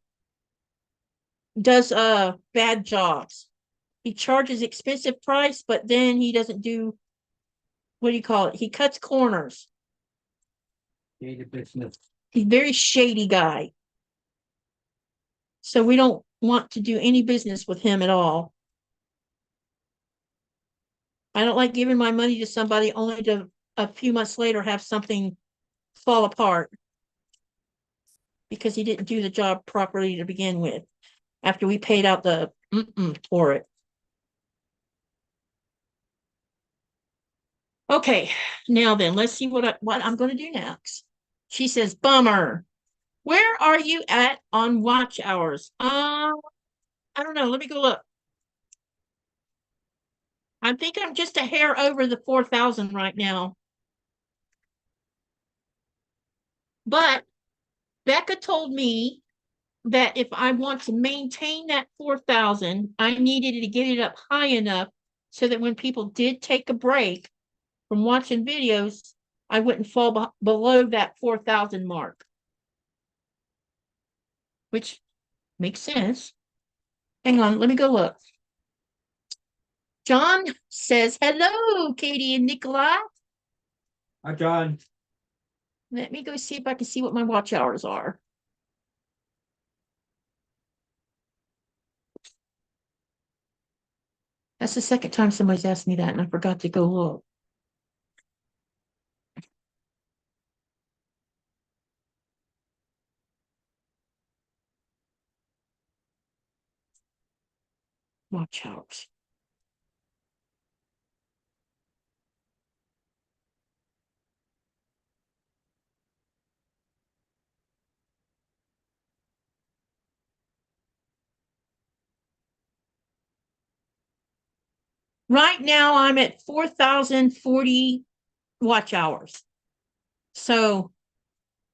does bad jobs. He charges expensive price, but then he doesn't do, what do you call it? He cuts corners. Shady business. He's a very shady guy. So we don't want to do any business with him at all. I don't like giving my money to somebody only to a few months later have something fall apart because he didn't do the job properly to begin with after we paid out the for it. Okay, now then, let's see what I'm going to do next. She says, bummer. Where are you at on watch hours? I don't know. Let me go look. I think I'm just a hair over the 4,000 right now. But Becca told me that if I want to maintain that 4,000, I needed to get it up high enough so that when people did take a break from watching videos, I wouldn't fall below that 4,000 mark, which makes sense. Hang on, let me go look. John says, hello, Katie and Nikolai. Hi, John. Let me go see if I can see what my watch hours are. That's the second time somebody's asked me that, and I forgot to go look. Watch hours. Right now, I'm at 4,040 watch hours. So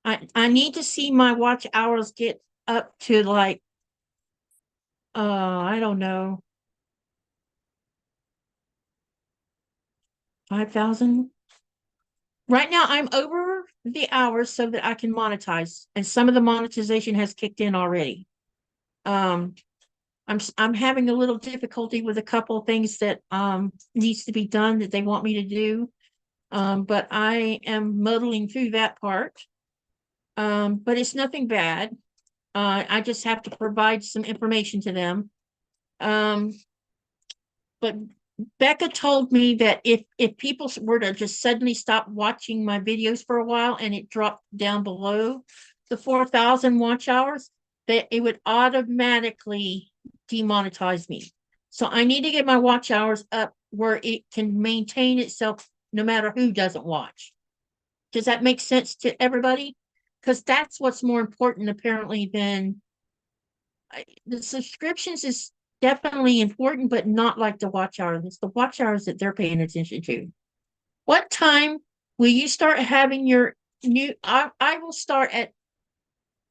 I need to see my watch hours get up to like, I don't know, 5,000. Right now, I'm over the hours so that I can monetize, and some of the monetization has kicked in already. I'm having a little difficulty with a couple of things that needs to be done that they want me to do. But I am muddling through that part. But it's nothing bad. I just have to provide some information to them. But Becca told me that if people were to just suddenly stop watching my videos for a while and it dropped down below the 4,000 watch hours, that it would automatically demonetize me. So I need to get my watch hours up where it can maintain itself no matter who doesn't watch. Does that make sense to everybody? Because that's what's more important apparently than the subscriptions is definitely important, but not like the watch hours. It's the watch hours that they're paying attention to. What time will you start having your new? I will start at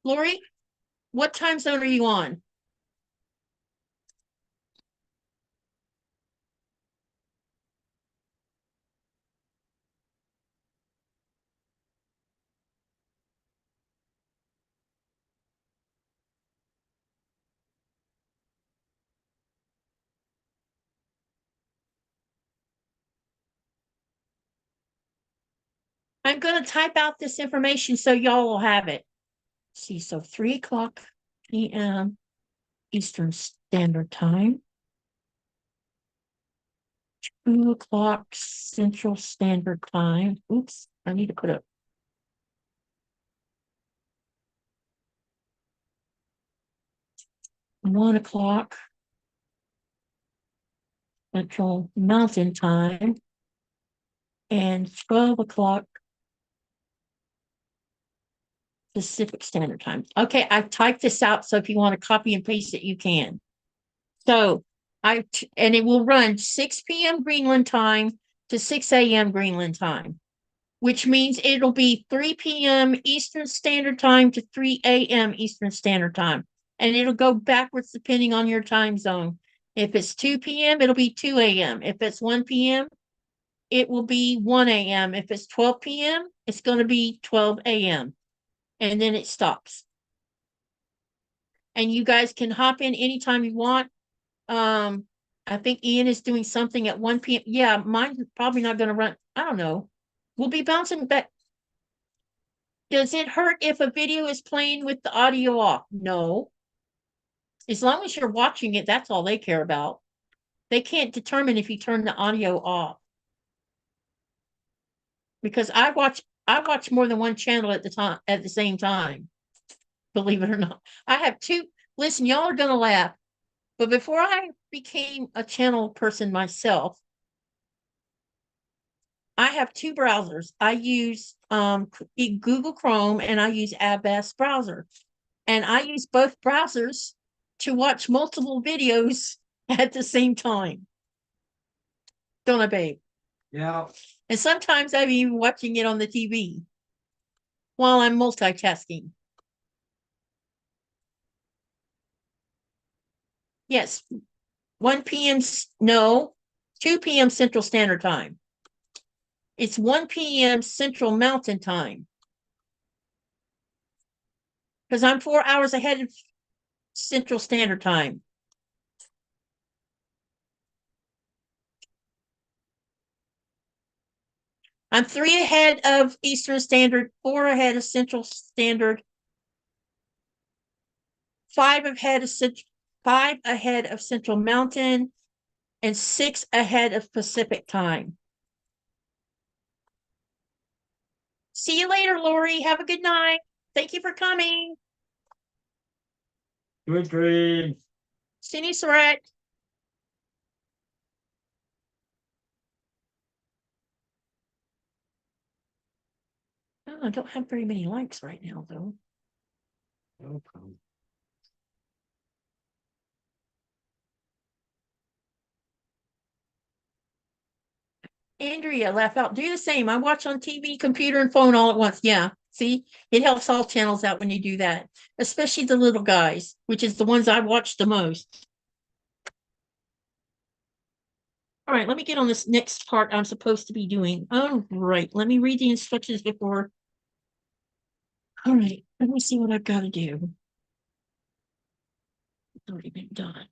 Lori. What time zone are you on? I'm going to type out this information so y'all will have it. See, so 3 o'clock p.m. Eastern Standard Time, 2 o'clock Central Standard Time. Oops, I need to put a 1 o'clock Central Mountain Time, and 12 o'clock Pacific Standard Time. Okay, I typed this out, so if you want to copy and paste it, you can. So and it will run 6 p.m. Greenland time to 6 a.m. Greenland time, which means it'll be 3 p.m. Eastern Standard Time to 3 a.m. Eastern Standard Time. And it'll go backwards depending on your time zone. If it's 2 p.m., it'll be 2 a.m. If it's 1 p.m., it will be 1 a.m. If it's 12 p.m., it's going to be 12 a.m. And then it stops. And you guys can hop in anytime you want. I think Ian is doing something at 1 p.m. Yeah, mine's probably not going to run. I don't know. We'll be bouncing back. Does it hurt if a video is playing with the audio off? No. As long as you're watching it, that's all they care about. They can't determine if you turn the audio off. Because I watch more than one channel at the same time. Believe it or not. I have two. Listen, y'all are gonna laugh. But before I became a channel person myself, I have two browsers. I use Google Chrome and I use Avast browser. And I use both browsers to watch multiple videos at the same time. Don't I, babe? Yeah. And sometimes I'm even watching it on the TV while I'm multitasking. Yes, 1 p.m. No, 2 p.m. Central Standard Time. It's 1 p.m. Central Mountain Time. Because I'm 4 hours ahead of Central Standard Time. I'm 3 ahead of Eastern Standard, 4 ahead of Central Standard, 5 ahead of Central Mountain, and 6 ahead of Pacific time. See you later, Lori. Have a good night. Thank you for coming. Sweet dreams. Cindy Surratt. Oh, I don't have very many likes right now, though. No problem. Andrea, laugh out. Do the same. I watch on TV, computer, and phone all at once. Yeah. See, it helps all channels out when you do that, especially the little guys, which is the ones I watch the most. All right, let me get on this next part I'm supposed to be doing. All right, let me read the instructions before. All right, let me see what I've got to do. It's already been done.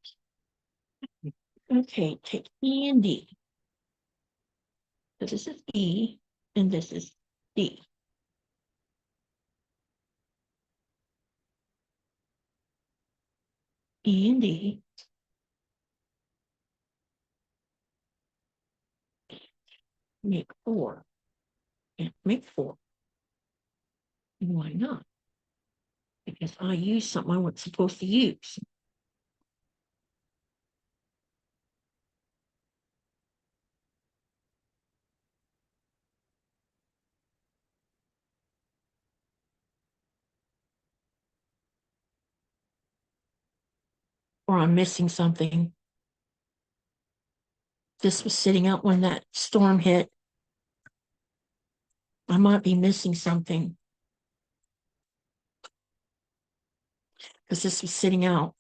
Okay, take E and D. So this is E, and this is D. E and D. Make 4. And make 4. Why not? Because I used something I wasn't supposed to use. Or I'm missing something. This was sitting out when that storm hit. I might be missing something. Because this was sitting out.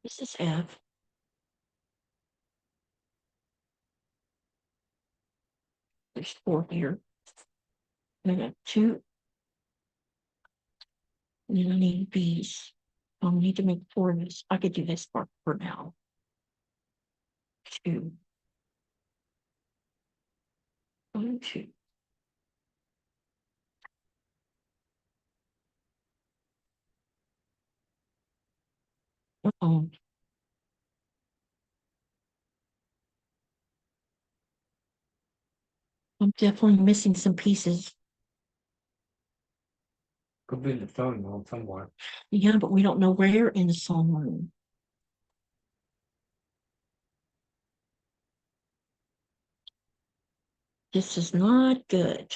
This is F. There's 4 here. And I got 2. And then I need B's. I'll need to make 4 of this. I could do this part for now. 2. 1, 2. Uh-oh. I'm definitely missing some pieces. Could be in the phone room somewhere. Yeah, but we don't know where in the song room. This is not good.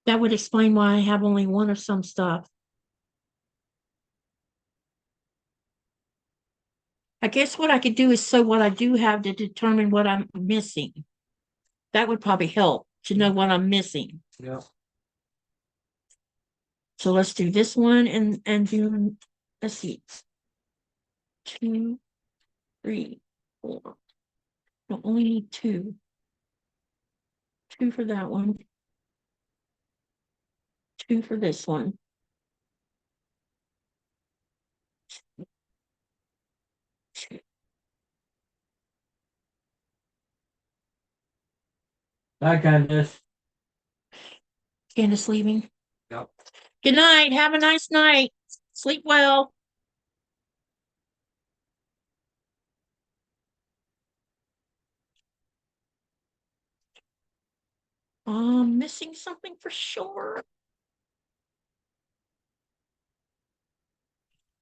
That would explain why I have only 1 of some stuff. I guess what I could do is sew what I do have to determine what I'm missing. That would probably help to know what I'm missing. Yeah. So let's do this one and do, let's see. 2, 3, 4. No, only need 2. 2 for that one. 2 for this one. Bye, Candace. Candace leaving. Yep. Good night. Have a nice night. Sleep well. Missing something for sure.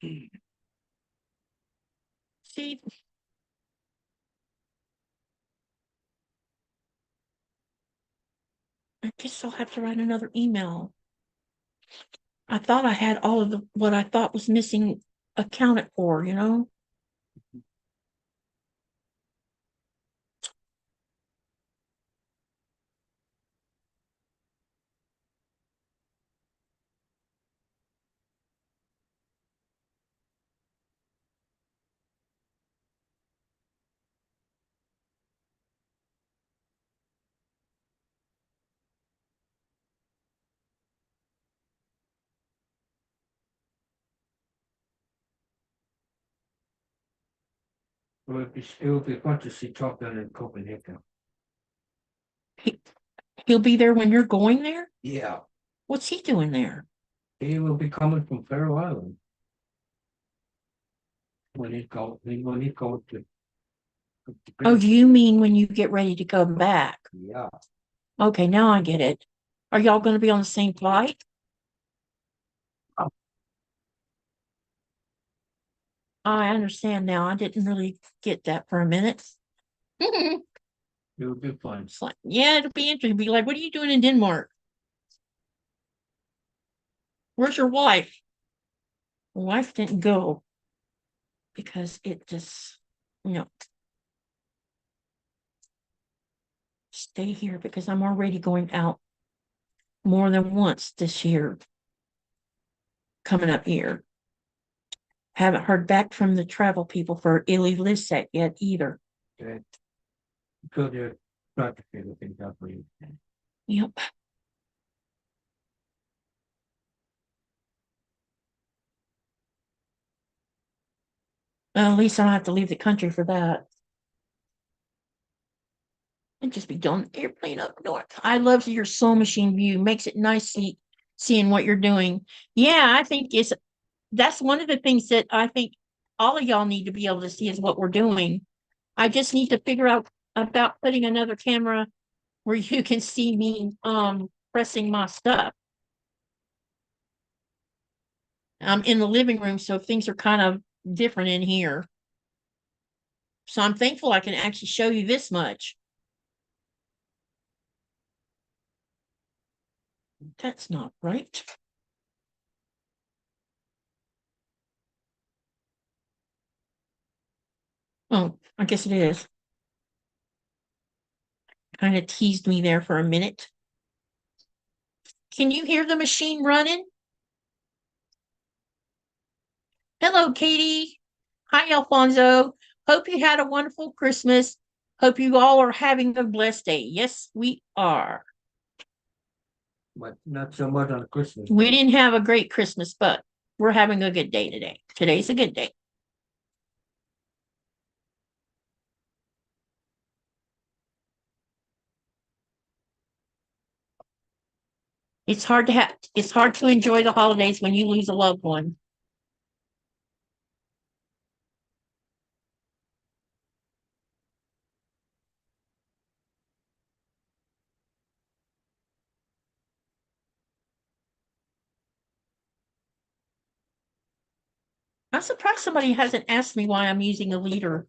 See, I guess I'll have to write another email. I thought I had all of what I thought was missing accounted for, you know? It will be fun to see Chocolate in Copenhagen. He'll be there when you're going there? Yeah, What's he doing there? he will be coming from Faroe Island. When he go to. Oh, do you mean when you get ready to come back? Yeah, Okay, now I get it. Are y'all going to be on the same flight? I understand now. I didn't really get that for a minute. It's it will be fun. like, yeah, it'll be interesting. Be like, what are you doing in Denmark? Where's your wife? My wife didn't go because it just, you know, stay here because I'm already going out more than once this year. Coming up here. Haven't heard back from the travel people for Illy Lisset yet either. Okay. So they're trying to figure things out for you. Yep. Well, at least I don't have to leave the country for that. And just be doing the airplane up north. I love your sewing machine view. Makes it nice seeing what you're doing. Yeah, I think that's one of the things that I think all of y'all need to be able to see is what we're doing. I just need to figure out about putting another camera where you can see me pressing my stuff. I'm in the living room, so things are kind of different in here. So I'm thankful I can actually show you this much. That's not right. Oh, I guess it is. Kind of teased me there for a minute. Can you hear the machine running? Hello, Katie. Hi, Alfonso. Hope you had a wonderful Christmas. Hope you all are having a blessed day. Yes, we are. But not so much on Christmas. We didn't have a great Christmas, but we're having a good day today. Today's a good day. It's hard to enjoy the holidays when you lose a loved one. I'm surprised somebody hasn't asked me why I'm using a leader.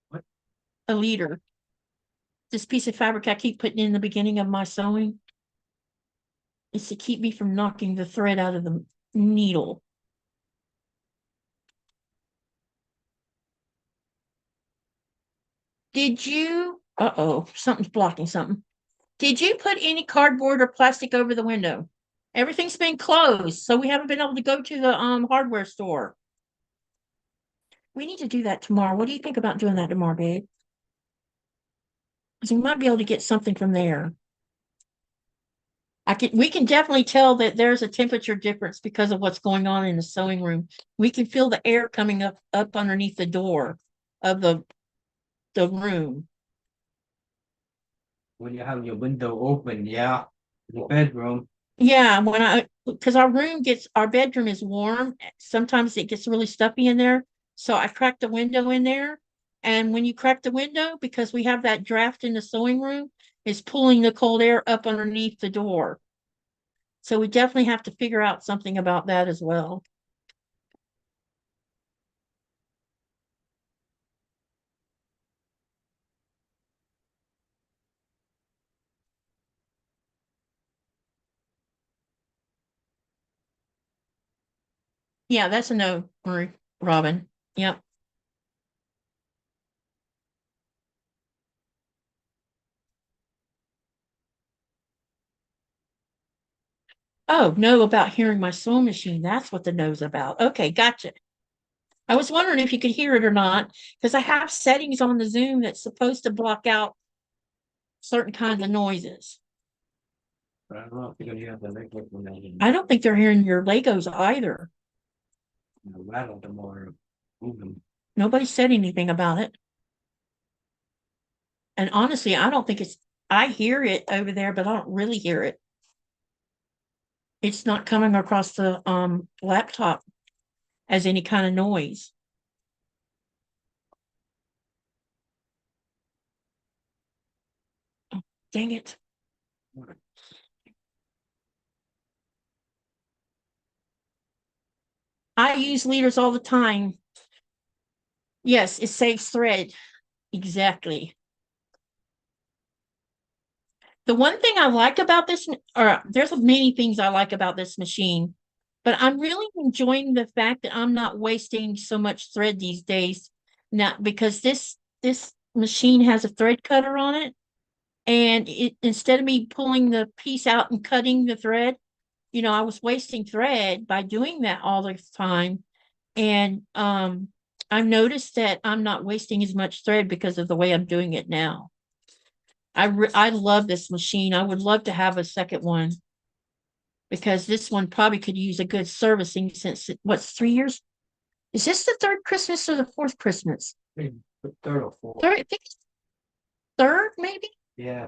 What? A leader. This piece of fabric I keep putting in the beginning of my sewing is to keep me from knocking the thread out of the needle. Did you? Uh-oh, something's blocking something. Did you put any cardboard or plastic over the window? Everything's been closed, so we haven't been able to go to the hardware store. We need to do that tomorrow. What do you think about doing that tomorrow, babe? Because we might be able to get something from there. We can definitely tell that there's a temperature difference because of what's going on in the sewing room. We can feel the air coming up underneath the door of the room. When you have your window open, yeah, the bedroom. Yeah, because our bedroom is warm. Sometimes it gets really stuffy in there. So I cracked the window in there. And when you crack the window, because we have that draft in the sewing room, it's pulling the cold air up underneath the door. So we definitely have to figure out something about that as well. Yeah, that's a no, Marie, Robin. Yep. Oh, no, about hearing my sewing machine. That's what the no's about. Okay, gotcha. I was wondering if you could hear it or not, because I have settings on the Zoom that's supposed to block out certain kinds of noises. But I don't know if you're gonna hear the Lego when I don't think they're hearing your Legos either. rattle tomorrow. Nobody said anything about it. And honestly, I don't think I hear it over there, but I don't really hear it. It's not coming across the laptop as any kind of noise. Oh, dang it. I use leaders all the time. Yes, it saves thread. Exactly. The one thing I like about this, or there's many things I like about this machine, but I'm really enjoying the fact that I'm not wasting so much thread these days. Now, because this machine has a thread cutter on it, and instead of me pulling the piece out and cutting the thread, I was wasting thread by doing that all the time. And I've noticed that I'm not wasting as much thread because of the way I'm doing it now. I love this machine. I would love to have a second one because this one probably could use a good servicing since what's 3 years? Is this the third Christmas or the fourth Christmas? The third or fourth. Third, I think third, maybe? Yeah.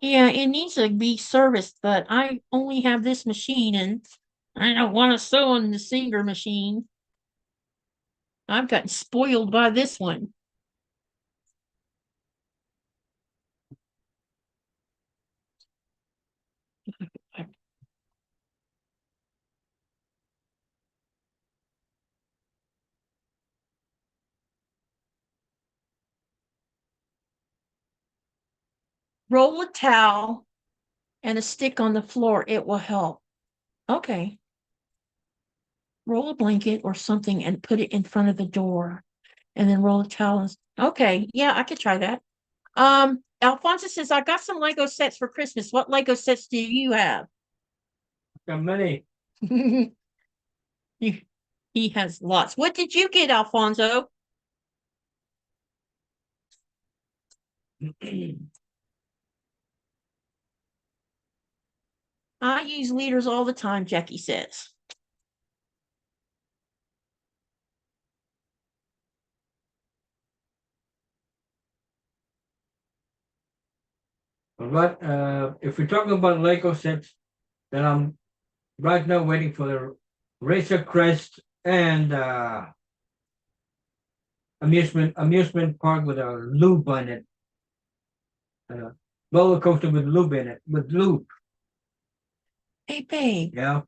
Yeah, it needs to be serviced, but I only have this machine and I don't want to sew on the Singer machine. I've gotten spoiled by this one. Roll a towel and a stick on the floor. It will help. Okay. Roll a blanket or something and put it in front of the door and then roll a towel. Okay. Yeah, I could try that. Alfonso says, I got some Lego sets for Christmas. What Lego sets do you have? Got many. He has lots. What did you get, Alfonso? I use leaders all the time, Jackie says. But if we're talking about Lego sets, then I'm right now waiting for the Razor Crest and amusement park with a loop on it. Roller coaster with loop in it, with loop. Hey, babe. Yeah.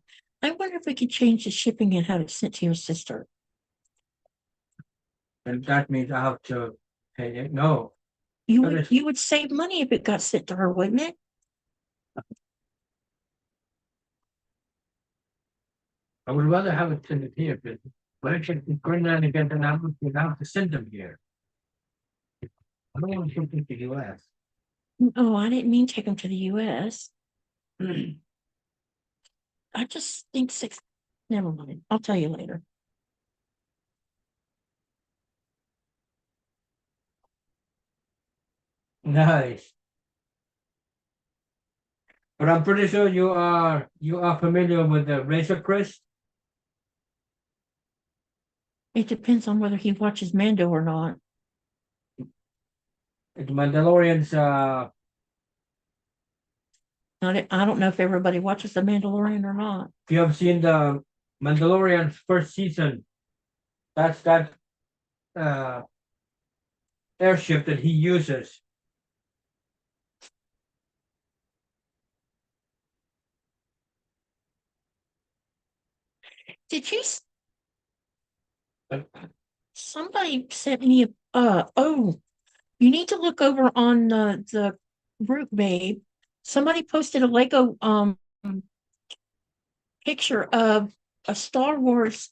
I wonder if we could change the shipping and have it sent to your sister. And that means I have to pay it. No. You would save money if it got sent to her, wouldn't it? I would rather have it sent here, but when I check Greenland again, then I have to send them here. I don't want to ship them to the US. Oh, I didn't mean take them to the US. I just think never mind. I'll tell you later. Nice. But I'm pretty sure you are familiar with the Razor Crest. It depends on whether he watches Mando or not. It's Mandalorian's I don't know if everybody watches The Mandalorian or not. if you have seen the Mandalorian's first season, that's that airship that he uses. Did you? Somebody sent me oh, you need to look over on the group, babe. Somebody posted a Lego picture of a Star Wars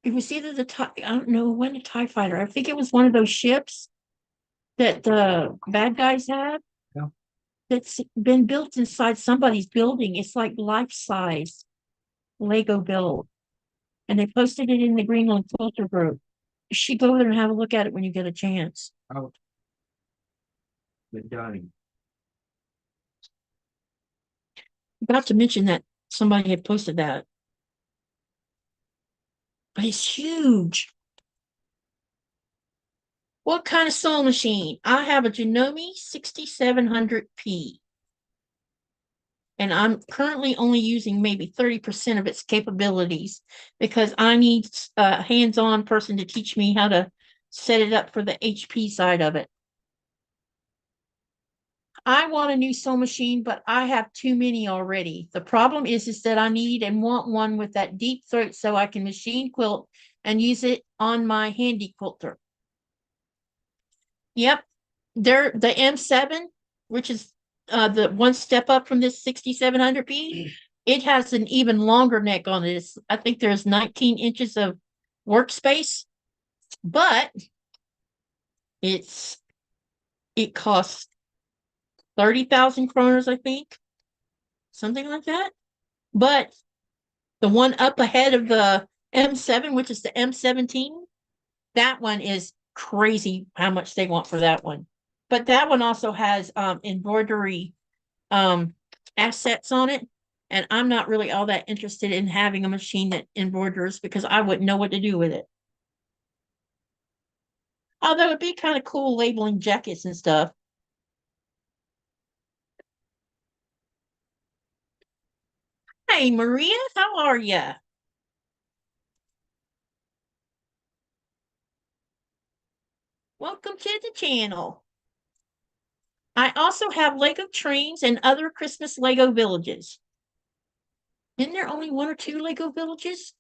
it was either I don't know when a TIE fighter. I think it was one of those ships that the bad guys have. Yeah. That's been built inside somebody's building. It's like life size Lego build. And they posted it in the Greenland Quilter group. You should go there and have a look at it when you get a chance. Out with Johnny. About to mention that somebody had posted that. but it's huge. What kind of sewing machine? I have a Janome 6700P. And I'm currently only using maybe 30% of its capabilities because I need a hands-on person to teach me how to set it up for the HP side of it. I want a new sewing machine, but I have too many already. The problem is that I need and want one with that deep throat so I can machine quilt and use it on my handy quilter. Yep, they're the M7, which is the one step up from this 6700P. It has an even longer neck on it. I think there's 19 inches of workspace, but it costs 30,000 kroners, I think, something like that. But the one up ahead of the M7, which is the M17, that one is crazy how much they want for that one. But that one also has embroidery assets on it. And I'm not really all that interested in having a machine that embroiders because I wouldn't know what to do with it. Although it'd be kind of cool labeling jackets and stuff. Hey, Maria, how are you? Welcome to the channel. I also have Lego trains and other Christmas Lego villages. Isn't there only one or two Lego villages?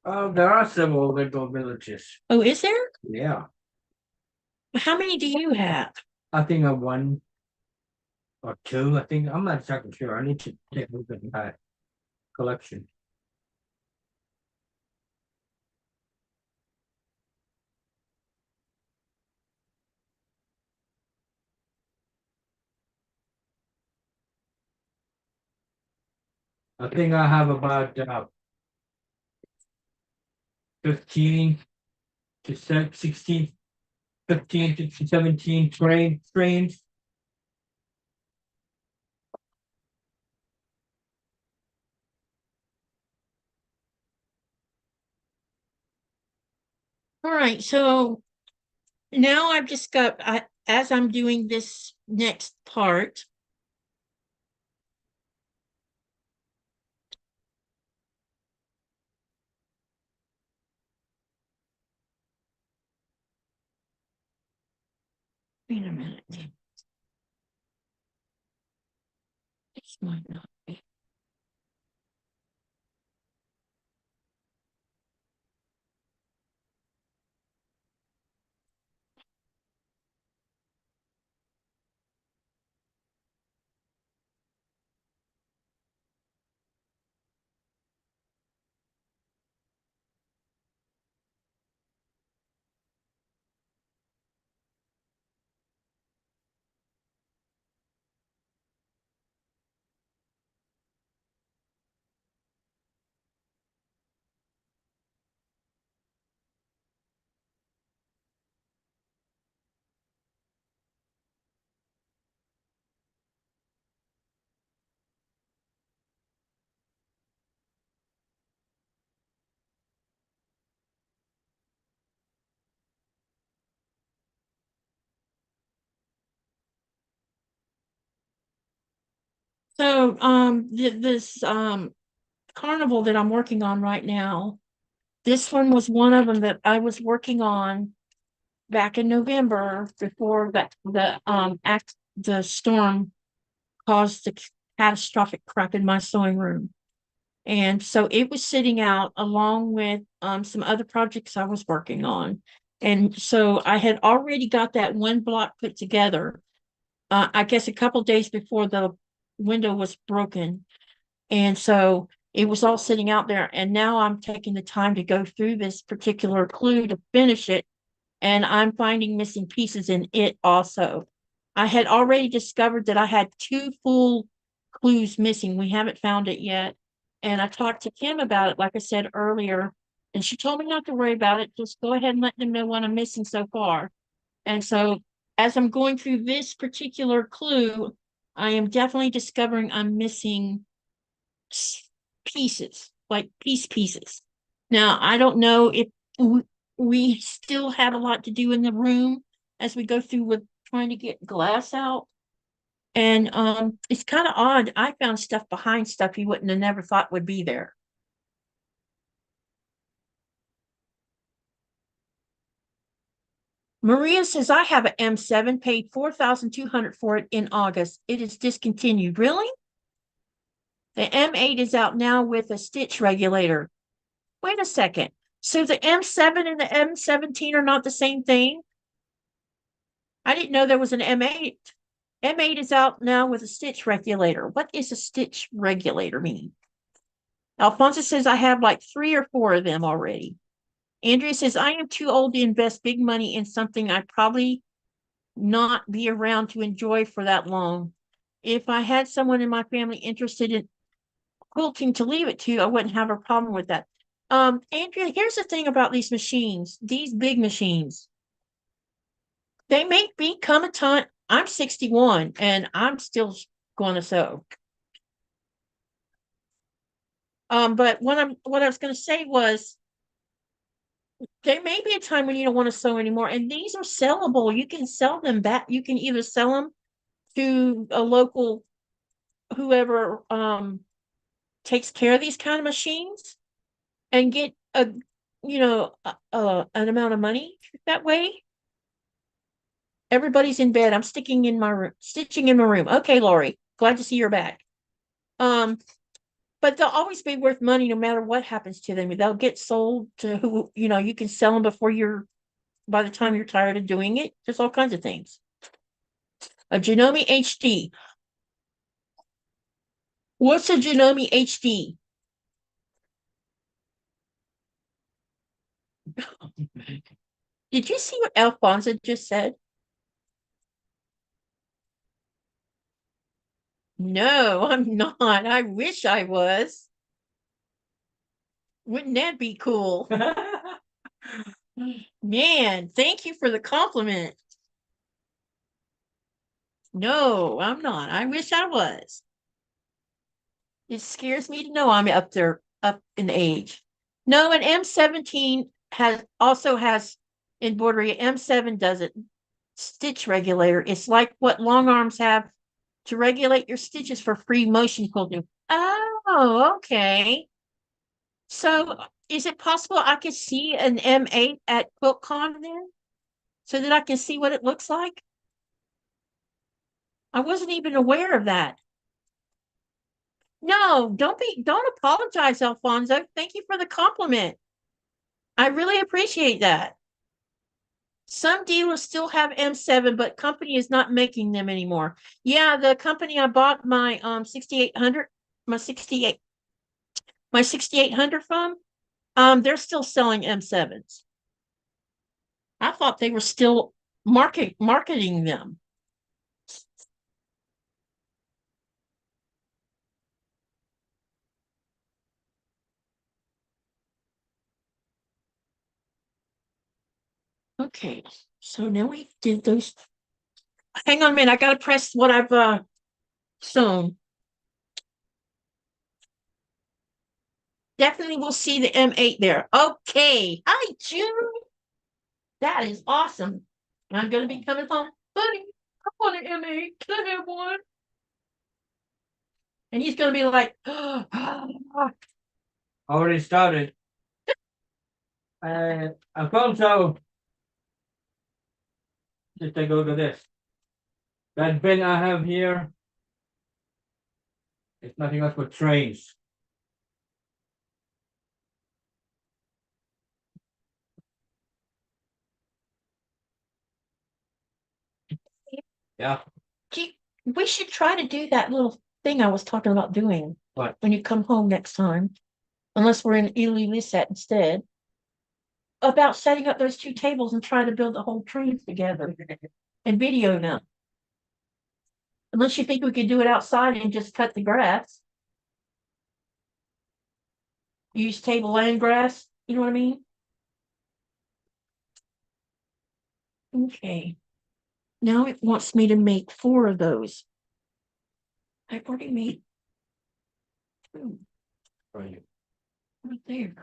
There are several Lego villages. Oh, is there? Yeah, How many do you have? I think one or two. I think I'm not exactly sure. I need to take a look at my collection. I think I have about 15 to 16, 15 to 17 trains. All right, so now I've just got, as I'm doing this next part, wait a minute. This might not be. So, this carnival that I'm working on right now, this one was one of them that I was working on back in November before the storm caused the catastrophic crap in my sewing room. And so it was sitting out along with some other projects I was working on. And so I had already got that one block put together, I guess a couple days before the window was broken. And so it was all sitting out there. And now I'm taking the time to go through this particular clue to finish it. And I'm finding missing pieces in it also. I had already discovered that I had two full clues missing. We haven't found it yet. And I talked to Kim about it, like I said earlier, and she told me not to worry about it. Just go ahead and let them know what I'm missing so far. And so as I'm going through this particular clue, I am definitely discovering I'm missing pieces, like pieces. Now, I don't know if we still have a lot to do in the room as we go through with trying to get glass out. And it's kind of odd. I found stuff behind stuff you wouldn't have never thought would be there. Maria says, I have an M7, paid 4,200 for it in August. It is discontinued. Really? The M8 is out now with a stitch regulator. Wait a second. So the M7 and the M17 are not the same thing? I didn't know there was an M8. M8 is out now with a stitch regulator. What is a stitch regulator mean? Alfonso says, I have like 3 or 4 of them already. Andrea says, I am too old to invest big money in something I probably not be around to enjoy for that long. If I had someone in my family interested in quilting to leave it to, I wouldn't have a problem with that. Andrea, here's the thing about these machines, these big machines. They make me come a time. I'm 61 and I'm still going to sew. But what I was going to say was there may be a time when you don't want to sew anymore, and these are sellable. You can sell them back. You can either sell them to a local whoever takes care of these kind of machines and get an amount of money that way. Everybody's in bed. I'm stitching in my room. Okay, Lori, glad to see you're back. But they'll always be worth money no matter what happens to them. They'll get sold to who, you can sell them by the time you're tired of doing it. There's all kinds of things. A Janome HD. What's a Janome HD? Did you see what Alfonso just said? No, I'm not. I wish I was. Wouldn't that be cool? Man, thank you for the compliment. No, I'm not. I wish I was. It scares me to know I'm up in age. No, an M17 also has embroidery. M7 doesn't. Stitch regulator. It's like what long arms have to regulate your stitches for free motion quilting. Oh, okay. So is it possible I could see an M8 at QuiltCon then? So that I can see what it looks like? I wasn't even aware of that. No, don't apologize, Alfonso. Thank you for the compliment. I really appreciate that. Some dealers still have M7, but company is not making them anymore. Yeah, the company I bought my 6800, my 6800 from, they're still selling M7s. I thought they were still marketing them. Okay, so now we did those. Hang on a minute, I gotta press what I've sewn. Definitely will see the M8 there. Okay. Hi, June. That is awesome. I'm gonna be coming home. Buddy, I want an M8. Can I have one? And he's gonna be like, Already started. Alfonso, just take a look at this. That bin I have here, it's nothing else but trays. Yeah. gee, we should try to do that little thing I was talking about doing. What? When you come home next time, unless we're in Ilulissat instead, about setting up those 2 tables and try to build the whole train together and video them. Unless you think we could do it outside and just cut the grass. Use table and grass, you know what I mean? Okay. Now it wants me to make 4 of those. I've already made 2 Right. right there.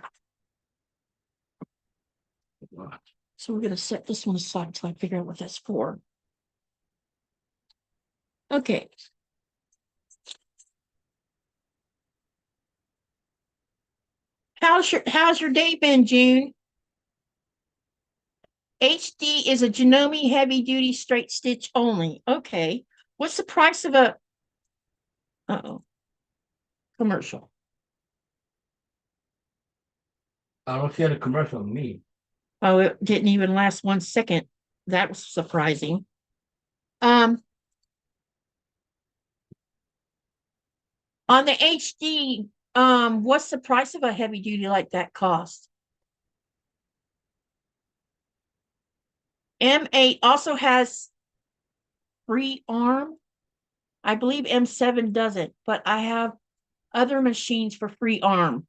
So we're going to set this one aside until I figure out what that's for. Okay. How's your day been, June? HD is a Janome heavy duty straight stitch only. Okay. What's the price of a commercial? I don't see the commercial on me. Oh, it didn't even last 1 second. That was surprising. On the HD, what's the price of a heavy duty like that cost? M8 also has free arm. I believe M7 doesn't, but I have other machines for free arm.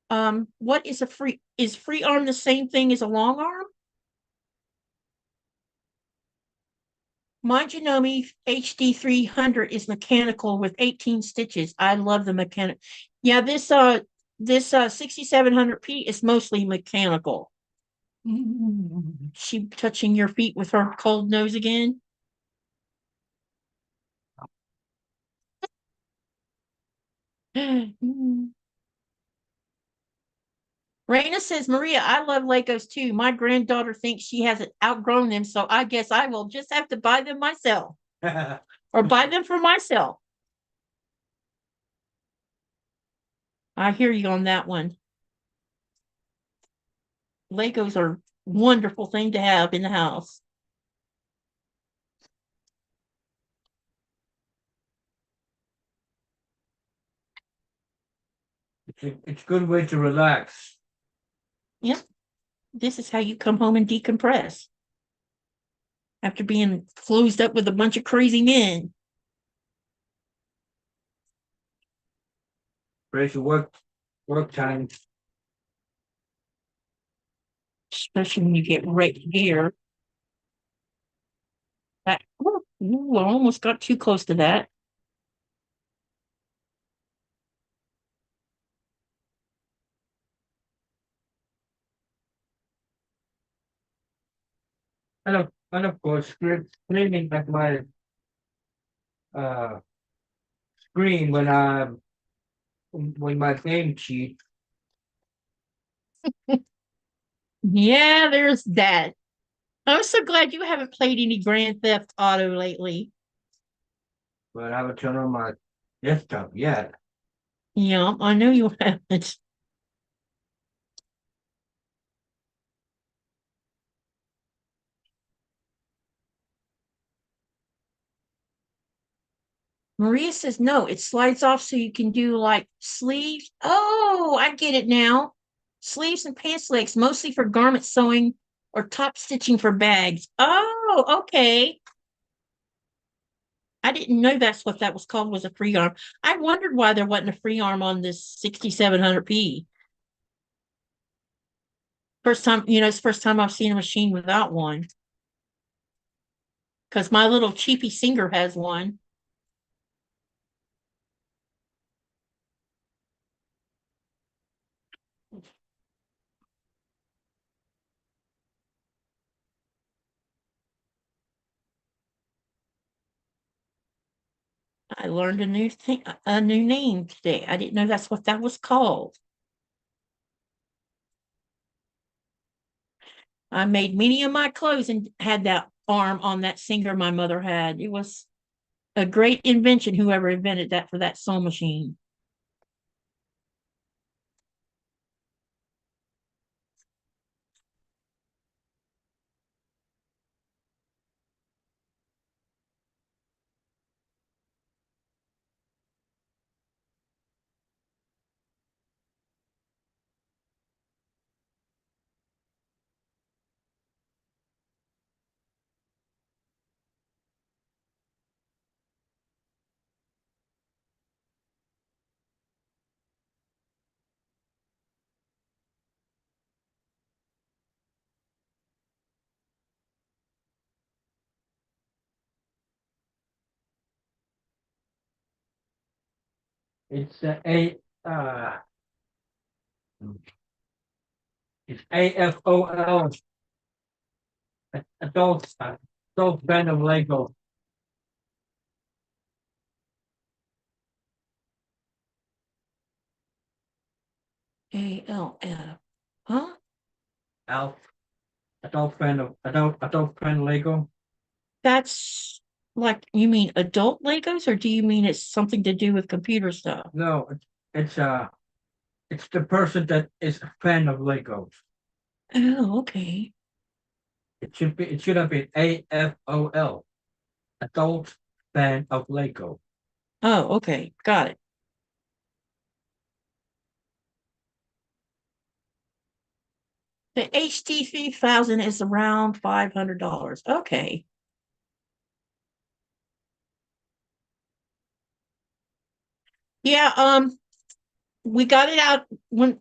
What is free arm the same thing as a long arm? My Janome HD 300 is mechanical with 18 stitches. I love the mechanic. Yeah, this 6700P is mostly mechanical. She touching your feet with her cold nose again? Raina says, Maria, I love Legos too. My granddaughter thinks she hasn't outgrown them, so I guess I will just have to buy them myself or buy them for myself. I hear you on that one. Legos are a wonderful thing to have in the house. It's a good way to relax. Yep. This is how you come home and decompress after being closed up with a bunch of crazy men. Ready to work time. Especially when you get right here. I almost got too close to that. And of course, screaming at my uh screen when my game cheats. Yeah, there's that. I'm so glad you haven't played any Grand Theft Auto lately. But I haven't turned on my desktop yet. Yeah, I know you haven't. Maria says, no, it slides off so you can do like sleeves. Oh, I get it now. Sleeves and pants legs, mostly for garment sewing or top stitching for bags. Oh, okay. I didn't know that's what that was called, was a free arm. I wondered why there wasn't a free arm on this 6700P. First time, it's the first time I've seen a machine without one. Because my little cheapy Singer has one. I learned a new thing, a new name today. I didn't know that's what that was called. I made many of my clothes and had that arm on that Singer my mother had. It was a great invention, whoever invented that for that sewing machine. It's it's AFOL adult fan of Lego. ALF. Huh? Alf, adult fan Lego. That's like, you mean adult Legos, or do you mean it's something to do with computer stuff? No, it's the person that is a fan of Legos. Oh, okay. It should have been AFOL, adult fan of Lego. Oh, okay. Got it. The HD 3000 is around $500. Okay. Yeah, we got it out when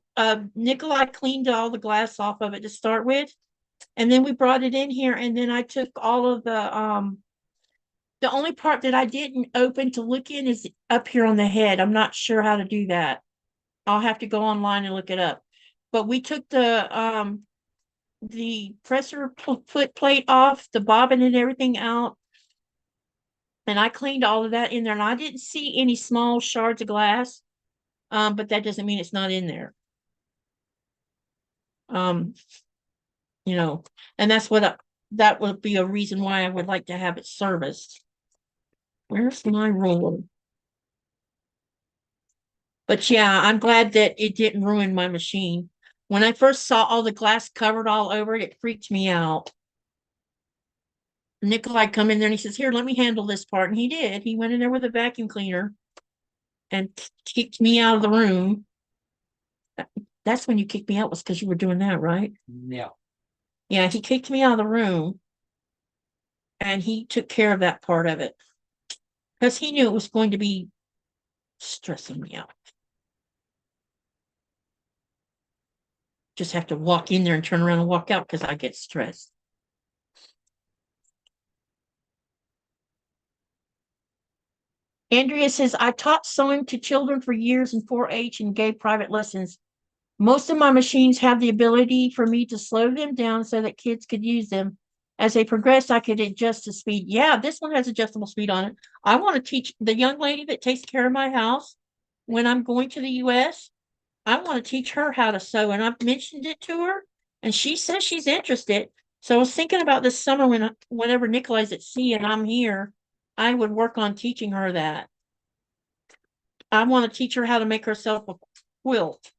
Nikolai cleaned all the glass off of it to start with, and then we brought it in here, and then I took all of the only part that I didn't open to look in is up here on the head. I'm not sure how to do that. I'll have to go online and look it up. But we took the presser foot plate off, the bobbin and everything out, and I cleaned all of that in there, and I didn't see any small shards of glass. But that doesn't mean it's not in there. Um, you know, and that's what that would be a reason why I would like to have it serviced. Where's my ruler? But yeah, I'm glad that it didn't ruin my machine. When I first saw all the glass covered all over it, it freaked me out. Nikolai come in there and he says, "Here, let me handle this part." And he did. He went in there with a vacuum cleaner and kicked me out of the room. That's when you kicked me out, was because you were doing that, right? Yeah. Yeah, he kicked me out of the room and he took care of that part of it because he knew it was going to be stressing me out. Just have to walk in there and turn around and walk out because I get stressed. Andrea says, I taught sewing to children for years in 4-H and gave private lessons. Most of my machines have the ability for me to slow them down so that kids could use them. As they progress, I could adjust the speed. Yeah, this one has adjustable speed on it. I want to teach the young lady that takes care of my house when I'm going to the US. I want to teach her how to sew, and I've mentioned it to her, and she says she's interested. So I was thinking about this summer whenever Nikolai's at sea and I'm here, I would work on teaching her that. I want to teach her how to make herself a quilt.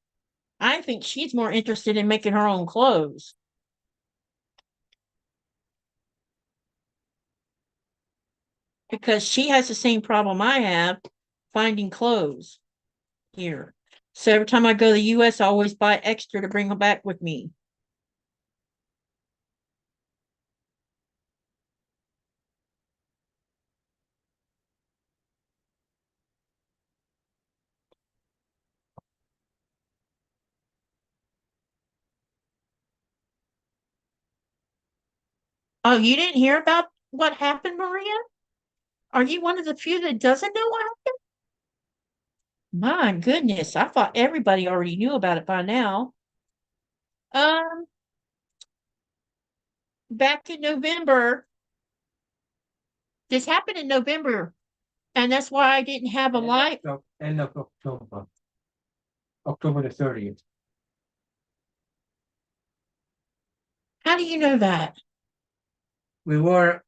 I think she's more interested in making her own clothes. Because she has the same problem I have finding clothes here. So every time I go to the US, I always buy extra to bring them back with me. Oh, you didn't hear about what happened, Maria? Are you one of the few that doesn't know what happened? My goodness, I thought everybody already knew about it by now. Um, Back in November, this happened in November, and that's why I didn't have a live. End of October. October the 30th. How do you know that? We were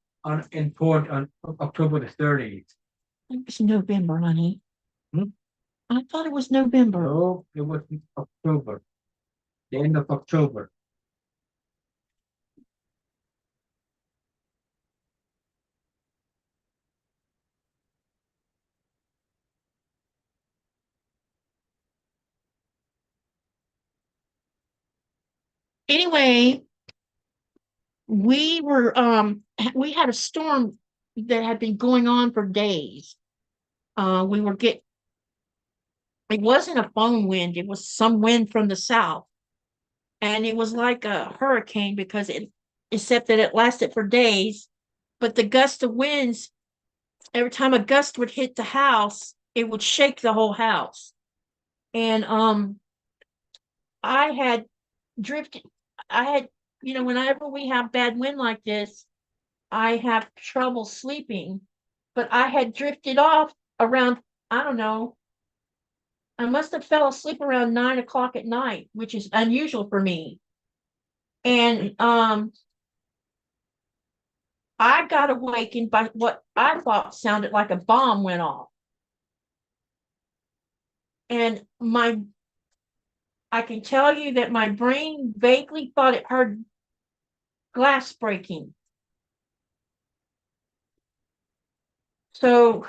in port on October the 30th. It was November, honey. Hmm? I thought it was November. No, it was October. The end of October. Anyway, we had a storm that had been going on for days. We were get It wasn't a foehn wind, it was some wind from the south. And it was like a hurricane because except that it lasted for days. But the gust of winds, every time a gust would hit the house, it would shake the whole house. And I had drifted, I had whenever we have bad wind like this, I have trouble sleeping. But I had drifted off around, I don't know, I must have fell asleep around 9 o'clock at night, which is unusual for me. And I got awakened by what I thought sounded like a bomb went off. And I can tell you that my brain vaguely thought it heard glass breaking. So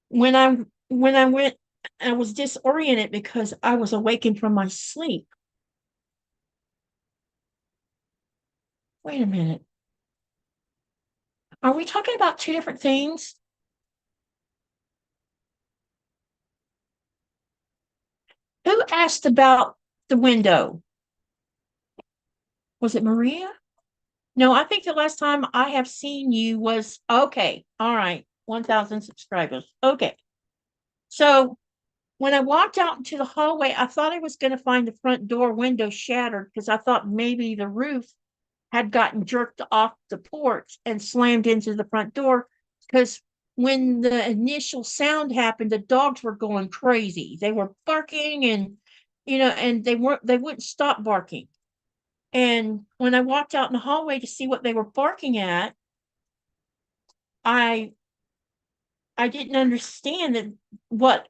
when I went, I was disoriented because I was awakened from my sleep. Wait a minute. Are we talking about two different things? Who asked about the window? Was it Maria? No, I think the last time I have seen you was okay. All right, 1,000 subscribers. Okay. So when I walked out into the hallway, I thought I was going to find the front door window shattered because I thought maybe the roof had gotten jerked off the porch and slammed into the front door. Because when the initial sound happened, the dogs were going crazy. They were barking and and they wouldn't stop barking. And when I walked out in the hallway to see what they were barking at, I didn't understand what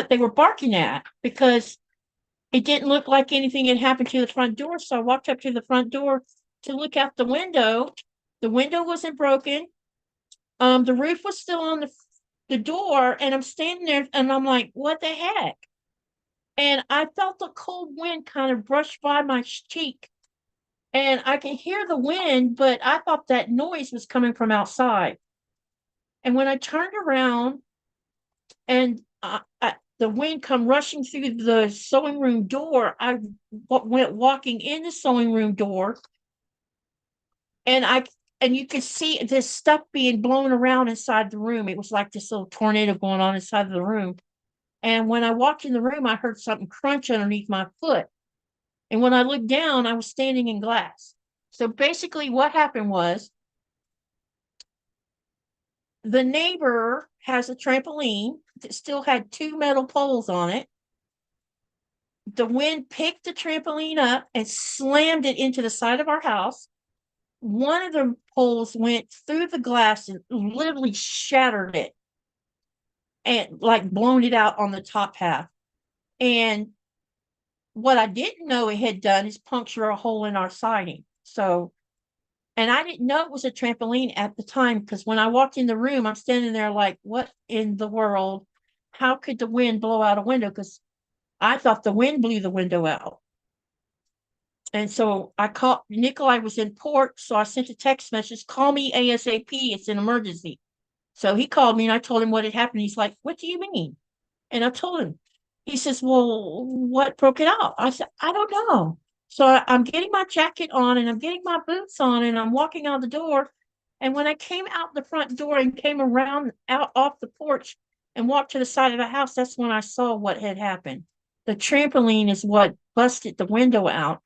they were barking at because it didn't look like anything had happened to the front door. So I walked up to the front door to look out the window. The window wasn't broken. The roof was still on the door, and I'm standing there and I'm like, what the heck? And I felt the cold wind kind of brush by my cheek. And I can hear the wind, but I thought that noise was coming from outside. And when I turned around and the wind come rushing through the sewing room door, I went walking in the sewing room door, and you could see this stuff being blown around inside the room. It was like this little tornado going on inside of the room. And when I walked in the room, I heard something crunch underneath my foot. And when I looked down, I was standing in glass. So basically, what happened was the neighbor has a trampoline that still had two metal poles on it. The wind picked the trampoline up and slammed it into the side of our house. One of the poles went through the glass and literally shattered it and like blown it out on the top half. And what I didn't know it had done is puncture a hole in our siding. So, and I didn't know it was a trampoline at the time because when I walked in the room, I'm standing there like, what in the world? How could the wind blow out a window? Because I thought the wind blew the window out. And so I called Nikolai was in port, so I sent a text message, call me ASAP, it's an emergency. So he called me and I told him what had happened. He's like, what do you mean? And I told him. He says, well, what broke it out? I said, I don't know. So I'm getting my jacket on and I'm getting my boots on and I'm walking out the door. And when I came out the front door and came around out off the porch and walked to the side of the house, that's when I saw what had happened. The trampoline is what busted the window out,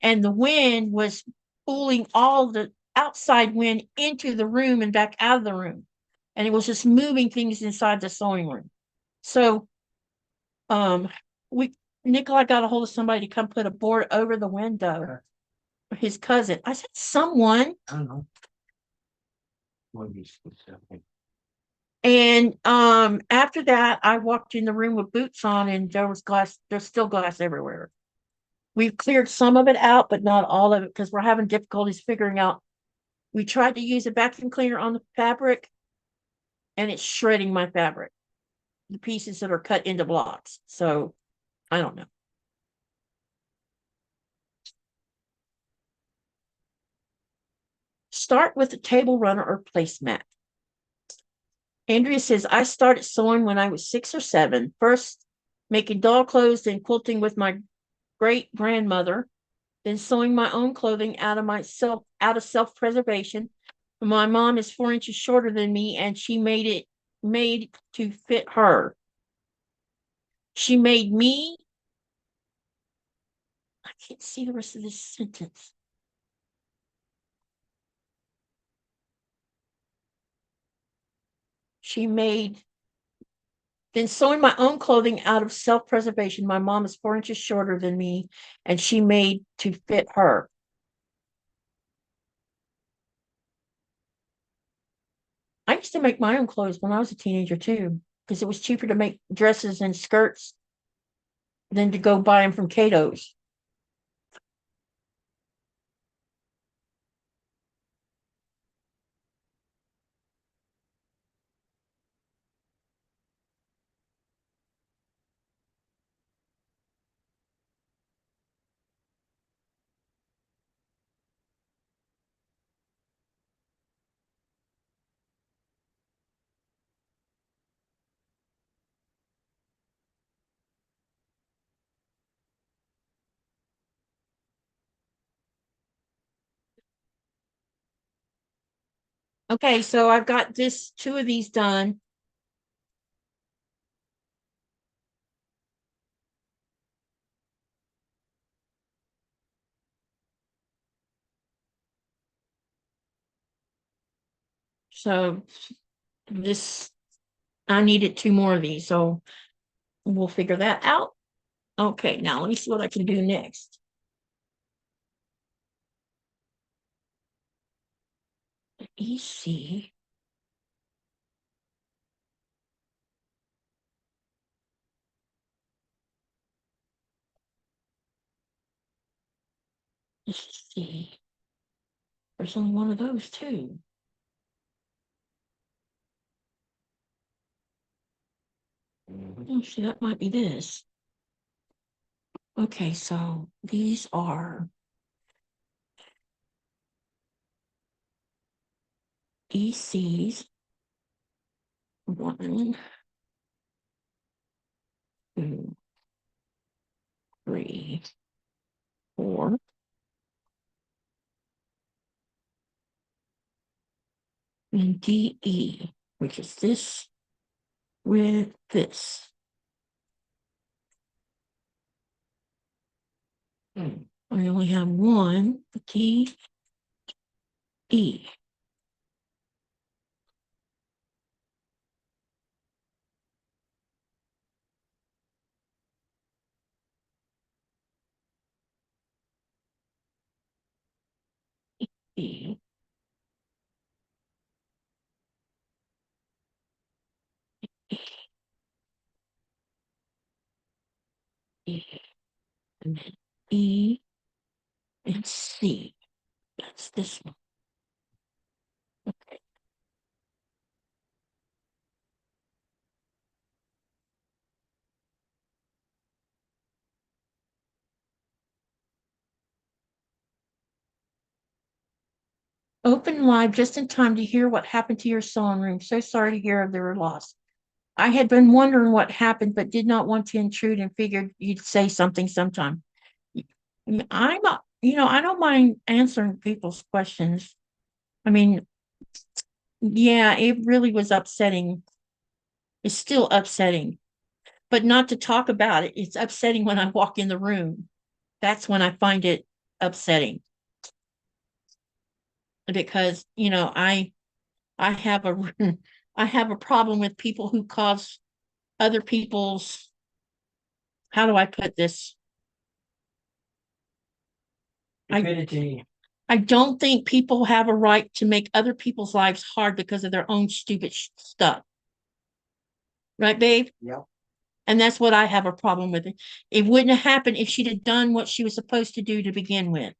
and the wind was pulling all the outside wind into the room and back out of the room. And it was just moving things inside the sewing room. So we Nikolai got a hold of somebody to come put a board over the window. His cousin. I said, someone. I don't know. What be specific? And after that, I walked in the room with boots on, and there was glass, there's still glass everywhere. We've cleared some of it out, but not all of it because we're having difficulties figuring out. We tried to use a vacuum cleaner on the fabric, and it's shredding my fabric, the pieces that are cut into blocks. So I don't know. Start with a table runner or placemat. Andrea says, I started sewing when I was 6 or 7. First, making doll clothes, then quilting with my great grandmother, then sewing my own clothing out of self-preservation. My mom is 4 inches shorter than me, and she made to fit her. She made me. can't see the rest of this sentence. She made, been sewing my own clothing out of self-preservation. My mom is 4 inches shorter than me, and she made to fit her. I used to make my own clothes when I was a teenager too, because it was cheaper to make dresses and skirts than to go buy them from Cato's. Okay, so I've got two of these done. So this, I needed 2 more of these, so we'll figure that out. Okay, now let me see what I can do next. EC. Let's see. There's only one of those too. Oh, see, that might be this. Okay, so these are ECs. 1, 2, 3, 4. And DE, which is this with this. I only have one DE. E. E, and then E and C. That's this one. Okay. Open live just in time to hear what happened to your sewing room. So sorry to hear of their loss. I had been wondering what happened, but did not want to intrude and figured you'd say something sometime. I'm, I don't mind answering people's questions. I mean, yeah, it really was upsetting. It's still upsetting, but not to talk about it. It's upsetting when I walk in the room. That's when I find it upsetting because, I have a I have a problem with people who cause other people's, how do I put this? Stupidity. I don't think people have a right to make other people's lives hard because of their own stupid stuff. Right, babe? Yep. And that's what I have a problem with. It wouldn't have happened if she'd have done what she was supposed to do to begin with.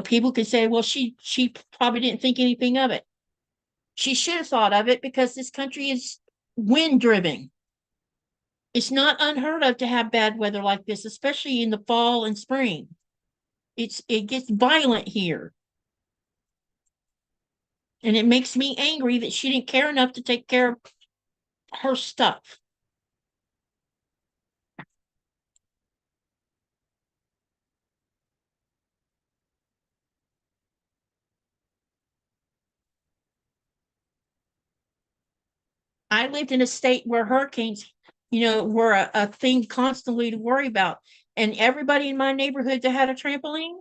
People could say, well, she probably didn't think anything of it. She should have thought of it because this country is wind driven. It's not unheard of to have bad weather like this, especially in the fall and spring. It gets violent here. And it makes me angry that she didn't care enough to take care of her stuff. I lived in a state where hurricanes, were a thing constantly to worry about. And everybody in my neighborhood that had a trampoline,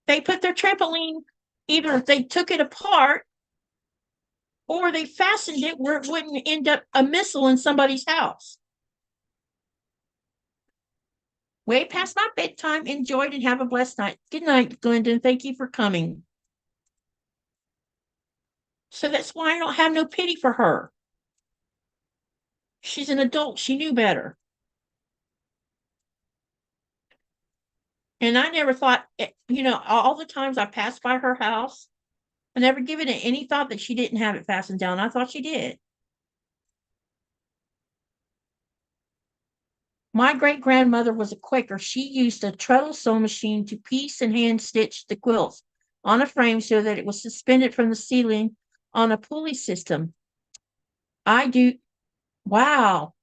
they put their trampoline, either they took it apart or they fastened it where it wouldn't end up a missile in somebody's house. Way past my bedtime. Enjoyed and have a blessed night. Good night, Glendon. Thank you for coming. So that's why I don't have no pity for her. She's an adult. She knew better. And I never thought, all the times I passed by her house, I never given it any thought that she didn't have it fastened down. I thought she did. My great grandmother was a Quaker. She used a treadle sewing machine to piece and hand stitch the quilts on a frame so that it was suspended from the ceiling on a pulley system. I do. Wow.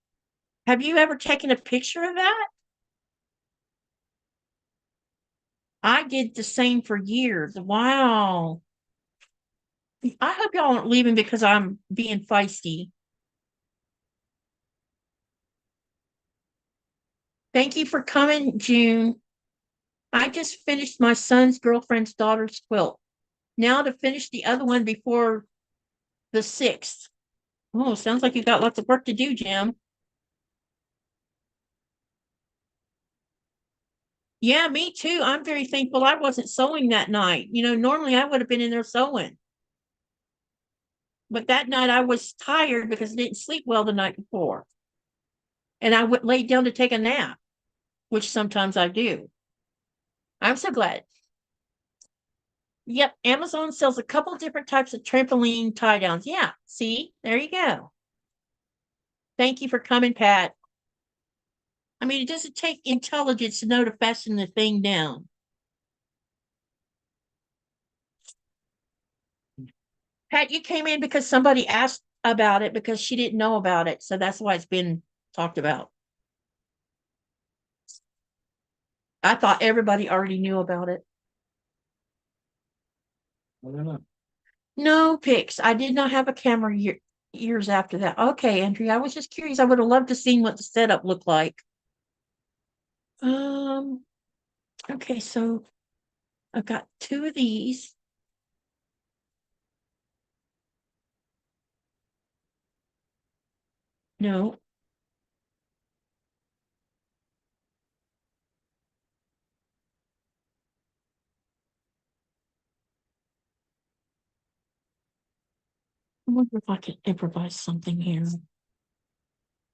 Have you ever taken a picture of that? I did the same for years. Wow. I hope y'all aren't leaving because I'm being feisty. Thank you for coming, June. I just finished my son's girlfriend's daughter's quilt. Now to finish the other one before the 6th. Oh, sounds like you got lots of work to do, Jim. Yeah, me too. I'm very thankful I wasn't sewing that night. Normally I would have been in there sewing. But that night I was tired because I didn't sleep well the night before. And I went laid down to take a nap, which sometimes I do. I'm so glad. Yep, Amazon sells a couple different types of trampoline tie downs. Yeah, see, there you go. Thank you for coming, Pat. I mean, it doesn't take intelligence to know to fasten the thing down. Pat, you came in because somebody asked about it because she didn't know about it. So that's why it's been talked about. I thought everybody already knew about it. I don't know. No pics. I did not have a camera years after that. Okay, Andrea, I was just curious. I would have loved to see what the setup looked like. Okay, so I've got 2 of these. No. I wonder if I can improvise something here.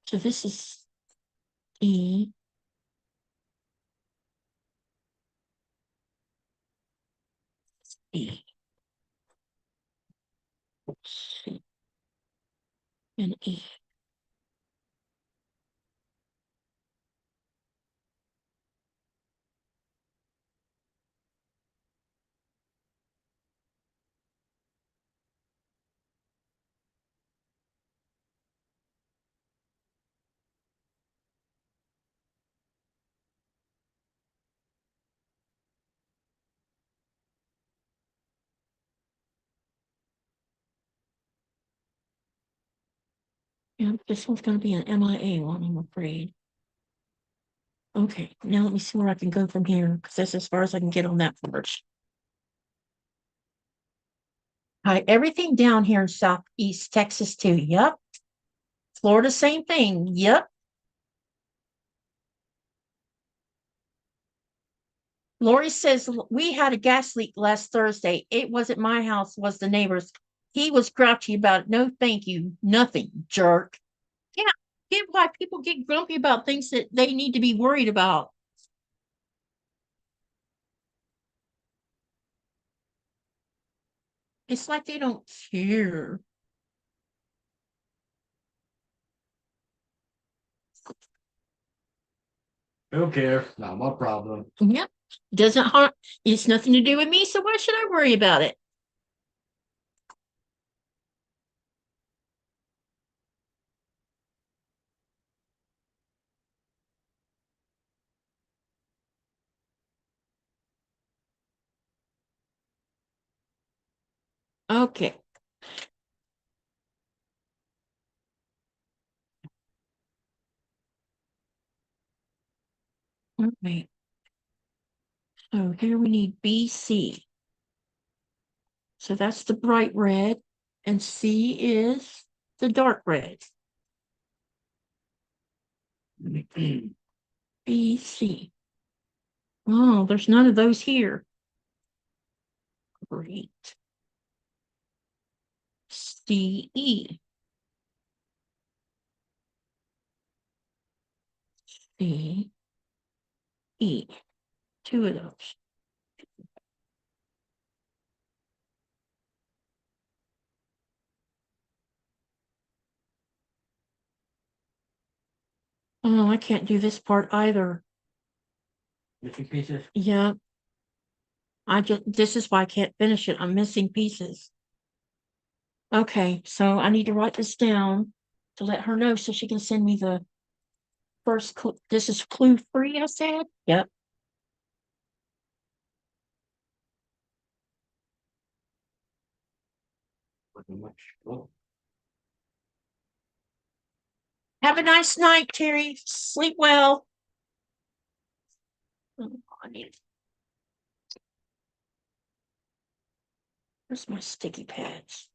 So this is E. E. C. And E. Yeah, this one's going to be an MIA one, I'm afraid. Okay, now let me see where I can go from here because that's as far as I can get on that first. Hi, everything down here in Southeast Texas too. Yep. Florida, same thing. Yep. Lori says we had a gas leak last Thursday. It wasn't my house, was the neighbor's. He was grouchy about it. No, thank you. Nothing, jerk. Yeah, get why people get grumpy about things that they need to be worried about. It's like they don't care. Don't care. Not my problem. Yep. Doesn't harm. It's nothing to do with me, so why should I worry about it? Okay. Okay. So here we need BC. So that's the bright red, and C is the dark red. BC. Oh, there's none of those here. Great. CE. CE. Two of those. Oh, I can't do this part either. Missing pieces. Yeah. This is why I can't finish it. I'm missing pieces. Okay, so I need to write this down to let her know so she can send me the first clue. This is clue 3, I said? Yep. Oh. Have a nice night, Terry. Sleep well. Oh, I need. Where's my sticky pads?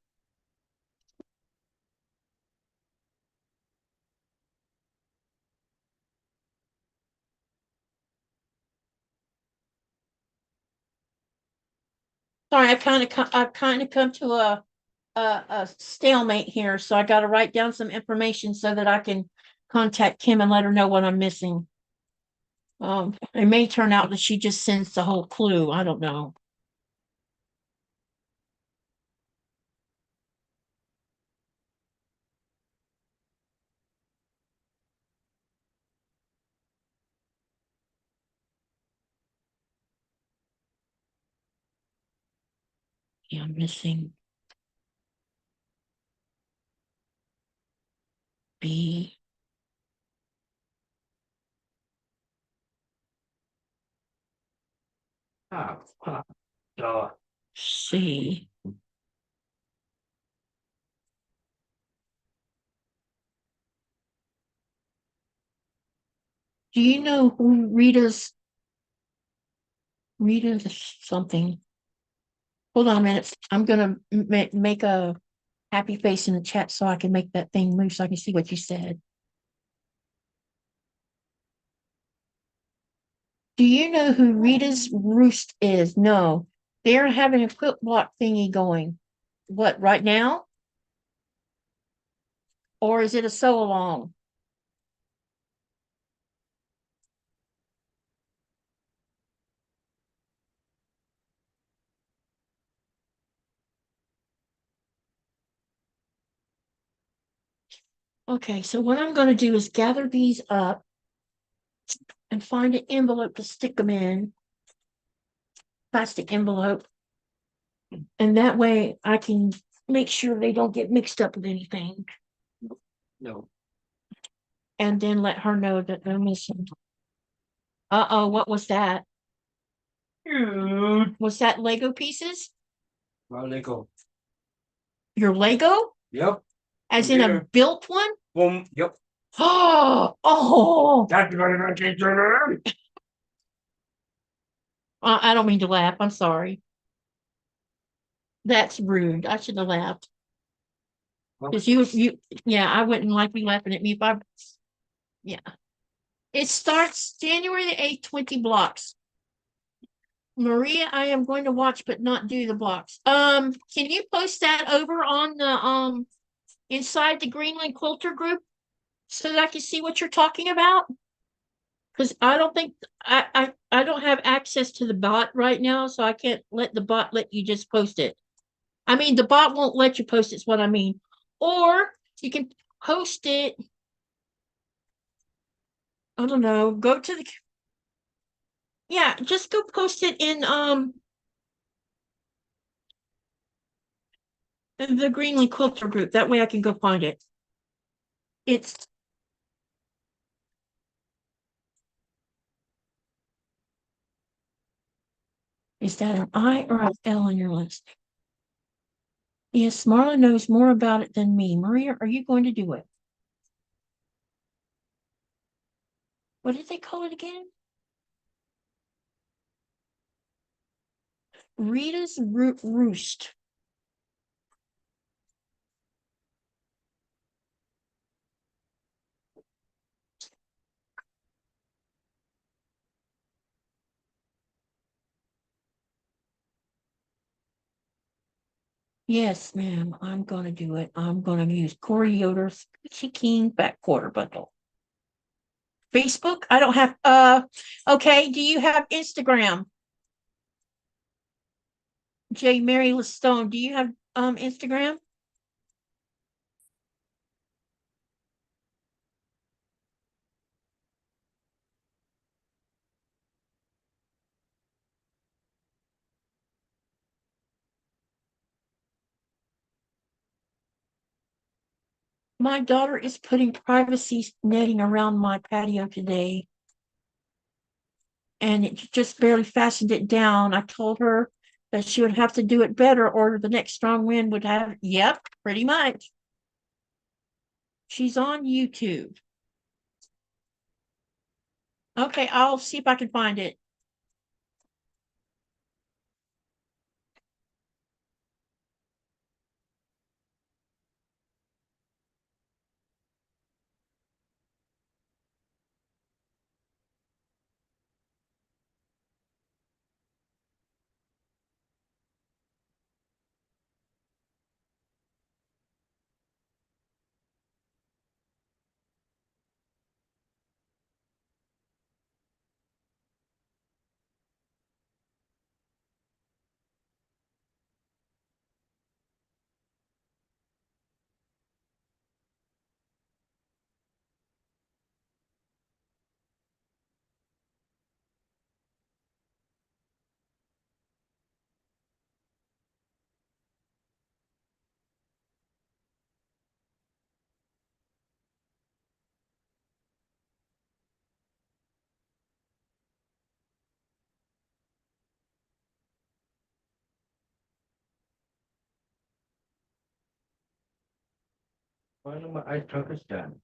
Sorry, I've kind of come to a stalemate here, so I got to write down some information so that I can contact Kim and let her know what I'm missing. It may turn out that she just sends the whole clue. I don't know. Yeah, I'm missing B. C. Do you know who Rita's something? Hold on a minute. I'm gonna make a happy face in the chat so I can make that thing move so I can see what you said. Do you know who Rita's Roost is? No. They're having a quilt block thingy going. What, right now? Or is it a sew along? Okay, so what I'm going to do is gather these up and find an envelope to stick them in, plastic envelope. And that way I can make sure they don't get mixed up with anything. No. And then let her know that they're missing. Uh-oh, what was that? Was that Lego pieces? Lego. Your Lego? Yep. As in a built one? Yep. Oh, That's what I can do. I don't mean to laugh. I'm sorry. That's rude. I shouldn't have laughed. Because yeah, I wouldn't like me laughing at me if yeah. It starts January the 8th, 20 blocks. Maria, I am going to watch but not do the blocks. Can you post that over on the inside the Greenland Quilter group so that I can see what you're talking about? Because I don't think I don't have access to the bot right now, so I can't let the bot let you just post it. I mean, the bot won't let you post it's what I mean. Or you can post it. I don't know. Go to the yeah, just go post it in the Greenland Quilter group. That way I can go find it. It's is that an I or an L on your list? Yes, Marla knows more about it than me. Maria, are you going to do it? What did they call it again? Rita's Roost. Yes, ma'am, I'm gonna do it. I'm gonna use Corey Yoder's Peachy King back quarter bundle. Facebook? I don't have, okay, do you have Instagram? J. Mary Lestone, do you have Instagram? My daughter is putting privacy netting around my patio today. And it just barely fastened it down. I told her that she would have to do it better or the next strong wind would have, yep, pretty much. She's on YouTube. Okay, I'll see if I can find it. Finally, my ice truck is done.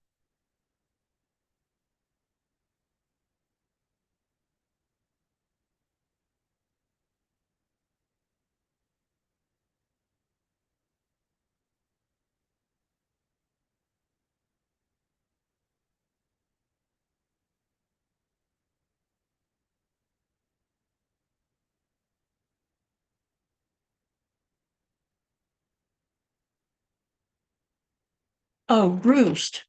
Oh, roost.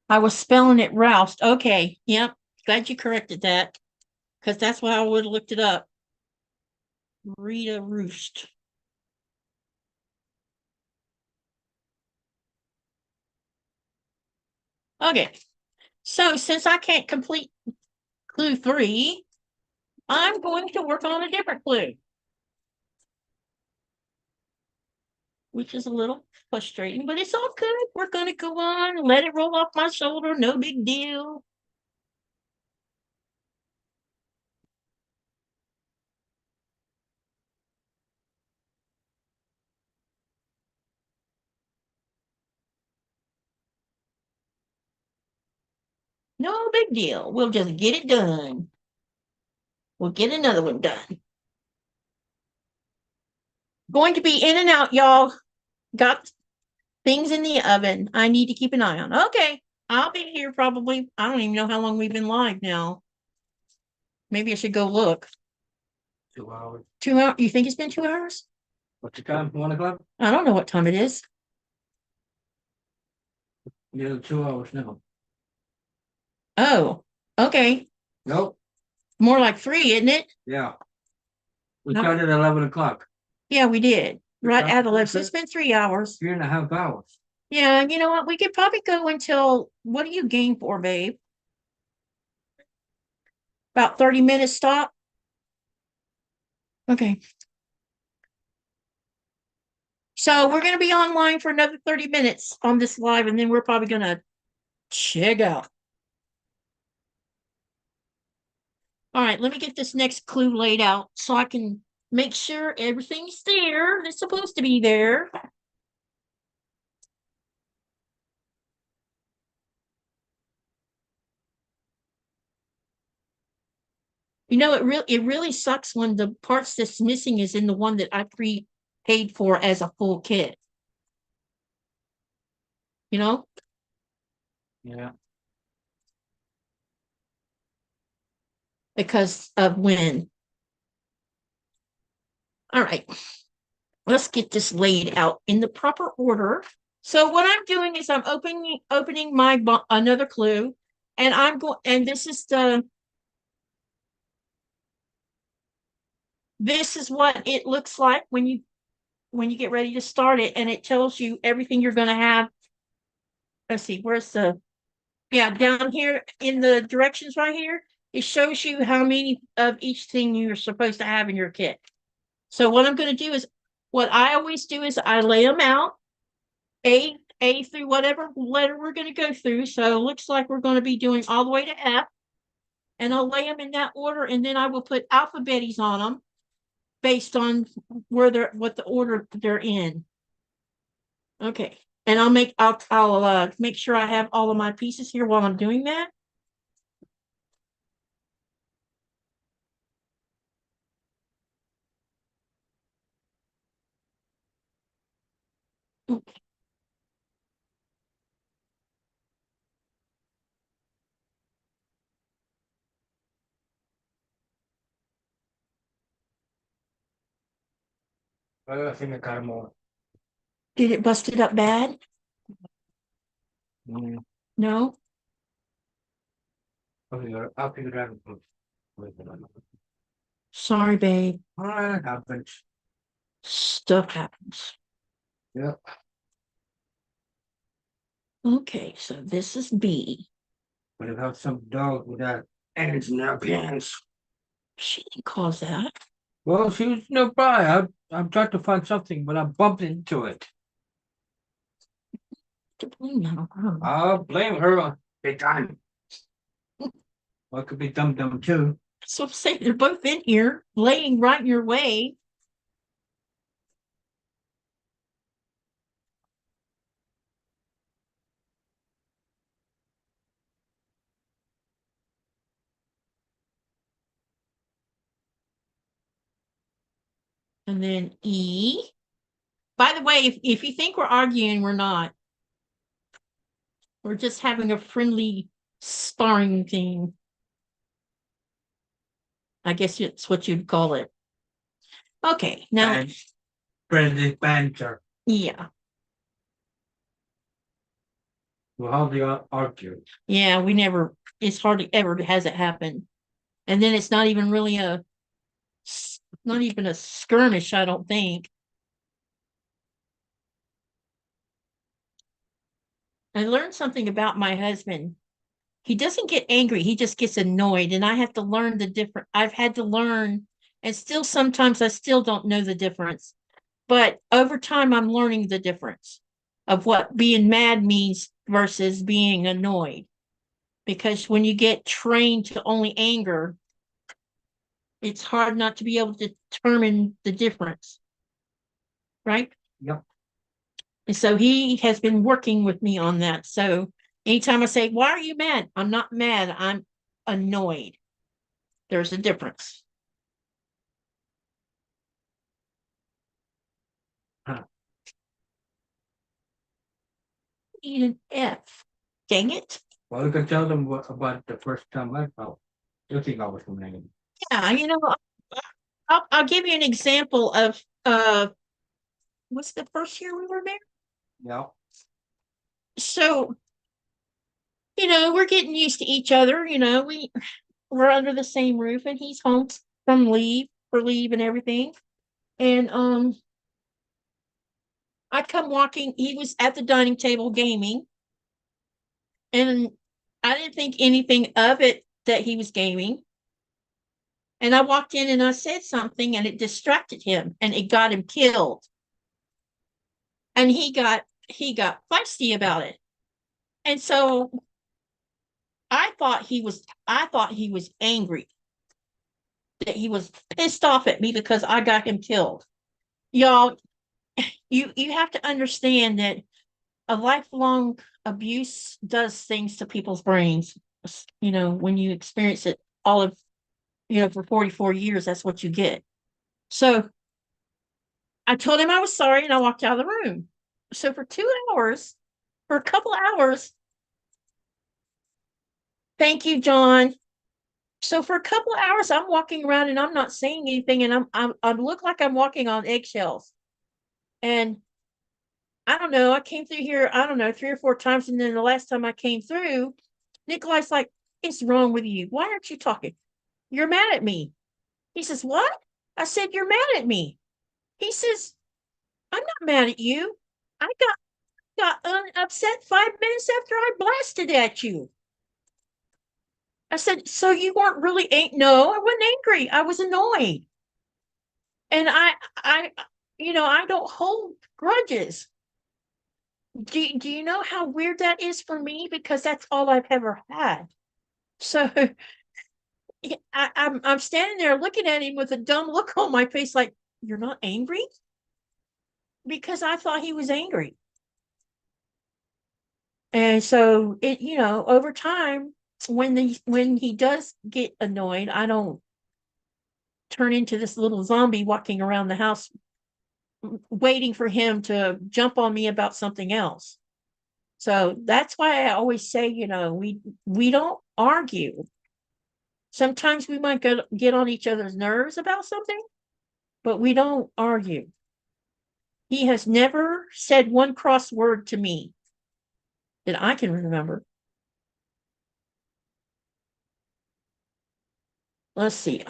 I was spelling it roust. Okay, yep. Glad you corrected that. Because that's why I would have looked it up. Rita Roost. Okay. So since I can't complete clue 3, I'm going to work on a different clue, which is a little frustrating, but it's all good. We're going to go on, let it roll off my shoulder. No big deal. No big deal. We'll just get it done. We'll get another one done. Going to be in and out, y'all. Got things in the oven I need to keep an eye on. Okay. I'll be here probably. I don't even know how long we've been live now. Maybe I should go look. 2 hours. 2 hours? You think it's been 2 hours? What's the time? 1 o'clock? I don't know what time it is. Yeah, 2 hours now. Oh, okay. Nope. More like 3, isn't it? Yeah. We No. started at 11 o'clock. Yeah, we did. Right Okay. at 11. So it's been 3 hours. 3.5 hours. Yeah, you know what? We could probably go until, what do you game for, babe? About 30 minutes stop? Okay. So we're going to be online for another 30 minutes on this live, and then we're probably going to check out. All right, let me get this next clue laid out so I can make sure everything's there. It's supposed to be there. You know, it really sucks when the parts that's missing is in the one that I paid for as a full kit. You know? Yeah. Because of when. All right. Let's get this laid out in the proper order. So what I'm doing is I'm opening my another clue, and I'm going, and this is what it looks like when you get ready to start it, and it tells you everything you're going to have. Let's see, where's the, yeah, down here in the directions right here, it shows you how many of each thing you're supposed to have in your kit. So what I'm going to do is, what I always do is I lay them out, A through whatever letter we're going to go through. So it looks like we're going to be doing all the way to F, and I'll lay them in that order, and then I will put alphabetes on them based on what the order they're in. Okay. And I'll make sure I have all of my pieces here while I'm doing that. Okay. I think I got them all. Did it bust it up bad? Mm. No? I'll figure it out. Sorry, babe. That happens. Stuff happens. Yep. Okay, so this is B. But you have some dog with that ants in their pants. She didn't cause that. Well, she was nearby. I'm trying to find something, but I bumped into it. To blame that on her. I'll blame her big time. Well, it could be Dum Dum too. So I'm saying they're both in here, laying right in your way. And then E. By the way, if you think we're arguing, we're not. We're just having a friendly sparring thing. I guess it's what you'd call it. Okay, now, Friendly banter. yeah, We'll hardly argue. yeah, it's hardly ever has it happen. And then it's not even really not even a skirmish, I don't think. I learned something about my husband. He doesn't get angry, he just gets annoyed. And I have to learn the difference. I've had to learn, and still sometimes I still don't know the difference. But over time, I'm learning the difference of what being mad means versus being annoyed. Because when you get trained to only anger, it's hard not to be able to determine the difference. Right? Yep. And so he has been working with me on that. So anytime I say, "Why are you mad?" I'm not mad, I'm annoyed. There's a difference. Huh. Need an F. Dang it. Well, you can tell them about the first time I felt. You think I was complaining. Yeah, I'll give you an example of what's the first year we were married? Yeah. So, we're getting used to each other, we're under the same roof, and he's home from leave and everything. And I come walking, he was at the dining table gaming, and I didn't think anything of it that he was gaming. And I walked in and I said something, and it distracted him, and it got him killed. And he got feisty about it. And so I thought he was angry, that he was pissed off at me because I got him killed. Y'all, you have to understand that a lifelong abuse does things to people's brains. When you experience it all of for 44 years, that's what you get. So I told him I was sorry and I walked out of the room. So for 2 hours, for a couple hours, thank you, John. So for a couple of hours, I'm walking around and I'm not saying anything, and I look like I'm walking on eggshells. And I don't know, I came through here, I don't know, 3 or 4 times, and then the last time I came through, Nikolai's like, "What's wrong with you? Why aren't you talking? You're mad at me." He says, "What?" I said, "You're mad at me." He says, "I'm not mad at you. I got upset 5 minutes after I blasted at you." I said, "So you weren't really no, I wasn't angry. I was annoyed." And I don't hold grudges. Do you know how weird that is for me? Because that's all I've ever had. So I'm standing there looking at him with a dumb look on my face, like, "You're not angry?" Because I thought he was angry. And so over time, when he does get annoyed, I don't turn into this little zombie walking around the house waiting for him to jump on me about something else. So that's why I always say, we don't argue. Sometimes we might get on each other's nerves about something, but we don't argue. He has never said one cross word to me that I can remember. Let's see.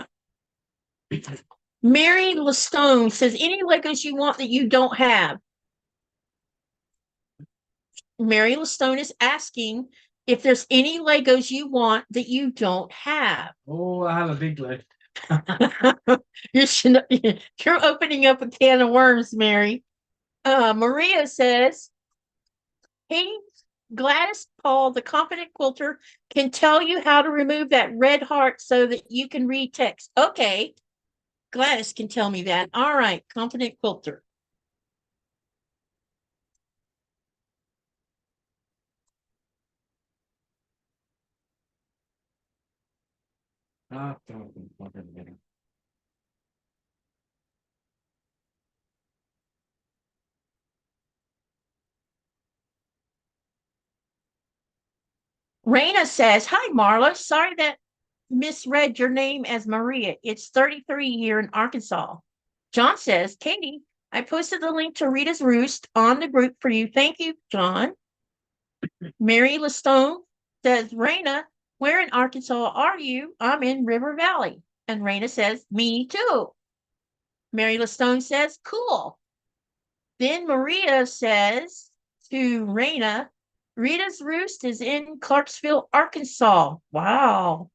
Mary Lestone says, "Any Legos you want that you don't have?" Mary Lestone is asking if there's any Legos you want that you don't have. Oh, I have a big list. You're opening up a can of worms, Mary. Maria says, "Hey, Gladys Paul, the confident quilter, can tell you how to remove that red heart so that you can read text." Okay, Gladys can tell me that. All right, confident quilter. Ah, Raina says, "Hi, Marla. Sorry that misread your name as Maria. It's 33 here in Arkansas." John says, "Katie, I posted the link to Rita's Roost on the group for you. Thank you, John." Mary Lestone says, "Raina, where in Arkansas are you? I'm in River Valley." And Raina says, "Me too." Mary Lestone says, "Cool." Then Maria says to Raina, "Rita's Roost is in Clarksville, Arkansas." Wow.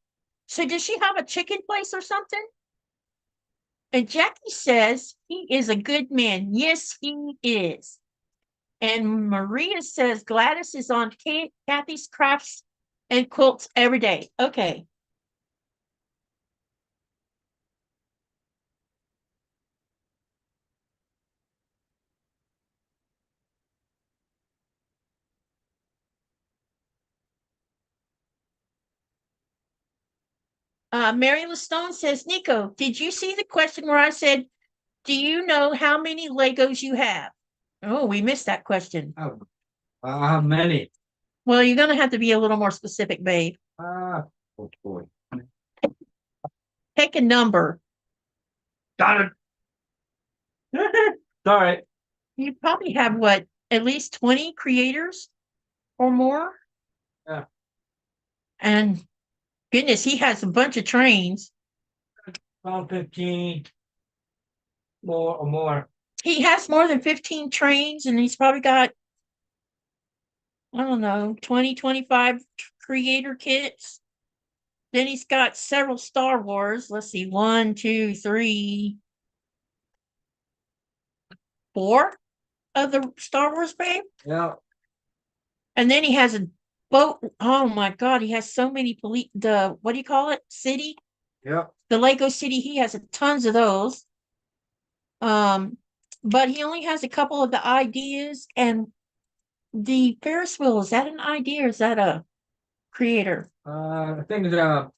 So does she have a chicken place or something? And Jackie says, "He is a good man." Yes, he is. And Maria says, "Gladys is on Kathy's Crafts and Quilts every day." Okay. Mary Lestone says, "Nico, did you see the question where I said, do you know how many Legos you have?" Oh, we missed that question. oh, I have many. Well, you're going to have to be a little more specific, babe. Ah, oh boy. Take a number. Got it. Sorry. You probably have what, at least 20 creators or more? Yeah. And goodness, he has a bunch of trains. About 15 more or more. He has more than 15 trains, and he's probably got, I don't know, 20, 25 creator kits. Then he's got several Star Wars. Let's see, 1, 2, 3, 4 of the Star Wars, babe. Yeah. And then he has a boat. Oh my God, he has so many what do you call it? City? Yeah. The Lego City. He has tons of those. But he only has a couple of the ideas, and the Ferris wheel. Is that an idea or is that a creator? I think uh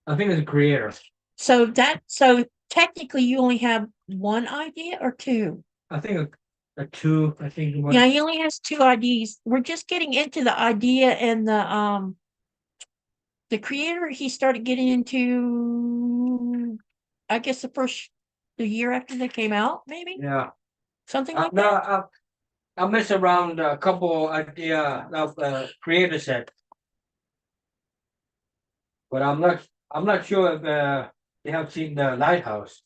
I think it's a creator. So technically you only have one idea or two? I think a two. I think one. Yeah, he only has two IDs. We're just getting into the idea and the creator he started getting into, I guess the year after they came out, maybe Yeah. something like No, that. I messed around a couple idea of creator set, but I'm not sure if they have seen the lighthouse.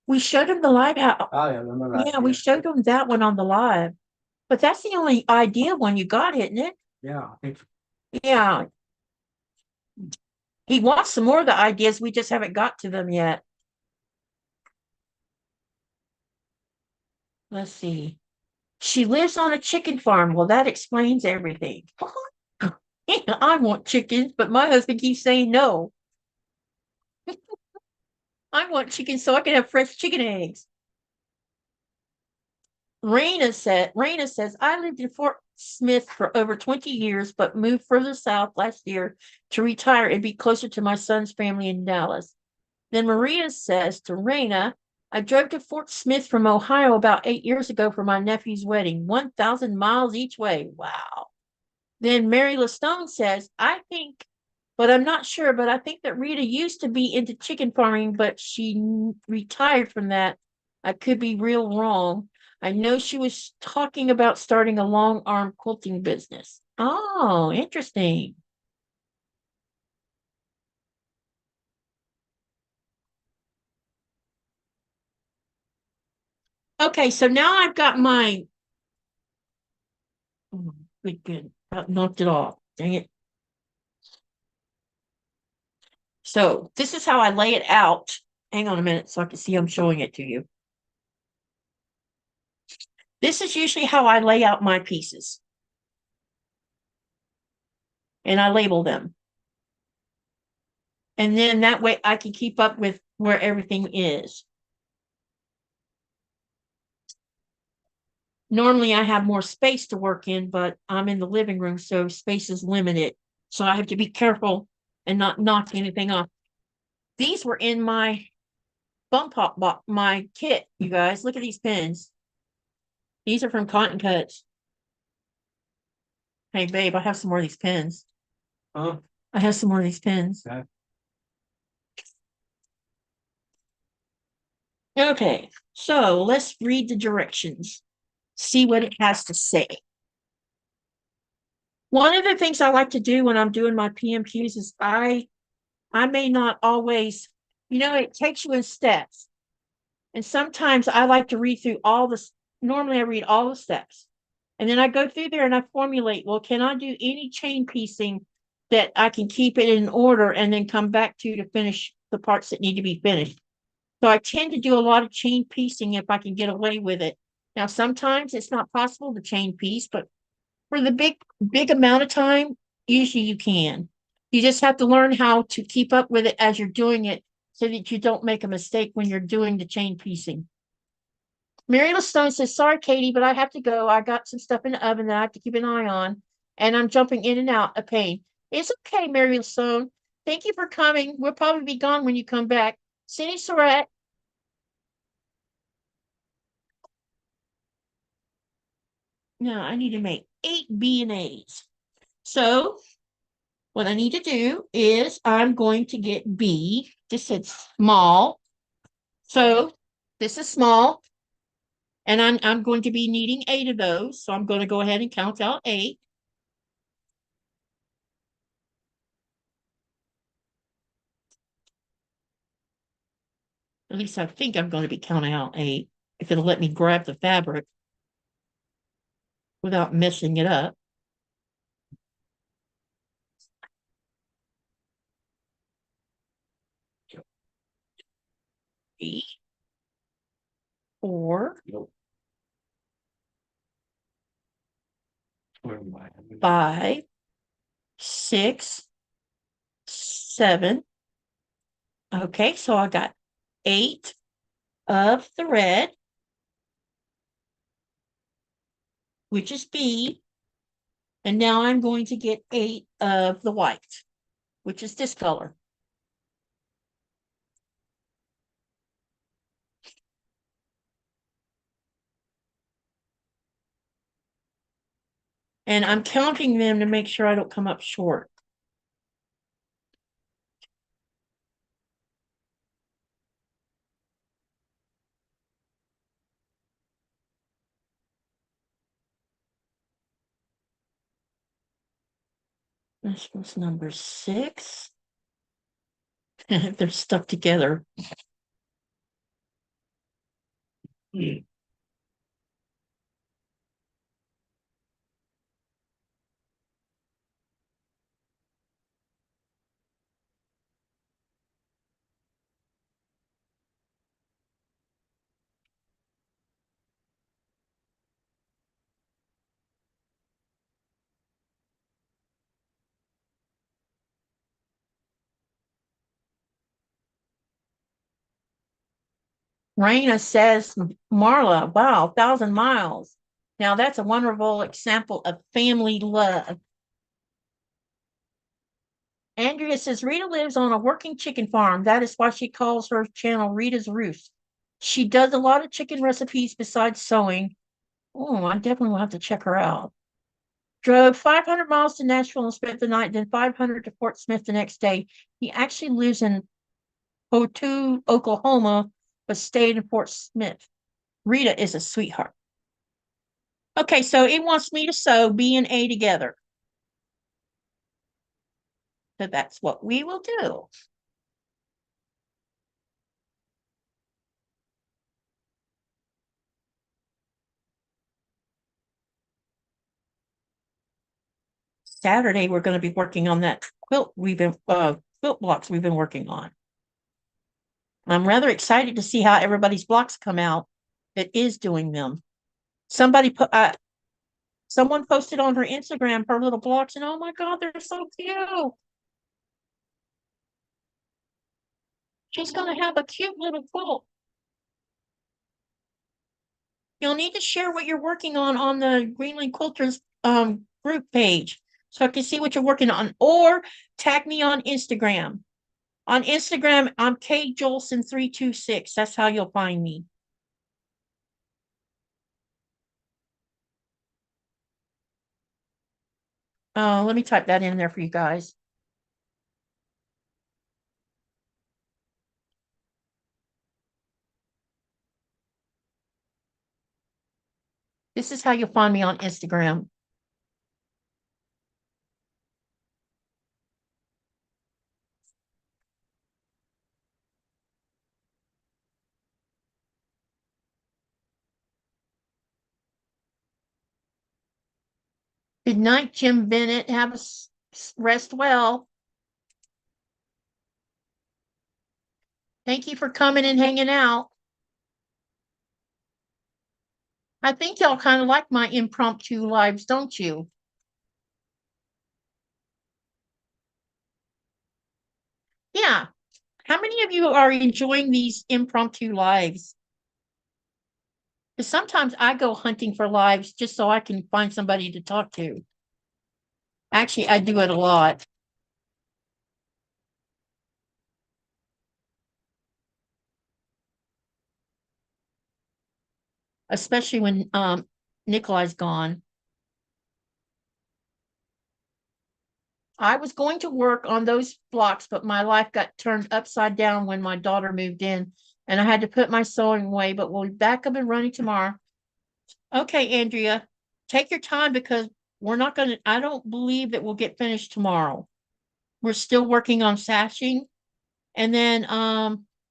We showed him the live out. Oh yeah, remember that. Yeah, we showed him that one on the live. But that's the only idea one you got, isn't it? Yeah, I think so. Yeah. He wants some more of the ideas. We just haven't got to them yet. Let's see. She lives on a chicken farm. Well, that explains everything. I want chickens, but my husband keeps saying no. I want chicken so I can have fresh chicken eggs. Raina says, I lived in Fort Smith for over 20 years, but moved further south last year to retire and be closer to my son's family in Dallas. Then Maria says to Raina, I drove to Fort Smith from Ohio about 8 years ago for my nephew's wedding, 1,000 miles each way. Wow. Then Mary LaStone says, I think, but I'm not sure, but I think that Rita used to be into chicken farming, but she retired from that. I could be real wrong. I know she was talking about starting a long arm quilting business. Oh, interesting. Okay, so now I've got my good. Knocked it off. Dang it. So this is how I lay it out. Hang on a minute so I can see I'm showing it to you. This is usually how I lay out my pieces. And I label them. And then that way I can keep up with where everything is. Normally I have more space to work in, but I'm in the living room, so space is limited. So I have to be careful and not knock anything off. These were in my my kit, you guys. Look at these pins. These are from Cotton Cuts. Hey, babe, I have some more of these pins. Huh? I have some more of these pins. Okay. Okay, so let's read the directions. See what it has to say. One of the things I like to do when I'm doing my PMQs is I may not always, it takes you in steps. And sometimes I like to read through normally I read all the steps. And then I go through there and I formulate, well, can I do any chain piecing that I can keep it in order and then come back to finish the parts that need to be finished? So I tend to do a lot of chain piecing if I can get away with it. Now, sometimes it's not possible to chain piece, but for the big amount of time, usually you can. You just have to learn how to keep up with it as you're doing it so that you don't make a mistake when you're doing the chain piecing. Mary LaStone says, sorry, Katie, but I have to go. I got some stuff in the oven that I have to keep an eye on, and I'm jumping in and out of pain. It's okay, Mary LaStone. Thank you for coming. We'll probably be gone when you come back. Cindy Surratt. Now I need to make 8 B and A's. So what I need to do is I'm going to get B. This said small. So this is small. And I'm going to be needing 8 of those. So I'm going to go ahead and count out 8. At least I think I'm going to be counting out 8. If it'll let me grab the fabric without messing it up. Three, 4, 5, 6, 7. Okay, so I got 8 of the red, which is B. And now I'm going to get 8 of the white, which is this color. And I'm counting them to make sure I don't come up short. This was number 6. They're stuck together. Raina says, Marla, wow, 1,000 miles. Now that's a wonderful example of family love. Andrea says, Rita lives on a working chicken farm. That is why she calls her channel Rita's Roost. She does a lot of chicken recipes besides sewing. Oh, I definitely will have to check her out. Drove 500 miles to Nashville and spent the night, then 500 to Fort Smith the next day. He actually lives in Qaqortoq, Oklahoma, but stayed in Fort Smith. Rita is a sweetheart. Okay, so it wants me to sew B and A together. So that's what we will do. Saturday, we're going to be working on that quilt quilt blocks we've been working on. I'm rather excited to see how everybody's blocks come out that is doing them. Someone posted on her Instagram her little blocks, and oh my God, they're so cute. She's going to have a cute little quilt. You'll need to share what you're working on the Greenland Quilters group page so I can see what you're working on, or tag me on Instagram. On Instagram, I'm Joelsen326. That's how you'll find me. Let me type that in there for you guys. This is how you'll find me on Instagram. Good night, Jim Bennett. Have a rest well. Thank you for coming and hanging out. I think y'all kind of like my impromptu lives, don't you? Yeah. How many of you are enjoying these impromptu lives? Because sometimes I go hunting for lives just so I can find somebody to talk to. Actually, I do it a lot. Especially when Nikolai's gone. I was going to work on those blocks, but my life got turned upside down when my daughter moved in, and I had to put my sewing away, but we'll be back up and running tomorrow. Okay, Andrea, take your time because we're not going to, I don't believe that we'll get finished tomorrow. We're still working on sashing. And then,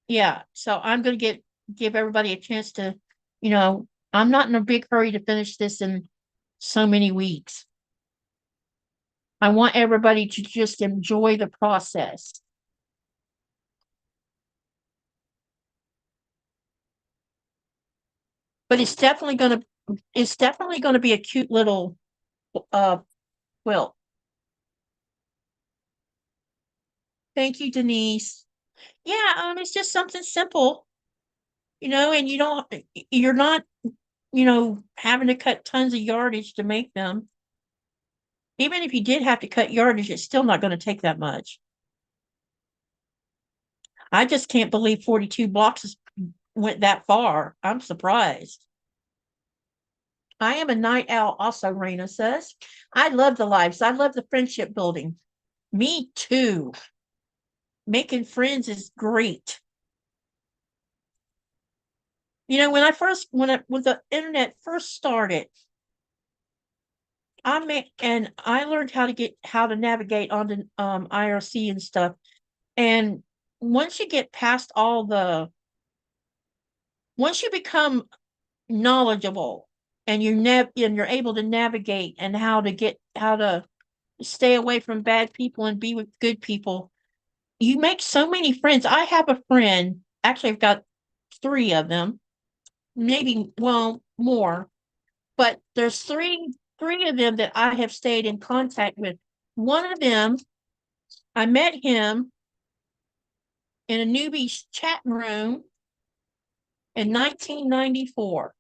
yeah, so I'm going to give everybody a chance to, I'm not in a big hurry to finish this in so many weeks. I want everybody to just enjoy the process. But it's definitely going to be a cute little quilt. Thank you, Denise. Yeah, it's just something simple, and you're not, having to cut tons of yardage to make them. Even if you did have to cut yardage, it's still not going to take that much. I just can't believe 42 blocks went that far. I'm surprised. I am a night owl also, Raina says. I love the lives. I love the friendship building. Me too. Making friends is great. You know, when the internet first started, I learned how to navigate onto IRC and stuff. And once you get past once you become knowledgeable and you're able to navigate and how to stay away from bad people and be with good people, you make so many friends. I have a friend, actually I've got three of them, maybe well more, but there's three of them that I have stayed in contact with. One of them, I met him in a newbie's chat room in 1994.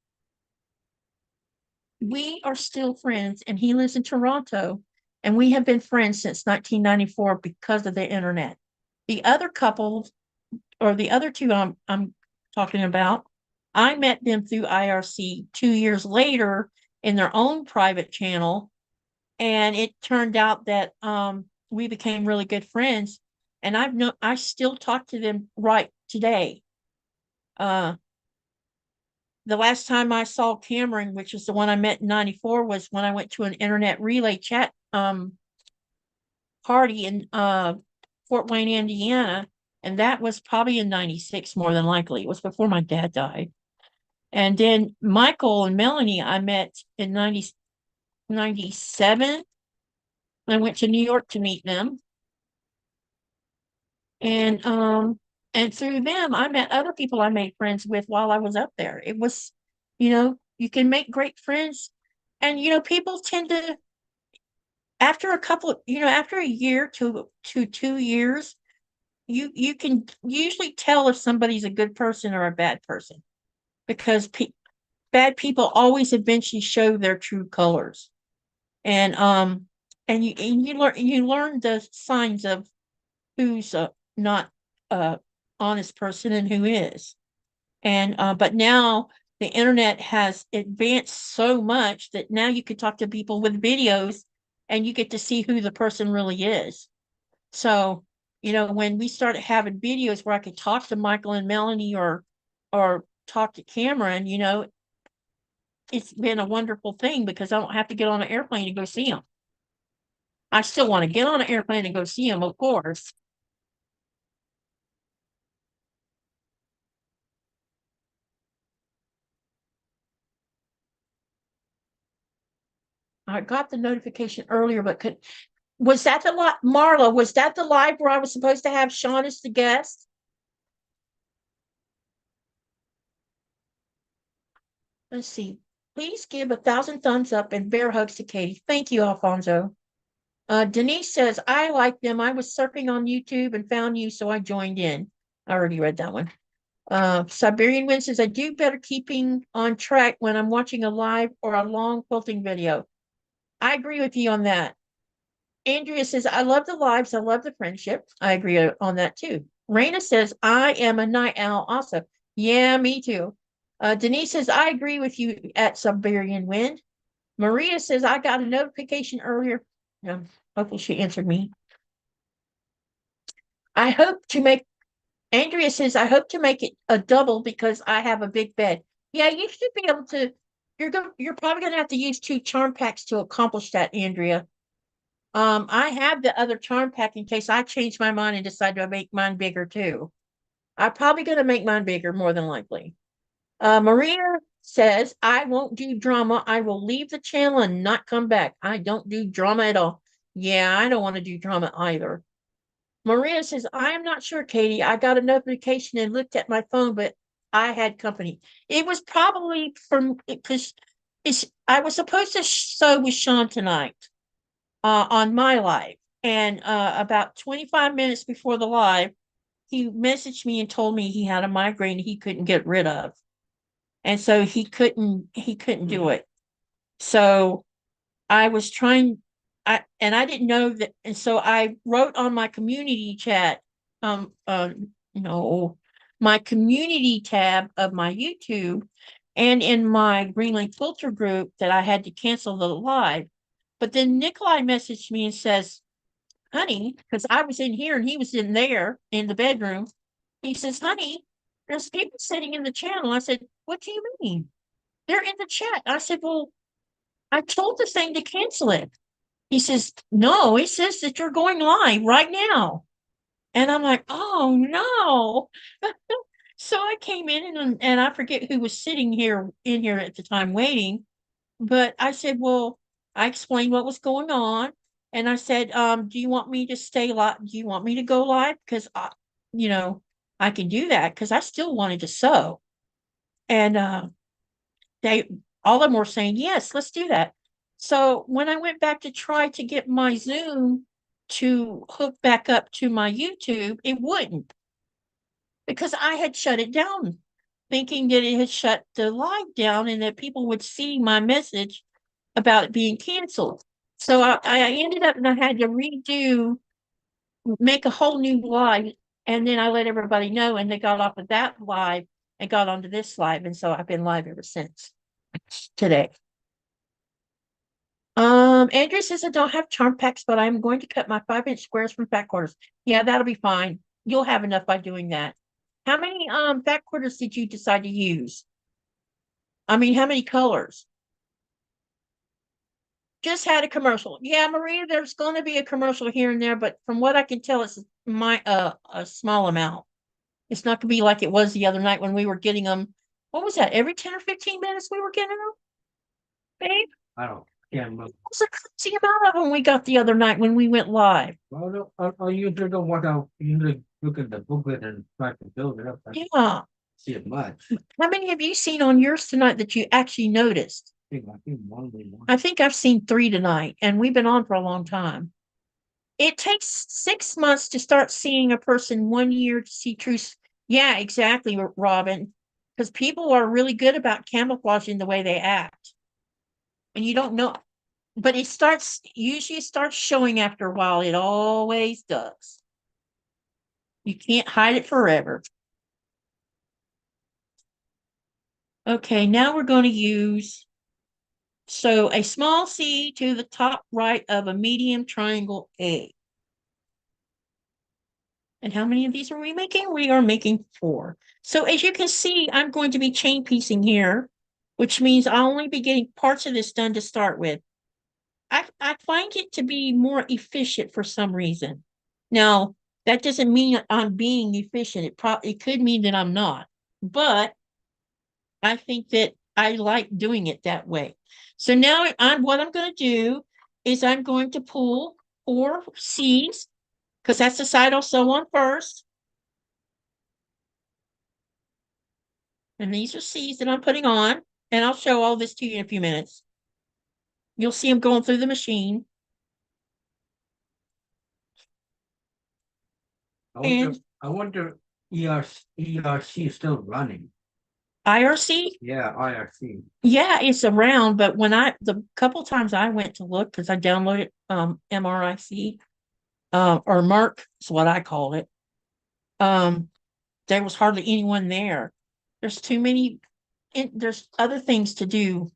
We are still friends, and he lives in Toronto, and we have been friends since 1994 because of the internet. The other couple, or the other two I'm talking about, I met them through IRC 2 years later in their own private channel, and it turned out that we became really good friends, and I still talk to them right today. The last time I saw Cameron, which is the one I met in 94, was when I went to an internet relay chat party in Fort Wayne, Indiana. And that was probably in 96, more than likely. It was before my dad died. And then Michael and Melanie, I met in 97. I went to New York to meet them. And through them, I met other people I made friends with while I was up there. It was, you can make great friends. And, people tend to, after a year to 2 years, you can usually tell if somebody's a good person or a bad person, because bad people always eventually show their true colors. And you learn the signs of who's not a honest person and who is. And but now the internet has advanced so much that now you can talk to people with videos and you get to see who the person really is. So, when we started having videos where I could talk to Michael and Melanie or talk to Cameron, it's been a wonderful thing because I don't have to get on an airplane to go see them. I still want to get on an airplane and go see them, of course. I got the notification earlier, but was that Marla, was that the live where I was supposed to have Sean as the guest? Let's see. Please give 1,000 thumbs up and bear hugs to Katy. Thank you, Alfonso. Denise says, I like them. I was surfing on YouTube and found you, so I joined in. I already read that one. Siberian Wind says, I do better keeping on track when I'm watching a live or a long quilting video. I agree with you on that. Andrea says, I love the lives. I love the friendship. I agree on that too. Raina says, I am a night owl also. Yeah, me too. Denise says, I agree with you at Siberian Wind. Maria says, I got a notification earlier. Hopefully she answered me. Andrea says, I hope to make it a double because I have a big bed. Yeah, you should be able to. You're probably going to have to use 2 charm packs to accomplish that, Andrea. I have the other charm pack in case I change my mind and decide to make mine bigger too. I'm probably going to make mine bigger, more than likely. Maria says, I won't do drama. I will leave the channel and not come back. I don't do drama at all. Yeah, I don't want to do drama either. Maria says, I am not sure, Katy. I got a notification and looked at my phone, but I had company. It was probably because I was supposed to sew with Sean tonight on my live. And about 25 minutes before the live, he messaged me and told me he had a migraine he couldn't get rid of. And so he couldn't do it. So I was trying, and I didn't know that, and so I wrote on my community chat, no, my community tab of my YouTube, and in my Greenland Quilter group that I had to cancel the live. But then Nikolai messaged me and says, honey, because I was in here and he was in there in the bedroom. He says, honey, there's people sitting in the channel. I said, what do you mean? They're in the chat. I said, well, I told the thing to cancel it. He says, no, it says that you're going live right now. And I'm like, oh no. So I came in and I forget who was sitting here in here at the time waiting. But I said, well, I explained what was going on. And I said, do you want me to stay live? Do you want me to go live? Because you know, I can do that because I still wanted to sew. And they all of them were saying, yes, let's do that. So when I went back to try to get my Zoom to hook back up to my YouTube, it wouldn't because I had shut it down, thinking that it had shut the live down and that people would see my message about it being canceled. So I ended up and I had to make a whole new live. And then I let everybody know and they got off of that live and got onto this live. And so I've been live ever since today. Andrew says I don't have charm packs, but I'm going to cut my 5-inch squares from fat quarters. Yeah, that'll be fine. You'll have enough by doing that. How many fat quarters did you decide to use? I mean, how many colors? Just had a commercial. Yeah, Maria, there's going to be a commercial here and there, but from what I can tell, it's a small amount. It's not going to be like it was the other night when we were getting them. What was that? Every 10 or 15 minutes we were getting them, babe? I don't, can't remember. It was a crazy amount of them we got the other night when we went live. Well, no, I usually don't want to usually look at the booklet and try to build it up. I don't Yeah. see it much. How many have you seen on yours tonight that you actually noticed? I think one. I think I've seen 3 tonight, and we've been on for a long time. It takes 6 months to start seeing a person, 1 year to see truth. Yeah, exactly, Robin. Because people are really good about camouflaging the way they act. And you don't know, but it usually starts showing after a while. It always does. You can't hide it forever. Okay, now we're going to use, so a small C to the top right of a medium triangle A. And how many of these are we making? We are making 4. So as you can see, I'm going to be chain piecing here, which means I'll only be getting parts of this done to start with. I find it to be more efficient for some reason. Now, that doesn't mean I'm being efficient. It could mean that I'm not, but I think that I like doing it that way. So now what I'm going to do is I'm going to pull 4 C's because that's the side I'll sew on first. And these are C's that I'm putting on, and I'll show all this to you in a few minutes. You'll see them going through the machine. I wonder ERC is still running. IRC? Yeah, IRC. Yeah, it's around, but the couple times I went to look, because I downloaded MRIC, or Mark is what I called it. There was hardly anyone there. There's too many, there's other things to do.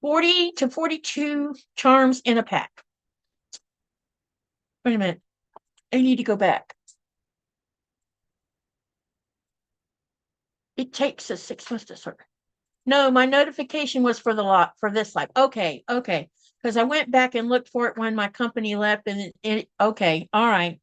40 to 42 charms in a pack. Wait a minute. I need to go back. It takes us 6 months to sort. No, my notification was for the lot for this live. Okay. Because I went back and looked for it when my company left, and okay, all right.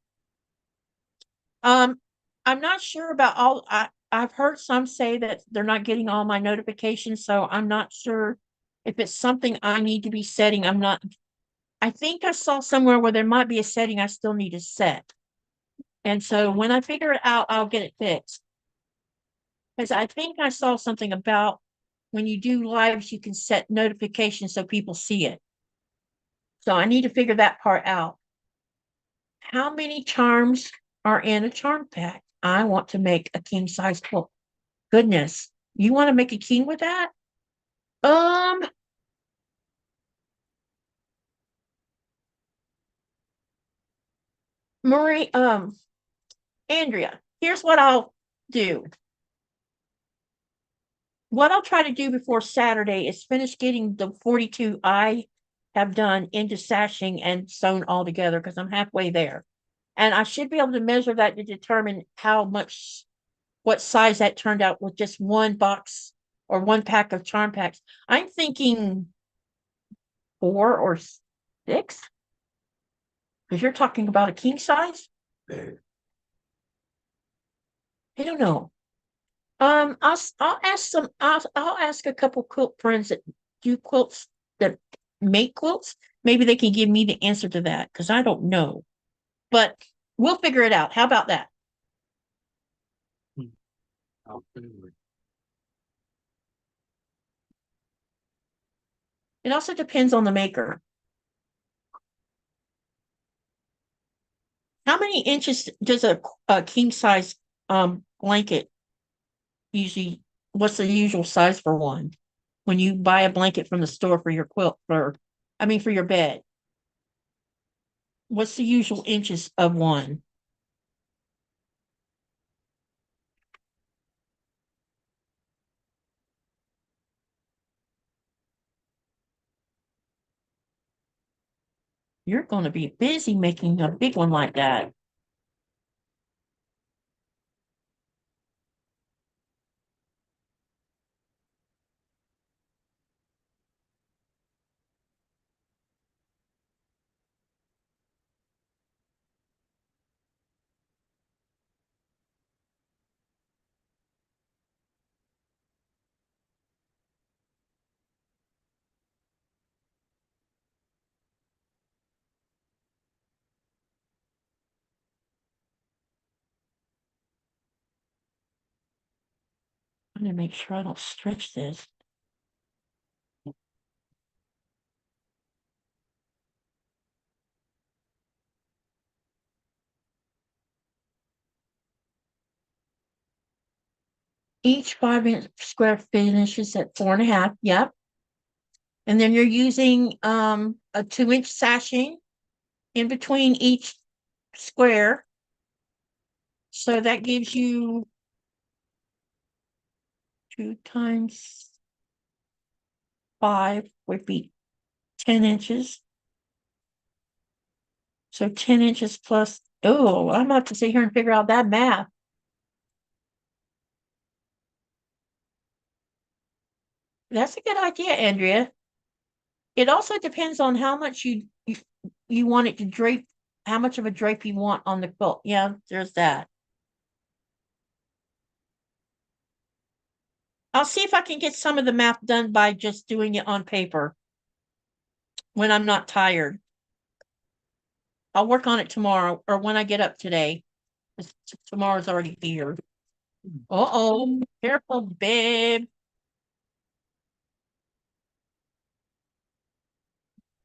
I'm not sure about all. I've heard some say that they're not getting all my notifications, so I'm not sure if it's something I need to be setting. I think I saw somewhere where there might be a setting I still need to set. And so when I figure it out, I'll get it fixed. Because I think I saw something about when you do lives, you can set notifications so people see it. So I need to figure that part out. How many charms are in a charm pack? I want to make a king size quilt. Goodness, you want to make a king with that? Marie, Andrea, here's what I'll do. what I'll try to do before Saturday is finish getting the 42 I have done into sashing and sewn all together because I'm halfway there. And I should be able to measure that to determine how much, what size that turned out with just one box or one pack of charm packs. I'm thinking 4 or 6 because you're talking about a king size. I don't know. I'll ask some. I'll ask a couple quilt friends that do quilts that make quilts. Maybe they can give me the answer to that because I don't know. But we'll figure it out. How about that? It also depends on the maker. How many inches does a king size blanket usually? What's the usual size for one? When you buy a blanket from the store for your quilt, for your bed, what's the usual inches of one? You're going to be busy making a big one like that. I'm going to make sure I don't stretch this. Each 5-inch square finishes at 4.5. Yep. And then you're using a 2-inch sashing in between each square. So that gives you 2 times 5 would be 10 inches. So 10 inches plus, oh, I'm about to sit here and figure out that math. That's a good idea, Andrea. It also depends on how much you want it to drape, how much of a drape you want on the quilt. Yeah, there's that. I'll see if I can get some of the math done by just doing it on paper when I'm not tired. I'll work on it tomorrow or when I get up today. Tomorrow's already here. Uh-oh, careful, babe.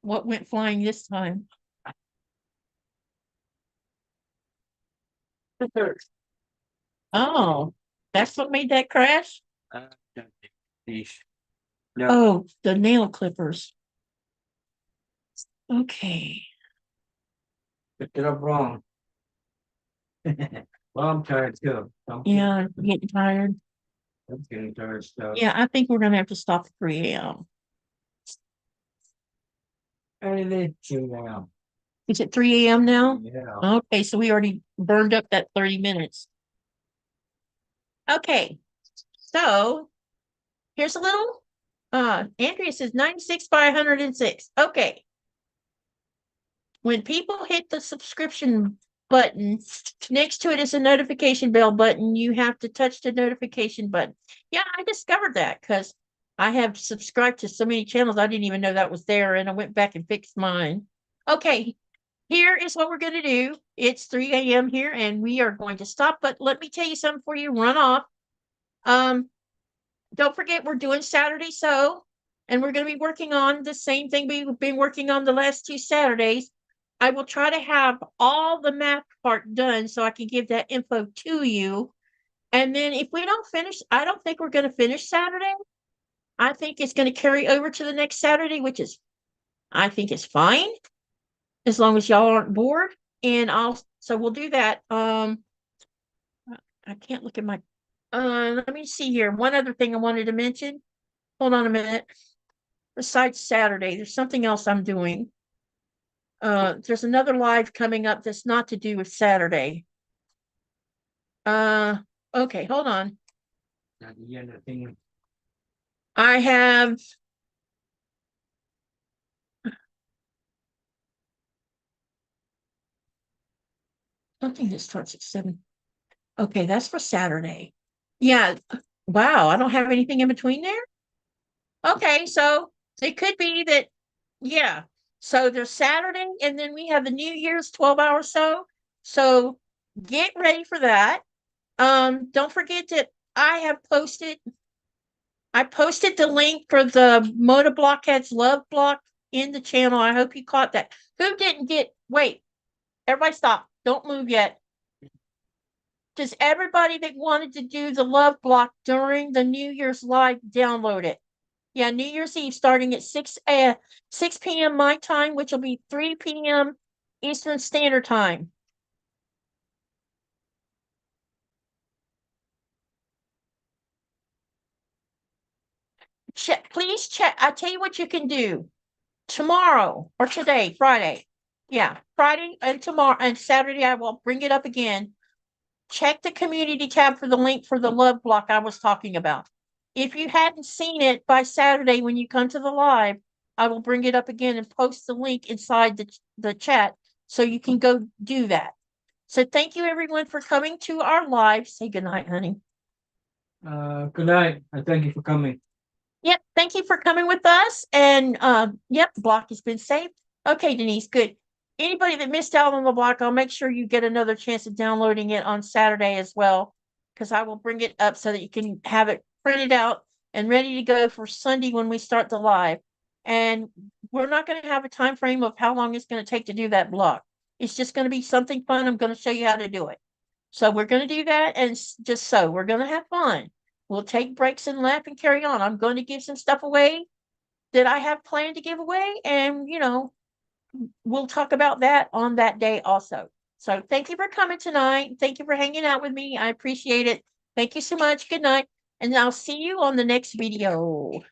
What went flying this time? Oh, that's what made that crash? No. Oh, the nail clippers. Okay. Picked it up wrong. Well, I'm tired too. Yeah, I'm getting tired. I'm getting tired stuff. Yeah, I think we're gonna have to stop at 3 a.m. Is it 3 a.m. now? Yeah. Okay, so we already burned up that 30 minutes. Okay, so here's a little. Andrea says 96 by 106. Okay. When people hit the subscription button, next to it is a notification bell button. You have to touch the notification button. Yeah, I discovered that because I have subscribed to so many channels. I didn't even know that was there, and I went back and fixed mine. Okay, here is what we're going to do. It's 3 a.m. here, and we are going to stop. But let me tell you something before you run off. Don't forget, we're doing Saturday Sew, and we're going to be working on the same thing we've been working on the last 2 Saturdays. I will try to have all the math part done so I can give that info to you. And then if we don't finish, I don't think we're going to finish Saturday. I think it's going to carry over to the next Saturday, which is, I think it's fine as long as y'all aren't bored. And so we'll do that. I can't look at my Let me see here. One other thing I wanted to mention. Hold on a minute. Besides Saturday, there's something else I'm doing. There's another live coming up that's not to do with Saturday. Okay, hold on. I have something that starts at 7. Okay, that's for Saturday. Yeah. Wow, I don't have anything in between there. Okay, so it could be that, yeah. So there's Saturday, and then we have the New Year's 12-hour show. So get ready for that. Don't forget that I posted the link for the Motor Blockheads Love Block in the channel. I hope you caught that. Who didn't get, wait, everybody stop. Don't move yet. Does everybody that wanted to do the love block during the New Year's live download it? Yeah, New Year's Eve starting at 6 p.m. my time, which will be 3 p.m. Eastern Standard Time. Please check. I tell you what you can do tomorrow or today, Friday. Yeah, Friday and tomorrow and Saturday. I will bring it up again. Check the community tab for the link for the love block I was talking about. If you hadn't seen it by Saturday when you come to the live, I will bring it up again and post the link inside the chat so you can go do that. So thank you everyone for coming to our live. Say goodnight, honey. Good night, and thank you for coming. Yep, thank you for coming with us. And yep, the block has been saved. Okay, Denise, good. Anybody that missed out on the block, I'll make sure you get another chance of downloading it on Saturday as well, because I will bring it up so that you can have it printed out and ready to go for Sunday when we start the live. And we're not going to have a time frame of how long it's going to take to do that block. It's just going to be something fun. I'm going to show you how to do it. So we're going to do that, and just so we're going to have fun. We'll take breaks and laugh and carry on. I'm going to give some stuff away that I have planned to give away, and we'll talk about that on that day also. So thank you for coming tonight. Thank you for hanging out with me. I appreciate it. Thank you so much. Good night. And I'll see you on the next video.